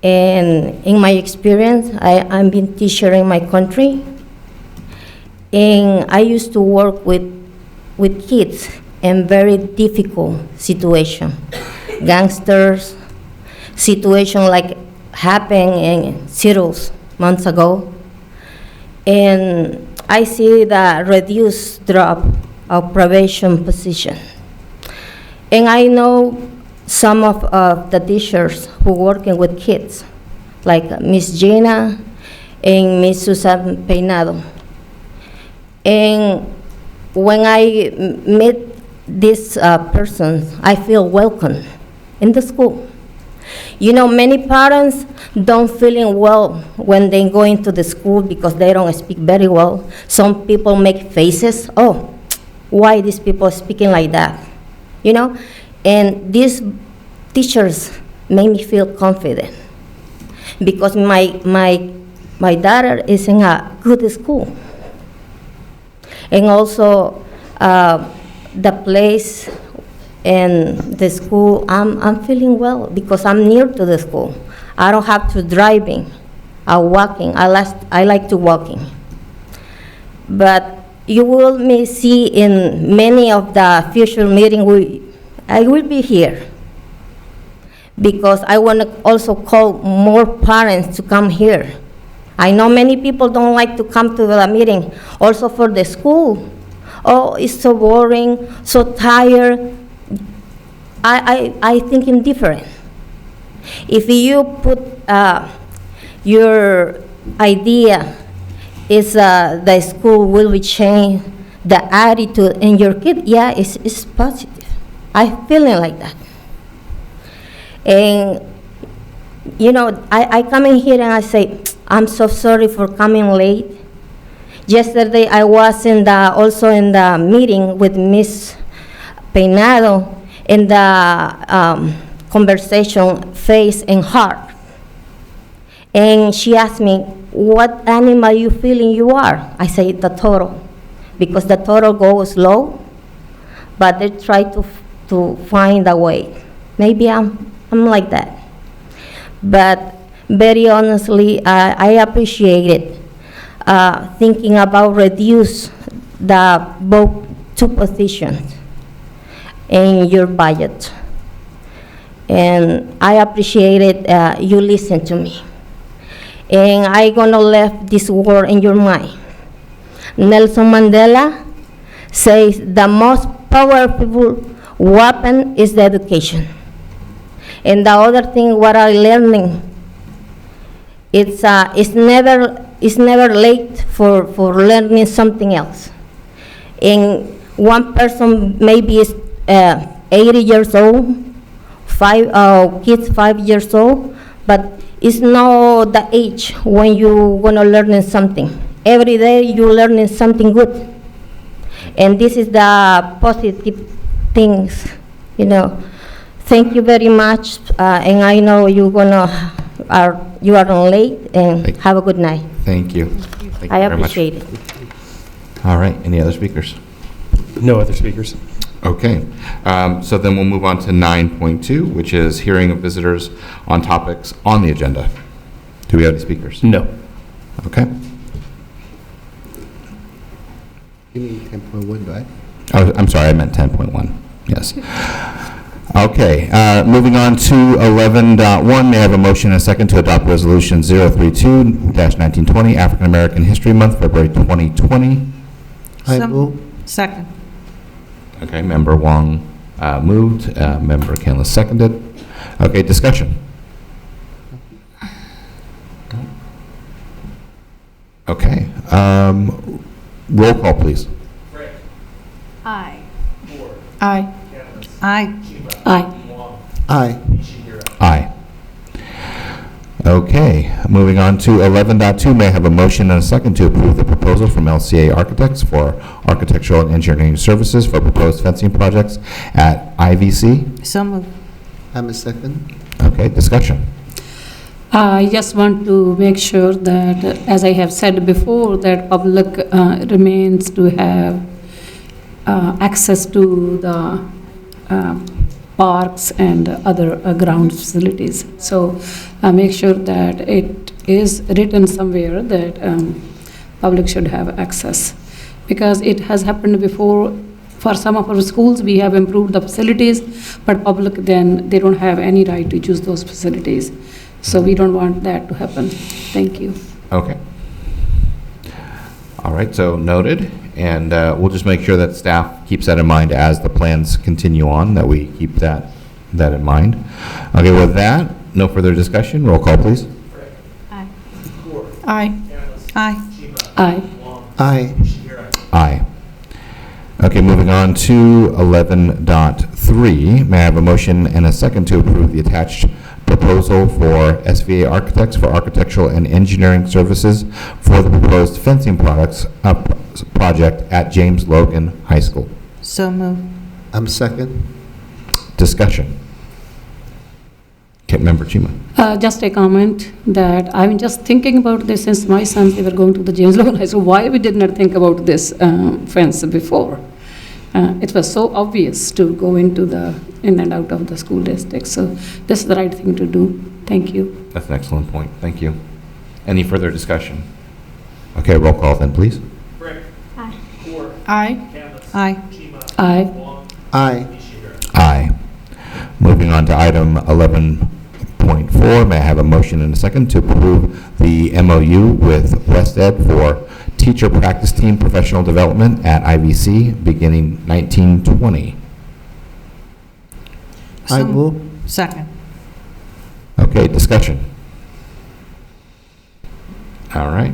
And in my experience, I've been teacher in my country, and I used to work with kids in very difficult situation, gangsters, situation like happen in Zeros months ago, and I see the reduced drop of probation position. And I know some of the teachers who working with kids, like Miss Gina and Miss Susan Peinado. And when I meet these persons, I feel welcome in the school. You know, many parents don't feeling well when they go into the school because they don't speak very well. Some people make faces, oh, why these people speaking like that? You know, and these teachers make me feel confident because my daughter is in a good school. And also the place and the school, I'm feeling well because I'm near to the school. I don't have to driving, I'm walking. I like to walking. But you will may see in many of the future meetings, I will be here because I want to also call more parents to come here. I know many people don't like to come to the meeting, also for the school. Oh, it's so boring, so tired. I think I'm different. If you put your idea is the school will be changed, the attitude in your kid, yeah, it's positive. I'm feeling like that. And, you know, I come in here and I say, I'm so sorry for coming late. Yesterday I was also in the meeting with Miss Peinado in the conversation face and heart. And she asked me, what animal you feeling you are? I say the turtle, because the turtle goes low, but they try to find a way. Maybe I'm like that. But very honestly, I appreciate it. Thinking about reduce the both two positions in your budget. And I appreciate it, you listen to me. And I gonna leave this word in your mind. Nelson Mandela says the most powerful weapon is the education. And the other thing what I learning, it's never late for learning something else. And one person maybe is 80 years old, kids 5 years old, but it's not the age when you gonna learn something. Every day you learning something good. And this is the positive things, you know. Thank you very much, and I know you are late, and have a good night. Thank you. Thank you I very much. appreciate it. All right, any other speakers? No other speakers. Okay, so then we'll move on to 9.2, which is hearing of visitors on topics on the agenda. Do we have any speakers? No. Okay. You mean 10.1, right? Oh, I'm sorry, I meant 10.1. Yes. Okay, moving on to 11.1, may I have a motion and a second to adopt Resolution 032-1920, African American History Month, February 2020. I move. Second. Okay, Member Wong moved, Member Canlis seconded. Okay, discussion. Okay, roll call, please. Aye. Aye. Aye. Aye. Aye. Aye. Okay, moving on to 11.2, may I have a motion and a second to approve the proposal from LCA Architects for architectural and engineering services for proposed fencing projects at IVC? So moved. I'm a second. Okay, discussion. I just want to make sure that, as I have said before, that public remains to have access to the parks and other ground facilities. So make sure that it is written somewhere that public should have access. Because it has happened before, for some of our schools, we have improved the facilities, but public then, they don't have any right to use those facilities. So we don't want that to happen. Thank you. Okay. All right, so noted, and we'll just make sure that staff keeps that in mind as the plans continue on, that we keep that in mind. Okay, with that, no further discussion. Roll call, please. Aye. Aye. Aye. Aye. Aye. Aye. Okay, moving on to 11.3. May I have a motion and a second to approve the attached proposal for SVA Architects for architectural and engineering services for the proposed fencing project at James Logan High School? So moved. I'm second. Discussion. Okay, Member Chima. Just a comment that I'm just thinking about this since my sons, they were going to the James Logan High School. Why we did not think about this fence before? It was so obvious to go into the in and out of the school district. So this is the right thing to do. Thank you. That's an excellent point. Thank you. Any further discussion? Okay, roll call then, please. Brick. Aye. Ford. Aye. Canvas. Aye. Chima. Aye. Wong. Aye. Nishihira. Aye. Moving on to item 11.4, may I have a motion and a second to approve the MOU with West Ed for teacher practice team professional development at IVC beginning 1920. I move. Second. Okay, discussion. All right,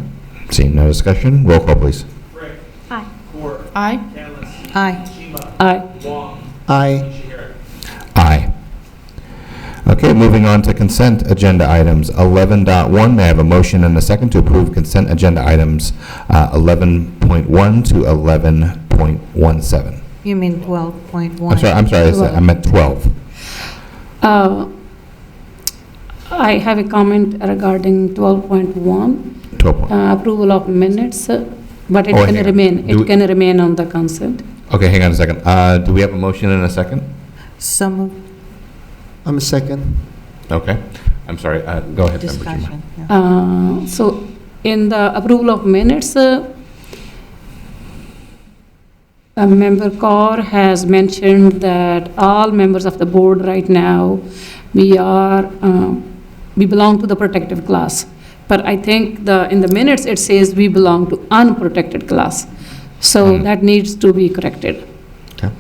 seeing no discussion, roll call, please. Brick. Aye. Ford. Aye. Canvas. Aye. Chima. Aye. Wong. Aye. Nishihira. Aye. Okay, moving on to consent agenda items. 11.1, may I have a motion and a second to approve consent agenda items 11.1 to 11.17. You mean 12.1? I'm sorry, I meant 12. I have a comment regarding 12.1. 12. Approval of minutes, but it Oh, can hang on. remain. Do It we- can remain on the consent. Okay, hang on a second. Do we have a motion and a second? So moved. I'm second. Okay, I'm sorry, go ahead, Member Chima. Discussion. Yeah. So in the approval of minutes, Member Kaur has mentioned that all members of the board right now, we belong to the protected class. But I think in the minutes it says we belong to unprotected class. So that needs to be corrected. Okay.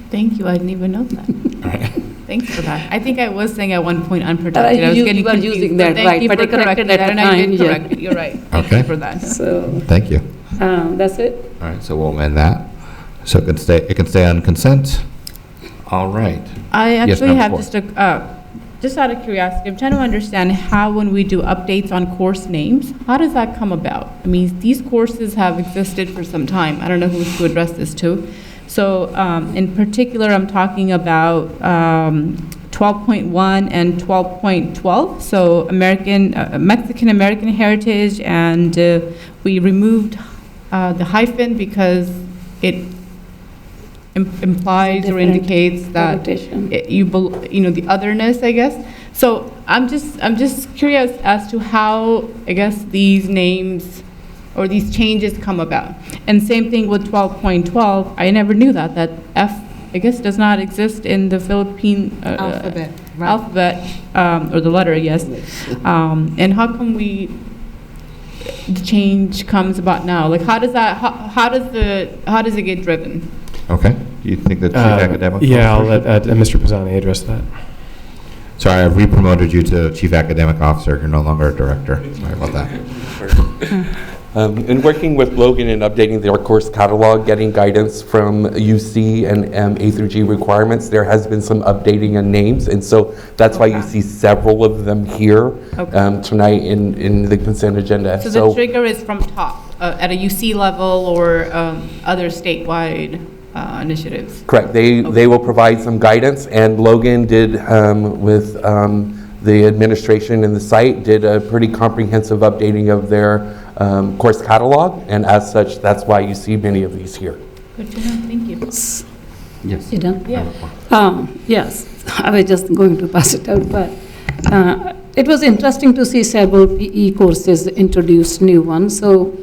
Thank you. I didn't even know that. All right. Thanks for that. I think I was saying at one point unprotected. I was You getting were confused. using but that, thank right, you but for I corrected correcting at that, that and I did time, yeah. correct it. You're right. Thank Okay. you for that. So Thank you. that's it. All right, so we'll amend that. So it can stay on consent. All right. I Yes, actually Member have Ford. just out of curiosity, I'm trying to understand how when we do updates on course names, how does that come about? I mean, these courses have existed for some time. I don't know who to address this to. So in particular, I'm talking about 12.1 and 12.12. So Mexican-American heritage, and we removed the hyphen because it implies or Different indicates that connotation. the otherness, I guess. So I'm just curious as to how, I guess, these names or these changes come about. And same thing with 12.12. I never knew that F, I guess, does not exist in the Philippine Alphabet. Right. alphabet, or the letter, yes. And how come the change comes about now? Like, how does it get driven? Okay, do you think the chief academic? Yeah, I'll let Mr. Pisani address that. Sorry, I've re-promoted you to chief academic officer. You're no longer a director. Sorry about that. In working with Logan and updating their course catalog, getting guidance from UC and A through G requirements, there has been some updating in names, and so that's why you see several of them here tonight in the consent agenda. So the trigger is from top, at a UC level or other statewide initiatives? Correct. They will provide some guidance, and Logan did with the administration and the site did a pretty comprehensive updating of their course catalog, and as such, that's why you see many of these here. Good to know. Thank you. Yes. You done? Yeah. Yes, I was just going to pass it out, but it was interesting to see several PE courses introduced, new ones. So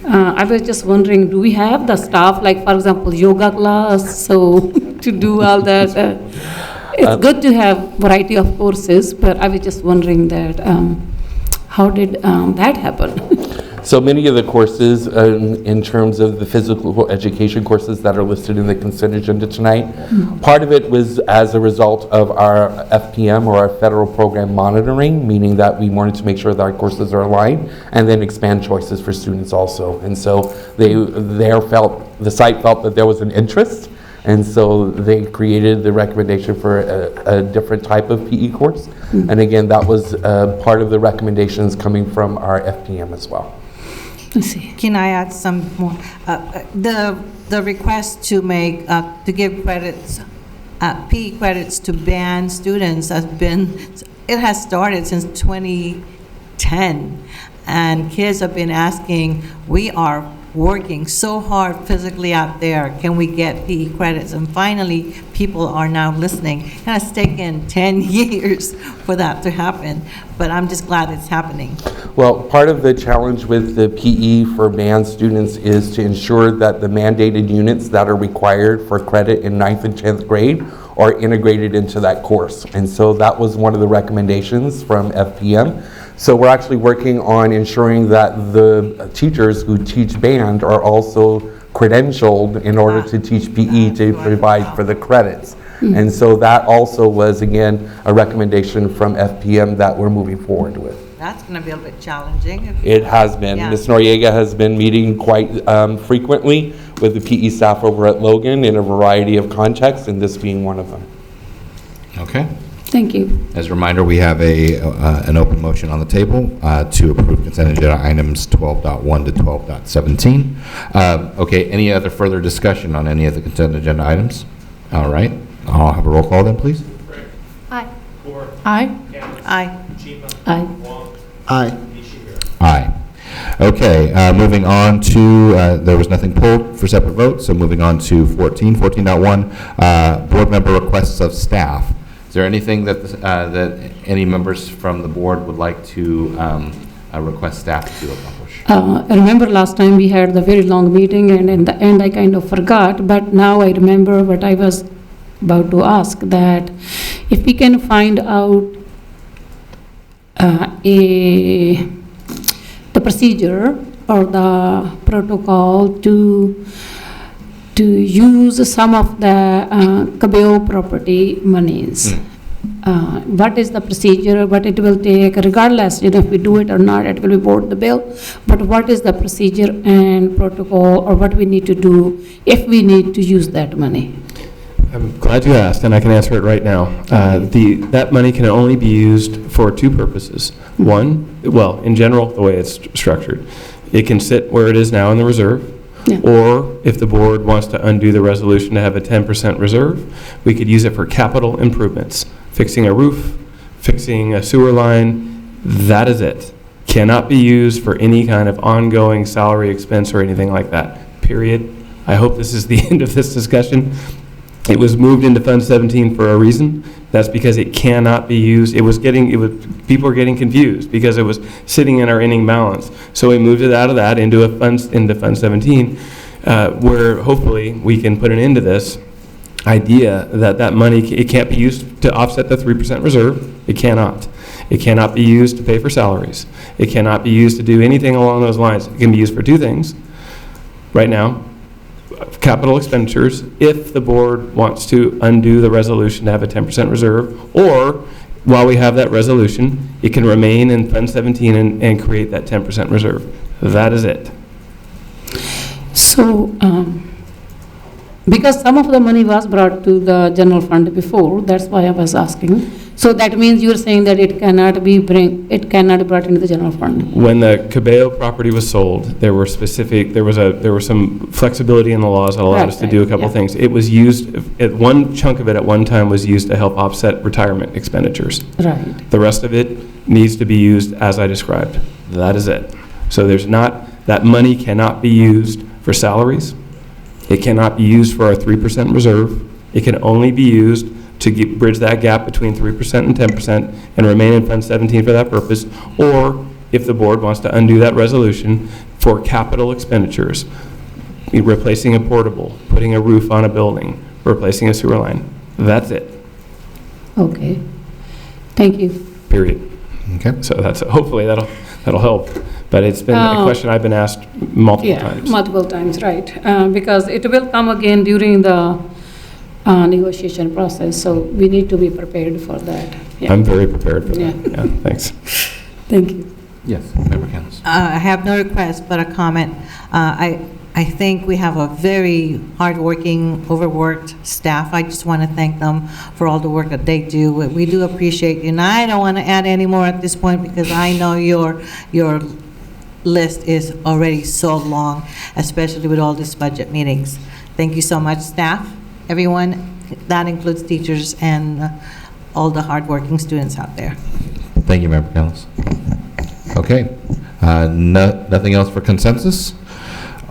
I was just wondering, do we have the staff, like for example, yoga class, so to do all that? It's good to have variety of courses, but I was just wondering that How did that happen? So many of the courses, in terms of the physical education courses that are listed in the consent agenda tonight, part of it was as a result of our FPM, or our federal program monitoring, meaning that we wanted to make sure that our courses are aligned, and then expand choices for students also. And so the site felt that there was an interest, and so they created the recommendation for a different type of PE course. And again, that was part of the recommendations coming from our FPM as well. Can I add some more? The request to make, to give credits, PE credits to band students it has started since 2010. And kids have been asking, we are working so hard physically out there, can we get PE credits? And finally, people are now listening. It has taken 10 years for that to happen, but I'm just glad it's happening. Well, part of the challenge with the PE for band students is to ensure that the mandated units that are required for credit in 9th and 10th grade are integrated into that course. And so that was one of the recommendations from FPM. So we're actually working on ensuring that the teachers who teach band are also credentialed in order to teach PE to provide for the credits. And so that also was, again, a recommendation from FPM that we're moving forward with. That's going to be a little bit challenging. It has been. Yeah. Ms. Noriega has been meeting quite frequently with the PE staff over at Logan in a variety of contexts, and this being one of them. Okay. Thank you. As a reminder, we have an open motion on the table to approve consent agenda items 12.1 to 12.17. Okay, any other further discussion on any of the consent agenda items? All right, I'll have a roll call then, please. Aye. Aye. Aye. Aye. Aye. Aye. Okay, moving on to, there was nothing pulled for separate votes, so moving on to 14.1, board member requests of staff. Is there anything that that any members from the board would like to request staff to accomplish? I remember last time we had the very long meeting, and in the end I kind of forgot, but now I remember what I was about to ask, that if we can find out the procedure or the protocol to use some of the Cabello property monies. What is the procedure, what it will take, regardless, if we do it or not, it will be board the bill, but what is the procedure and protocol, or what we need to do if we need to use that money? I'm glad you asked, and I can answer it right now. That money can only be used for two purposes. One, well, in general, the way it's structured, it can sit where it is now in the reserve. Yeah. Or if the board wants to undo the resolution to have a 10% reserve, we could use it for capital improvements, fixing a roof, fixing a sewer line. That is it. Cannot be used for any kind of ongoing salary expense or anything like that, period. I hope this is the end of this discussion. It was moved into Fund 17 for a reason. That's because it cannot be used. People are getting confused because it was sitting in our ending balance. So we moved it out of that into Fund 17, where hopefully we can put an end to this idea that that money, it can't be used to offset the 3% reserve. It cannot. It cannot be used to pay for salaries. It cannot be used to do anything along those lines. It can be used for two things right now. Capital expenditures, if the board wants to undo the resolution to have a 10% reserve, or while we have that resolution, it can remain in Fund 17 and create that 10% reserve. That is it. So, because some of the money was brought to the general fund before, that's why I was asking. So that means you're saying that it cannot be brought into the general fund. When the Cabello property was sold, there was some flexibility in the laws that allowed us to do a couple things. It was used, one chunk of it at one time was used to help offset retirement expenditures. Right. The rest of it needs to be used as I described. That is it. So that money cannot be used for salaries. It cannot be used for our 3% reserve. It can only be used to bridge that gap between 3% and 10% and remain in Fund 17 for that purpose, or if the board wants to undo that resolution for capital expenditures, replacing a portable, putting a roof on a building, replacing a sewer line. That's it. Okay. Thank you. Period. Okay. So hopefully that'll help. But it's been a question I've been asked multiple times. Multiple times, right. Because it will come again during the negotiation process, so we need to be prepared for that. Yeah. I'm very prepared for that. Yeah. Yeah, thanks. Thank you. Yes, Member Cadence. I have no request, but a comment. I think we have a very hardworking, overworked staff. I just want to thank them for all the work that they do. We do appreciate you. And I don't want to add any more at this point because I know your list is already so long, especially with all these budget meetings. Thank you so much, staff, everyone. That includes teachers and all the hardworking students out there. Thank you, Member Cadence. Okay. Nothing else for consensus?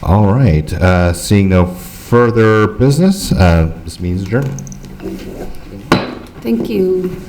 All right. Seeing no further business, this means adjourned. Thank you.